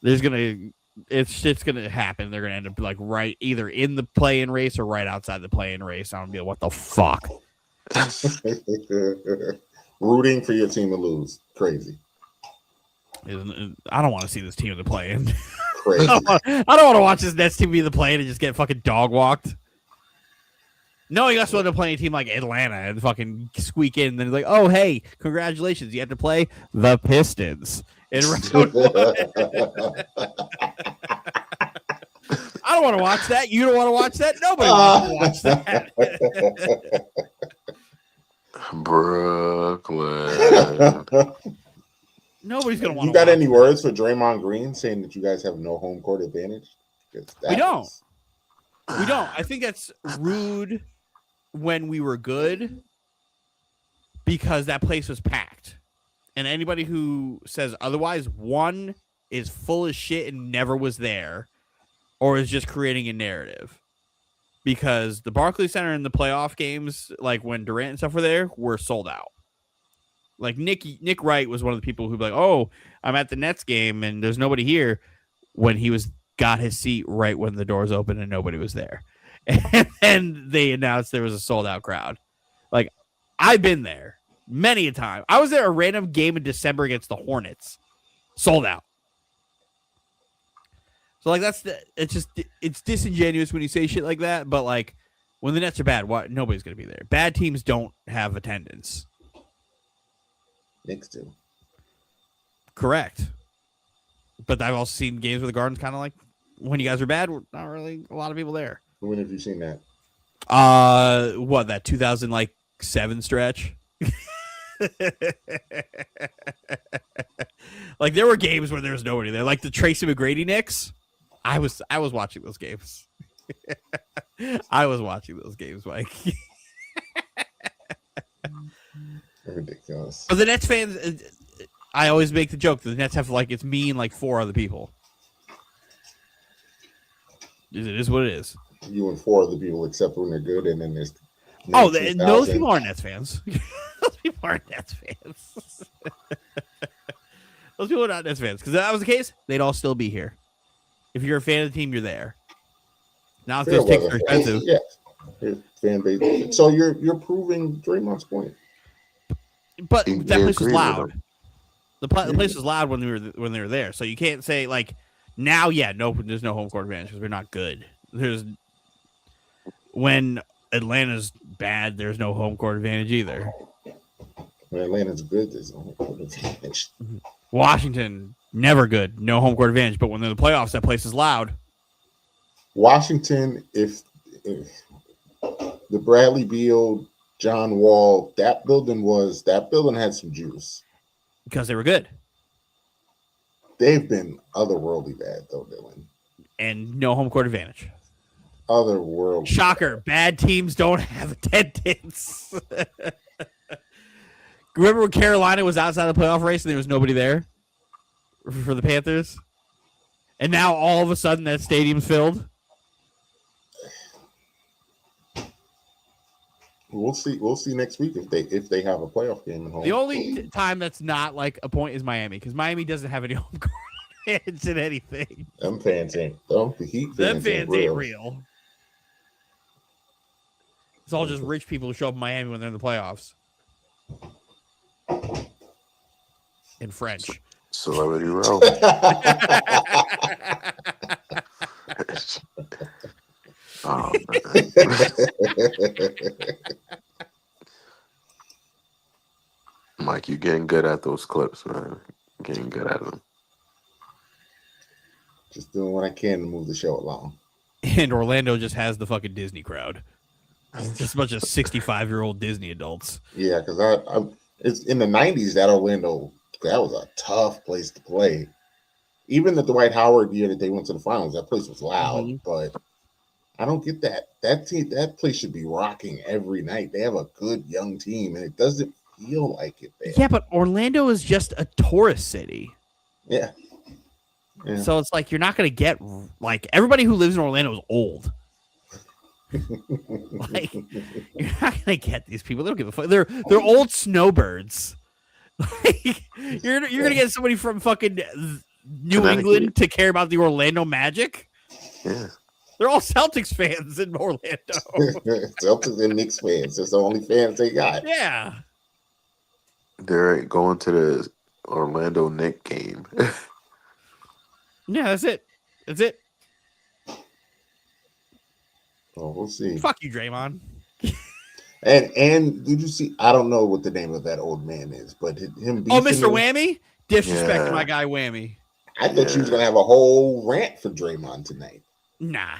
it's gonna happen. They're gonna end up like right either in the play-in race or right outside the play-in race. I'm gonna be like, what the fuck? Rooting for your team to lose, crazy. I don't want to see this team in the play-in. Crazy. I don't want to watch this Nets team be in the play-in and just get fucking dog walked. No, you also want to play a team like Atlanta and fucking squeak in, and then like, oh hey, congratulations, you have to play the Pistons in round 1. I don't want to watch that. You don't want to watch that. Nobody wants to watch that. Brooklyn. Nobody's gonna want. You got any words for Draymond Green saying that you guys have no home court advantage? We don't. I think that's rude when we were good, because that place was packed. And anybody who says otherwise, one, is full of shit and never was there, or is just creating a narrative. Because the Barclays Center in the playoff games, like when Durant and stuff were there, were sold out. Like Nick Wright was one of the people who'd be like, oh, I'm at the Nets game and there's nobody here, when he got his seat right when the doors opened and nobody was there. And then they announced there was a sold out crowd. Like, I've been there many a time. I was there a random game in December against the Hornets. Sold out. So like it's disingenuous when you say shit like that, but like when the Nets are bad, nobody's gonna be there. Bad teams don't have attendance. Knicks do. Correct. But I've also seen games where the Garden's kind of like, when you guys are bad, not really a lot of people there. When have you seen that? That 2007 stretch? Like there were games where there was nobody there, like the Tracy McGrady Knicks. I was watching those games. I was watching those games, Mike. Ridiculous. But the Nets fans, I always make the joke that the Nets have like, it's me and like 4 other people. It is what it is. You and 4 other people, except when they're good, and then there's. Those people aren't Nets fans. Those people aren't Nets fans. Those people are not Nets fans. Because if that was the case, they'd all still be here. If you're a fan of the team, you're there. Now if those tickets are expensive. Yes. Fan base. So you're proving Draymond's point. But that place was loud. The place was loud when they were there. So you can't say like now, there's no home court advantage because we're not good. When Atlanta's bad, there's no home court advantage either. When Atlanta's good, there's no home court advantage. Washington, never good, no home court advantage. But when they're in the playoffs, that place is loud. Washington, if the Bradley Beal, John Wall, that building had some juice because they were good. They've been otherworldly bad though, Dylan, and no home court advantage. Otherworldly. Shocker! Bad teams don't have attendance. Remember when Carolina was outside the playoff race and there was nobody there for the Panthers, and now all of a sudden that stadium's filled. We'll see next week if they have a playoff game at home. The only time that's not like a point is Miami because Miami doesn't have any home court advantage in anything. Them fans ain't. The Heat fans ain't real. It's all just rich people who show up in Miami when they're in the playoffs. In French. Celebrity row. Oh, Mike, you're getting good at those clips, man. Getting good at them. Just doing what I can to move the show along. And Orlando just has the fucking Disney crowd. Just a bunch of 65-year-old Disney adults. Yeah, because it's in the 90s, that Orlando, that was a tough place to play. Even the Dwight Howard year that they went to the finals, that place was loud, but I don't get that. That place should be rocking every night. They have a good young team, and it doesn't feel like it there. Yeah, but Orlando is just a tourist city. Yeah. So it's like you're not going to get like everybody who lives in Orlando is old. Like you're not going to get these people. They don't give a fuck. They're old snowbirds. Like you're going to get somebody from fucking New England to care about the Orlando Magic. Yeah. They're all Celtics fans in Orlando. Celtics and Knicks fans. That's the only fans they got. Yeah. They're going to the Orlando Knicks game. Yeah, that's it. That's it. Oh, we'll see. Fuck you, Draymond. And did you see? I don't know what the name of that old man is, but him. Oh, Mr. Whammy? Disrespect my guy Whammy. I thought you was gonna have a whole rant for Draymond tonight. Nah,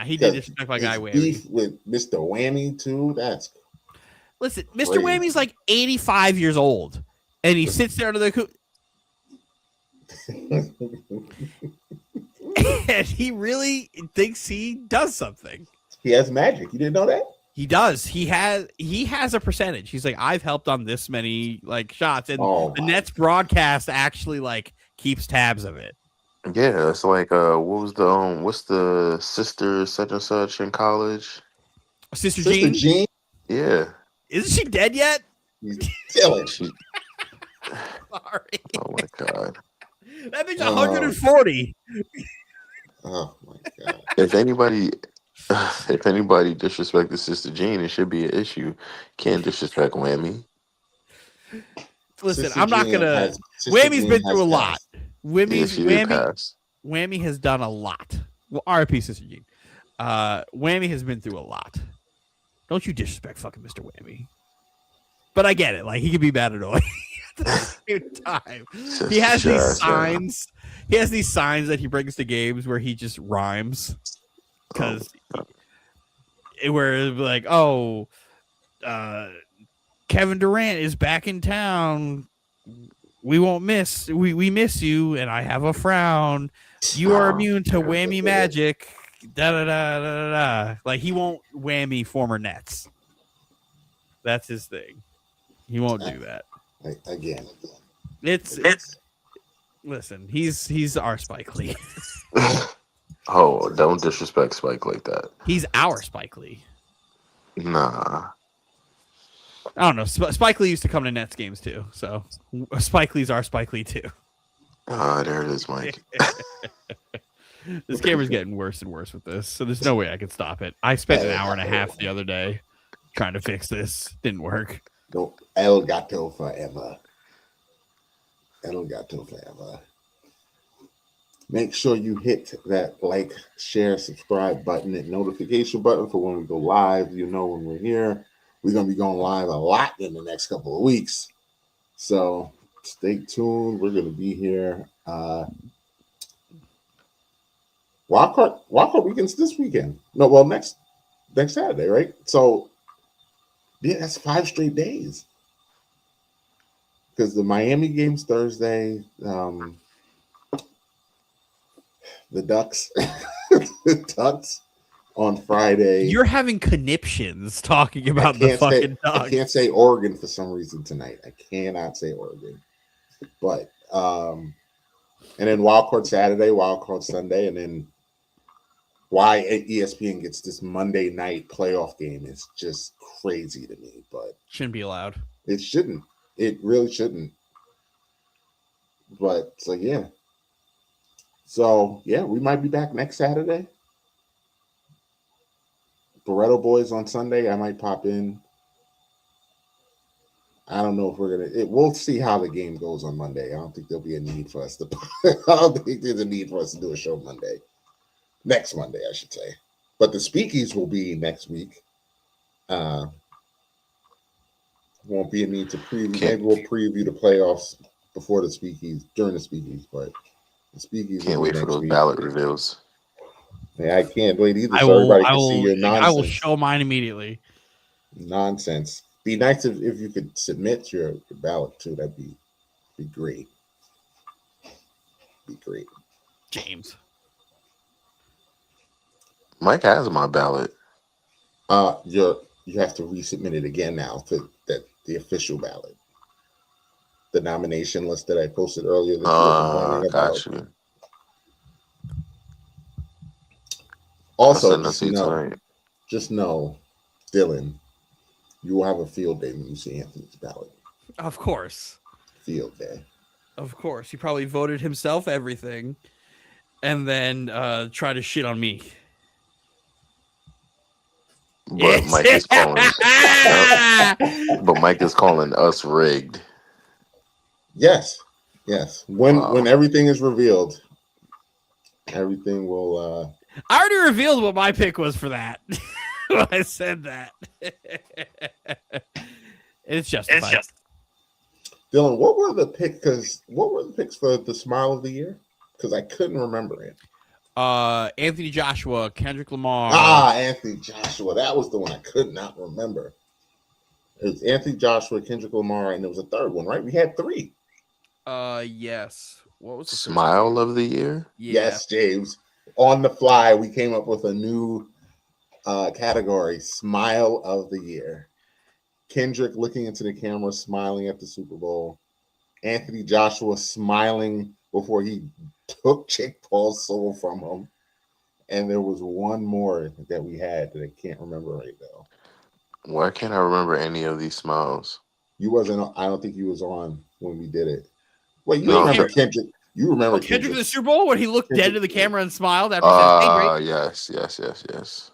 he did disrespect my guy Whammy. Beef with Mr. Whammy too. Listen, Mr. Crazy. Whammy's like 85 years old, and he sits there under the and he really thinks he does something. He has magic. You didn't know that? He does. He has a percentage. He's like, I've helped on this many like shots, and the Nets broadcast actually like keeps tabs of it. Yeah, it's like what's the sister such and such in college? Sister Jean? Yeah. Isn't she dead yet? Sorry. Oh my god. That bitch 140. Oh my god. If anybody disrespected Sister Jean, it should be an issue. Can't disrespect Whammy. Listen, Sister I'm not gonna. Whammy's been through a lot. Whammy has done a lot. Well, RIP Sister Jean. Whammy has been through a lot. Don't you disrespect fucking Mr. Whammy. But I get it. Like he can be bad annoying at the same time. He has these signs. He has these signs that he brings to games where he just rhymes. Because where like, Kevin Durant is back in town. We miss you, and I have a frown. You are immune to whammy magic. Da da da da da. Like he won't whammy former Nets. That's his thing. He won't do that. Again. It's listen, he's our Spike Lee. Oh, don't disrespect Spike like that. He's our Spike Lee. Nah. I don't know. Spike Lee used to come to Nets games too, so Spike Lee's our Spike Lee too. Ah, there it is, Mike. This camera's getting worse and worse with this, so there's no way I can stop it. I spent an hour and a half the other day trying to fix this. Didn't work. No, El Gato forever. El Gato forever. Make sure you hit that like, share, subscribe button and notification button for when we go live. You know when we're here. We're going to be going live a lot in the next couple of weeks. So stay tuned. We're going to be here. Wildcard weekend's this weekend. No, well, next Saturday, right? So, yeah, that's 5 straight days. Because the Miami game's Thursday. The Ducks. The Ducks on Friday. You're having conniptions talking about the fucking Ducks. I can't say Oregon for some reason tonight. I cannot say Oregon. But, and then Wildcard Saturday, Wildcard Sunday, and then why ESPN gets this Monday night playoff game is just crazy to me. But shouldn't be allowed. It shouldn't. It really shouldn't. But, so, yeah. So, yeah, we might be back next Saturday. Barretto Boys on Sunday. I might pop in. I don't know if we're going to. We'll see how the game goes on Monday. I don't think there'll be a need for us to. I don't think there's a need for us to do a show Monday. Next Monday, I should say. But the Speakies will be next week. Won't be a need to preview. Maybe we'll preview the playoffs before the Speakies, during the Speakies, but. Can't wait for those ballot reveals. Yeah, I can't wait either. Everybody can see your nonsense. I will show mine immediately. Nonsense. Be nice if you could submit your ballot too. That'd be great. Be great. James. Mike has my ballot. You have to resubmit it again now to the official ballot. The nomination list that I posted earlier. Got you. Also, just know, Dylan, you will have a field day when you see Anthony's ballot. Of course. Field day. Of course. He probably voted himself everything and then try to shit on me. But Mike is calling. But Mike is calling us rigged. Yes. When everything is revealed, everything will. I already revealed what my pick was for that. When I said that. It's justified. Dylan, what were the picks for the Smile of the Year? Because I couldn't remember it. Anthony Joshua, Kendrick Lamar. Anthony Joshua. That was the one I could not remember. It was Anthony Joshua, Kendrick Lamar, and there was a third one, right? We had 3. Yes. What was the Smile of the Year? Yeah. Yes, James. On the fly, we came up with a new category, Smile of the Year. Kendrick looking into the camera, smiling at the Super Bowl. Anthony Joshua smiling before he took Jake Paul's soul from him. And there was one more that we had that I can't remember right now. Why can't I remember any of these smiles? You wasn't. I don't think you was on when we did it. Wait, remember Kendrick? You remember Kendrick in the Super Bowl when he looked dead to the camera and smiled after he said, "Hey, great." Yes.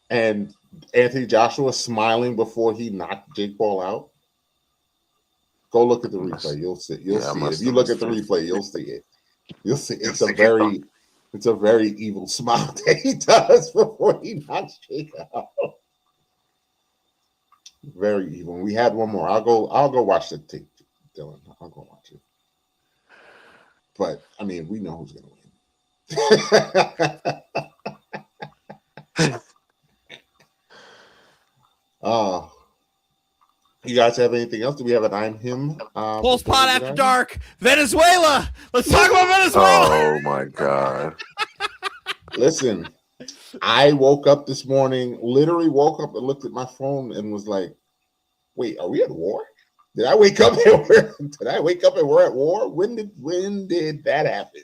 And Anthony Joshua smiling before he knocked Jake Paul out. Go look at the replay. You'll see. You'll see it. If you look at the replay, you'll see it. You'll see. It's a very evil smile that he does before he knocks Jake out. Very evil. We had one more. I'll go watch the tape, Dylan. I'll go watch it. But I mean, we know who's gonna win. You guys have anything else? Do we have an I'm him? Pulse Pod After Dark, Venezuela. Let's talk about Venezuela. Oh my God. Listen, I woke up this morning, literally woke up and looked at my phone and was like, wait, are we at war? Did I wake up and we're at war? When did that happen?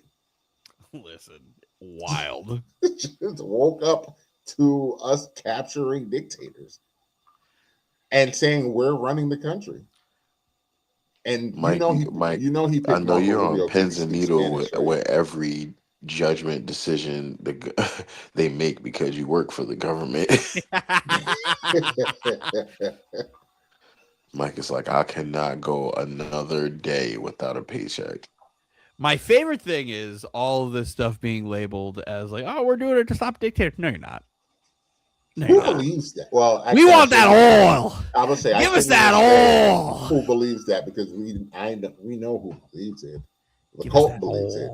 Listen, wild. Just woke up to us capturing dictators and saying we're running the country. And Mike, he I know you're on pins and needles with every judgment decision they make because you work for the government. Mike is like, I cannot go another day without a paycheck. My favorite thing is all of this stuff being labeled as like, oh, we're doing it to stop dictators. No, you're not. Who believes that? Well, we want that oil. I would say, give us that oil. Who believes that? Because we know who believes it. The cult believes it.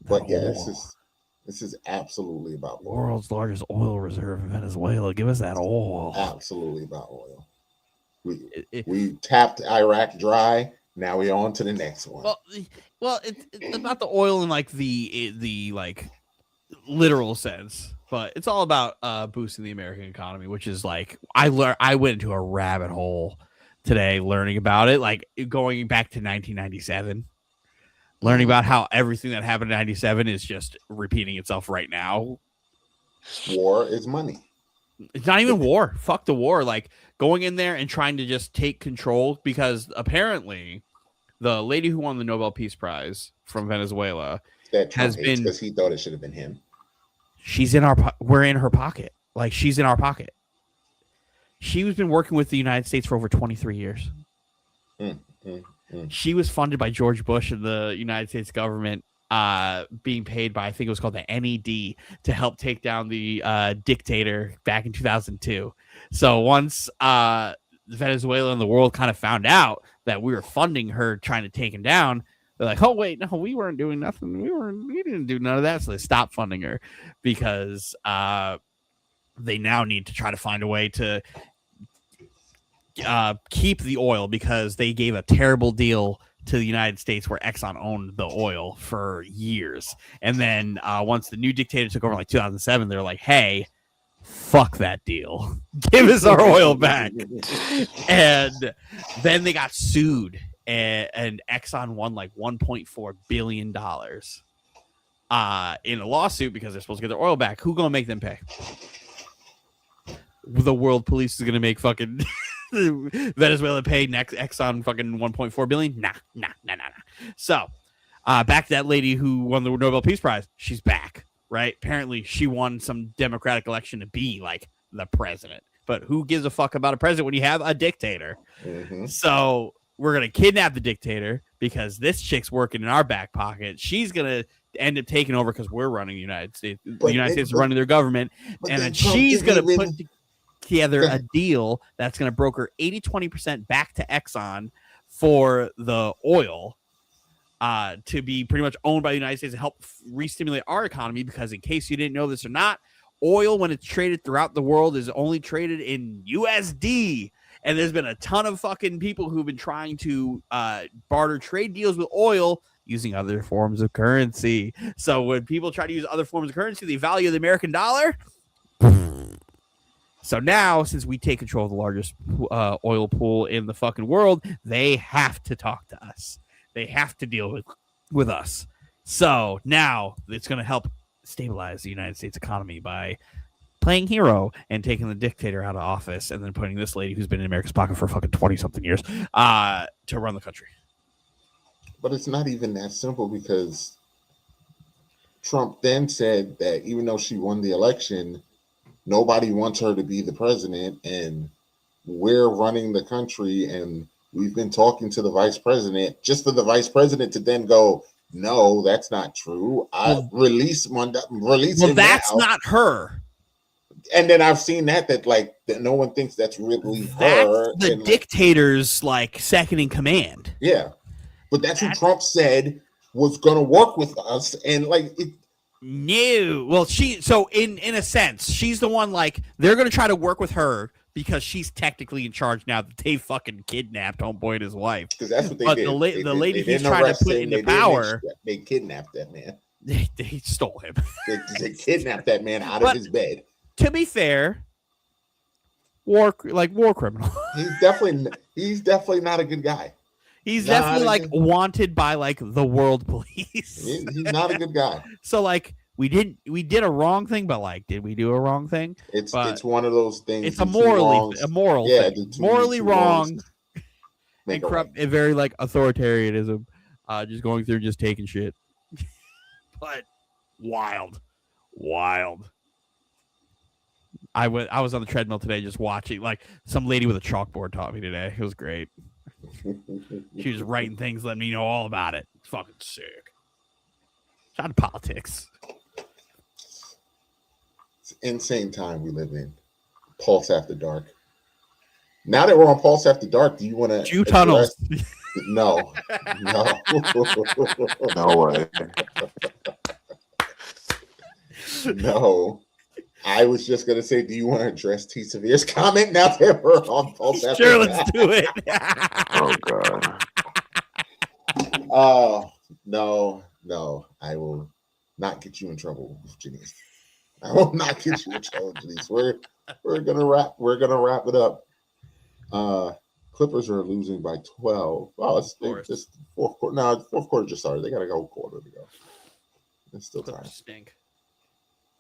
But yeah, this is absolutely about oil. World's largest oil reserve in Venezuela. Give us that oil. Absolutely about oil. We tapped Iraq dry. Now we're on to the next one. Well, it's about the oil in like the like literal sense, but it's all about boosting the American economy, which is like I went into a rabbit hole today learning about it, like going back to 1997, learning about how everything that happened in 97 is just repeating itself right now. War is money. It's not even war. Fuck the war. Like going in there and trying to just take control, because apparently the lady who won the Nobel Peace Prize from Venezuela has been, because he thought it should have been him. She's in we're in her pocket. Like she's in our pocket. She's been working with the United States for over 23 years. She was funded by George Bush and the United States government, being paid by, I think it was called the NED, to help take down the dictator back in 2002. So once Venezuela and the world kind of found out that we were funding her trying to take him down, they're like, oh wait, no, we weren't doing nothing. We didn't do none of that. So they stopped funding her because they now need to try to find a way to keep the oil, because they gave a terrible deal to the United States where Exxon owned the oil for years. And then once the new dictator took over in like 2007, they're like, hey, fuck that deal. Give us our oil back. And then they got sued, and Exxon won like $1.4 billion in a lawsuit because they're supposed to get their oil back. Who gonna make them pay? The world police is gonna make fucking Venezuela pay next Exxon fucking $1.4 billion? Nah. So back to that lady who won the Nobel Peace Prize. She's back, right? Apparently she won some democratic election to be like the president. But who gives a fuck about a president when you have a dictator? Mm-hmm. So we're going to kidnap the dictator because this chick's working in our back pocket. She's going to end up taking over because we're running the United States. The United States is running their government. And then she's going to put together a deal that's going to broker 80-20% back to Exxon for the oil to be pretty much owned by the United States to help re-stimulate our economy. Because in case you didn't know this or not, oil, when it's traded throughout the world, is only traded in USD. And there's been a ton of fucking people who've been trying to barter trade deals with oil using other forms of currency. So when people try to use other forms of currency, they value the American dollar. So now, since we take control of the largest oil pool in the fucking world, they have to talk to us. They have to deal with us. So now it's going to help stabilize the United States economy by playing hero and taking the dictator out of office, and then putting this lady who's been in America's pocket for fucking 20-something years to run the country. But it's not even that simple, because Trump then said that even though she won the election, nobody wants her to be the president, and we're running the country, and we've been talking to the vice president, just for the vice president to then go, no, that's not true. Release him that's now. Not her. And then I've seen that no one thinks that's really her. That's the dictator's like second in command. Yeah, but that's who Trump said was going to work with us, and like it. No, well, in a sense, she's the one. Like they're going to try to work with her because she's technically in charge now that they fucking kidnapped homeboy and his wife. Because that's what they did. The lady he's trying to put into power, they kidnapped that man. They stole him. They kidnapped that man out of his bed. To be fair, war criminal. He's definitely not a good guy. He's definitely wanted by the world police. He's not a good guy. So we did a wrong thing, but did we do a wrong thing? It's one of those things. It's a moral thing. Morally wrong. And corrupt, and very authoritarianism. Just going through, just taking shit. But Wild. I was on the treadmill today just watching. Like, some lady with a chalkboard taught me today. It was great. She was writing things, letting me know all about it. It's fucking sick. Shout out to politics. It's an insane time we live in. Pulse After Dark. Now that we're on Pulse After Dark, do you want to Jew tunnels? No. No way. No. I was just going to say, do you want to address T. Severe's comment now that we're on Pulse After Sure, Dark? let's do it. Oh God. No. I will not get you in trouble, Janice. I will not get you in trouble, Janice. We're gonna wrap it up. Clippers are losing by 12. Oh, it's just fourth quarter. No, fourth quarter just started. They got a whole quarter to go. There's still time. Stink.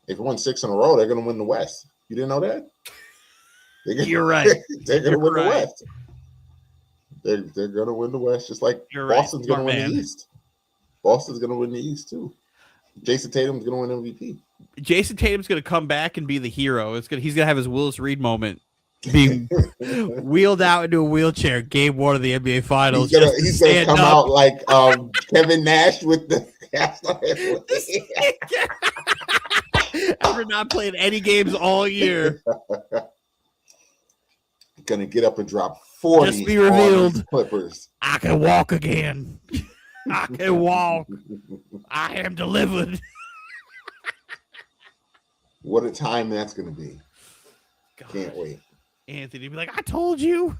If they won 6 in a row, they're going to win the West. You didn't know that? You're right. They're going to win the West. They're going to win the West, just like Boston's going to win the East. Boston's going to win the East, too. Jason Tatum's going to win MVP. Jason Tatum's going to come back and be the hero. He's going to have his Willis Reed moment, being wheeled out into a wheelchair, game 1 of the NBA Finals. He's going to come out like Kevin Nash with the after not playing any games all year. Gonna get up and drop 40. Just be revealed. Clippers. I can walk again. I can walk. I am delivered. What a time that's gonna be. God. Can't wait. Anthony be like, I told you.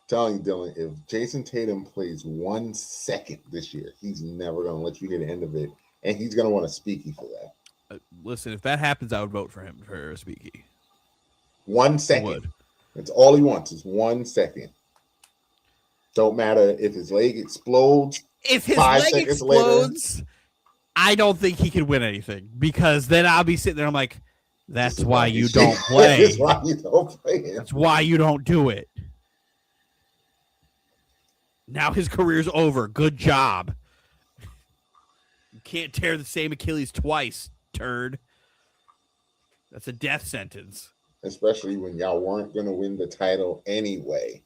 Telling you, Dylan, if Jason Tatum plays 1 second this year, he's never gonna let you get the end of it, and he's gonna want a speaky for that. Listen, if that happens, I would vote for him for a speaky. 1 second. That's all he wants is 1 second. Don't matter if his leg explodes. If his leg explodes, later, I don't think he can win anything, because then I'll be sitting there. I'm like, that's why you don't play. That's why you don't play. That's why you don't do it. Now his career's over. Good job. You can't tear the same Achilles twice, turd. That's a death sentence. Especially when y'all weren't going to win the title anyway.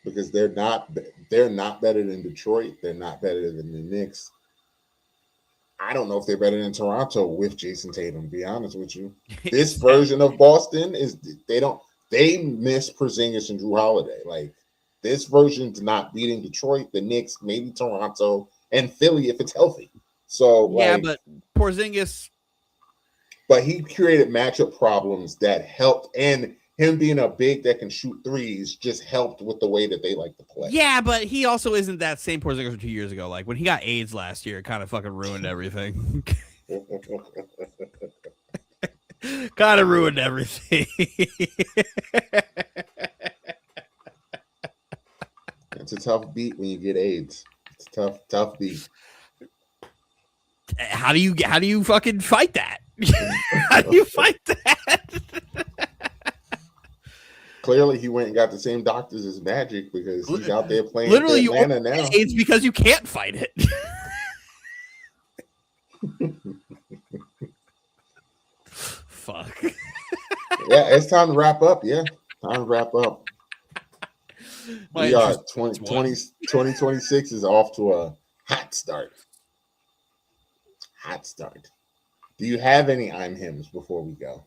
Because they're not better than Detroit. They're not better than the Knicks. I don't know if they're better than Toronto with Jason Tatum, to be honest with you. This version of Boston is they miss Porzingis and Drew Holiday. Like, this version's not beating Detroit, the Knicks, maybe Toronto, and Philly if it's healthy. So yeah, but Porzingis. But he created matchup problems that helped, and him being a big that can shoot threes just helped with the way that they like to play. Yeah, but he also isn't that same Porzingis from 2 years ago. Like, when he got AIDS last year, it kind of fucking ruined everything. Kind of ruined everything. It's a tough beat when you get AIDS. It's a tough beat. How do you fucking fight that? How do you fight that? Clearly, he went and got the same doctors as Magic, because he's out there playing literally Atlanta now. It's because you can't fight it. Fuck. Yeah, it's time to wrap up. Yeah, time to wrap up. We are 2026 is off to a hot start. Hot start. Do you have any I'm Hims before we go?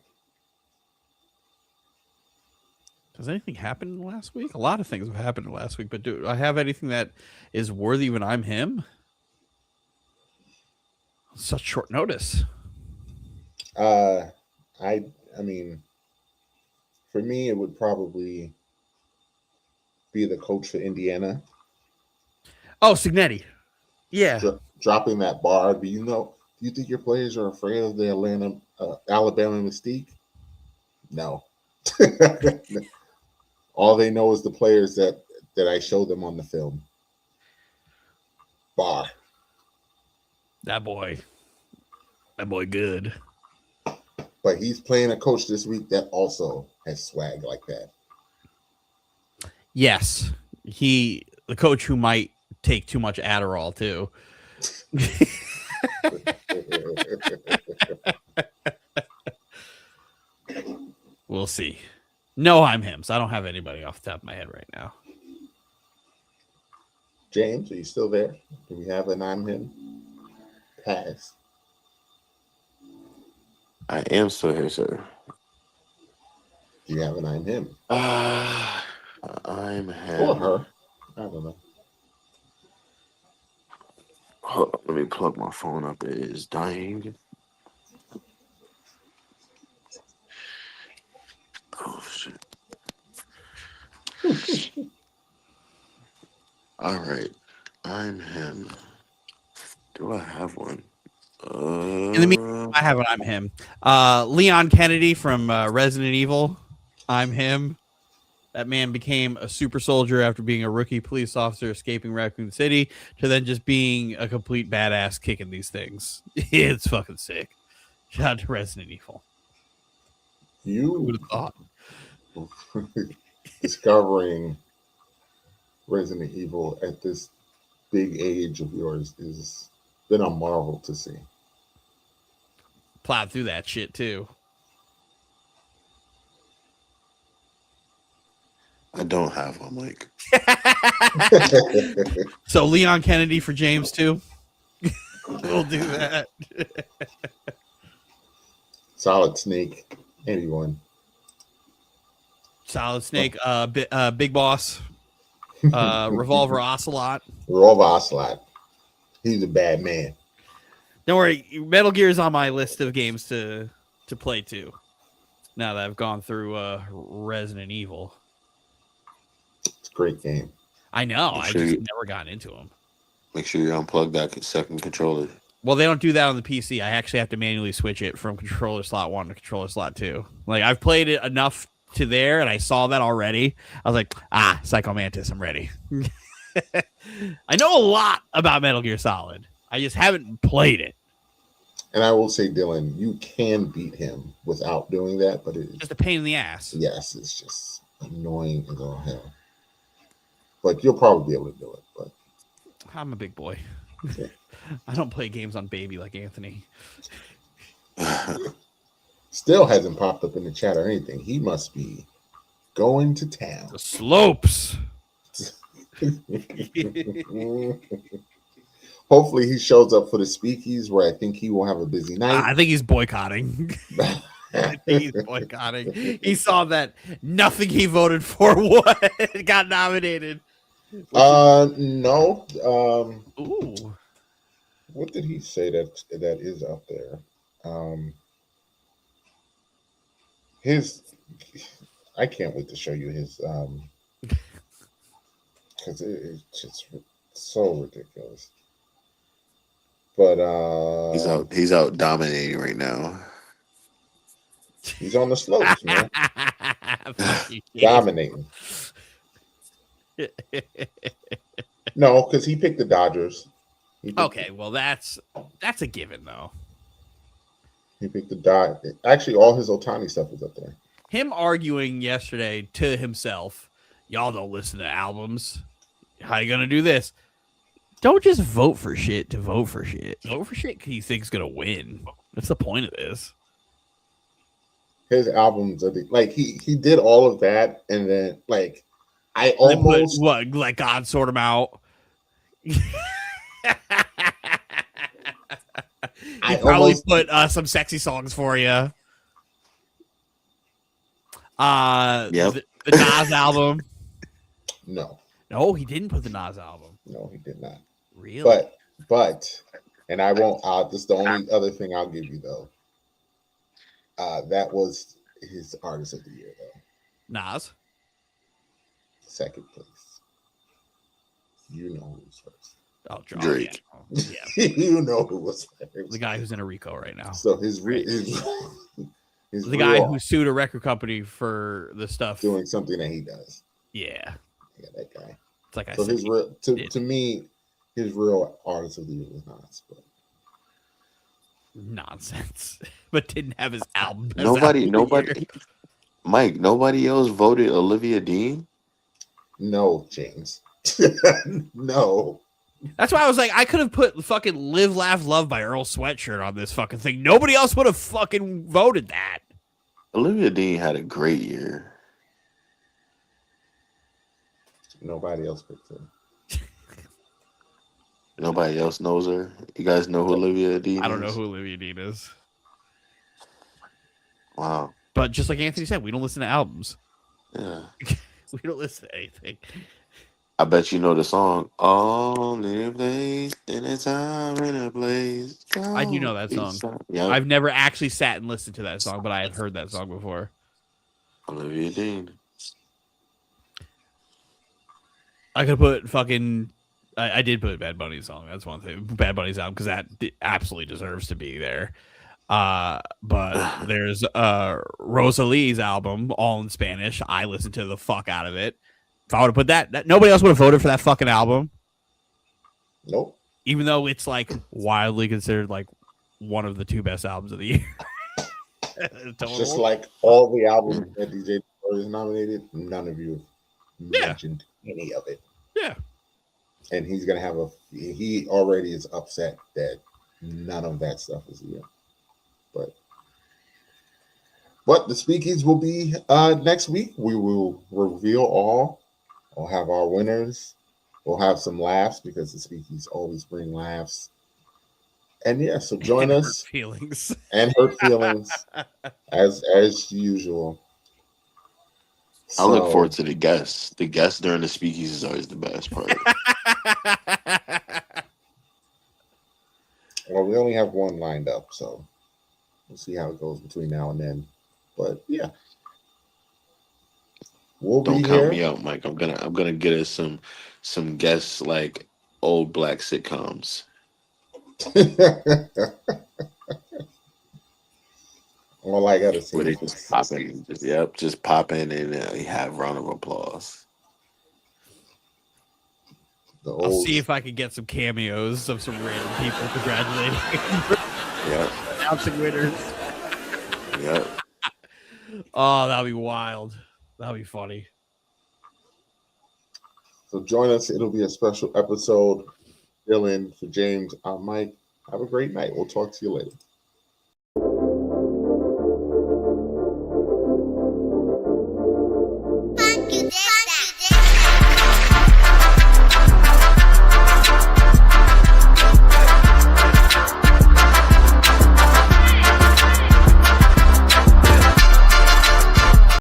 Does anything happen in the last week? A lot of things have happened in the last week, but do I have anything that is worthy of an I'm Him? Such short notice. I mean, for me, it would probably be the coach for Indiana. Oh, Signetti. Yeah. Dropping that bar. Do you think your players are afraid of the Alabama mystique? No. All they know is the players that I show them on the film. Bar. That boy good. But he's playing a coach this week that also has swag like that. Yes. The coach who might take too much Adderall too. We'll see. No, I'm him, so I don't have anybody off the top of my head right now. James, are you still there? Do we have an I'm him? Pass. I am still here, sir. Do you have an I'm him? I'm him. Or her. I don't know. Hold on, let me plug my phone up. It is dying. Oh, shit. All right. I'm him. Do I have one? In the meantime, I have an I'm him. Leon Kennedy from Resident Evil. I'm him. That man became a super soldier after being a rookie police officer escaping Raccoon City to then just being a complete badass kicking these things. It's fucking sick. Shout out to Resident Evil. You would have thought. Discovering Resident Evil at this big age of yours is been a marvel to see. Plowed through that shit too. I don't have one, Mike. So Leon Kennedy for James too. We'll do that. Solid Snake. Anyone. Solid Snake. Big Boss. Revolver Ocelot. Revolver Ocelot. He's a bad man. Don't worry. Metal Gear is on my list of games to play too. Now that I've gone through Resident Evil. It's a great game. I know. I just never got into them. Make sure you unplug that second controller. Well, they don't do that on the PC. I actually have to manually switch it from controller slot 1 to controller slot 2. Like, I've played it enough to there, and I saw that already. I was like, Psycho Mantis, I'm ready. I know a lot about Metal Gear Solid. I just haven't played it. And I will say, Dylan, you can beat him without doing that, but it's just a pain in the ass. Yes, it's just annoying as all hell. But you'll probably be able to do it. But I'm a big boy. Yeah. I don't play games on baby like Anthony. Still hasn't popped up in the chat or anything. He must be going to town. The slopes. Hopefully he shows up for the speakeasies where I think he will have a busy night. I think he's boycotting. I think he's boycotting. He saw that nothing he voted for got nominated. No. Ooh. What did he say that is up there? I can't wait to show you his because it's just so ridiculous. But he's out dominating right now. He's on the slopes, man. Dominating. No, because he picked the Dodgers. Okay, well that's a given though. He picked the Dodgers. Actually, all his Ohtani stuff is up there. Him arguing yesterday to himself, y'all don't listen to albums. How you gonna do this? Don't just vote for shit to vote for shit. Vote for shit he thinks gonna win. That's the point of this. His albums are like he did all of that, and then like I almost let God sort him out. He probably put some sexy songs for you. Yep. The Nas album. No, he didn't put the Nas album. No, he did not. Really? But, and I won't. This is the only other thing I'll give you though. That was his artist of the year though. Nas. Second place. You know who was first. Oh, Drake. Yeah. You know who was first. The guy who's in a RICO right now. So his the guy who sued a record company for the stuff doing something that he does. Yeah, that guy. It's like so his real to me, his real artist of the year was Nas. But nonsense. But didn't have his album. Nobody. Mike, nobody else voted Olivia Dean. No, James. No. That's why I was like, I could have put fucking Live, Laugh, Love by Earl Sweatshirt on this fucking thing. Nobody else would have fucking voted that. Olivia Dean had a great year. Nobody else picked her. Nobody else knows her. You guys know who Olivia Dean is? I don't know who Olivia Dean is. Wow. But just like Anthony said, we don't listen to albums. Yeah. We don't listen to anything. I bet you know the song. Only a place in a time and a place. I do know that song. Yep. I've never actually sat and listened to that song, but I have heard that song before. Olivia Dean. I could put fucking. I did put Bad Bunny's song. That's one thing. Bad Bunny's album because that absolutely deserves to be there. But there's Rosalie's album, all in Spanish. I listened to the fuck out of it. If I would have put that, nobody else would have voted for that fucking album. Nope. Even though it's like wildly considered like one of the 2 best albums of the year. Just like all the albums that DJ is nominated, none of you mentioned any of it. Yeah. And he's gonna have he already is upset that none of that stuff is here. But the speakies will be next week. We will reveal all. We'll have our winners. We'll have some laughs because the speakies always bring laughs. And yeah, so join us. Hurt feelings. And hurt feelings as usual. I look forward to the guests. The guests during the speakeasies is always the best part. Well, we only have one lined up, so we'll see how it goes between now and then. But yeah, Don't count me out, Mike. I'm gonna get us some guests like old black sitcoms. All I gotta say, where they just pop in. Just pop in and have round of applause. I'll see if I can get some cameos of some random people congratulating announcing winners. Yep. Oh, that'll be wild. That'll be funny. So join us. It'll be a special episode. Fill in for James. I'm Mike. Have a great night. We'll talk to you later.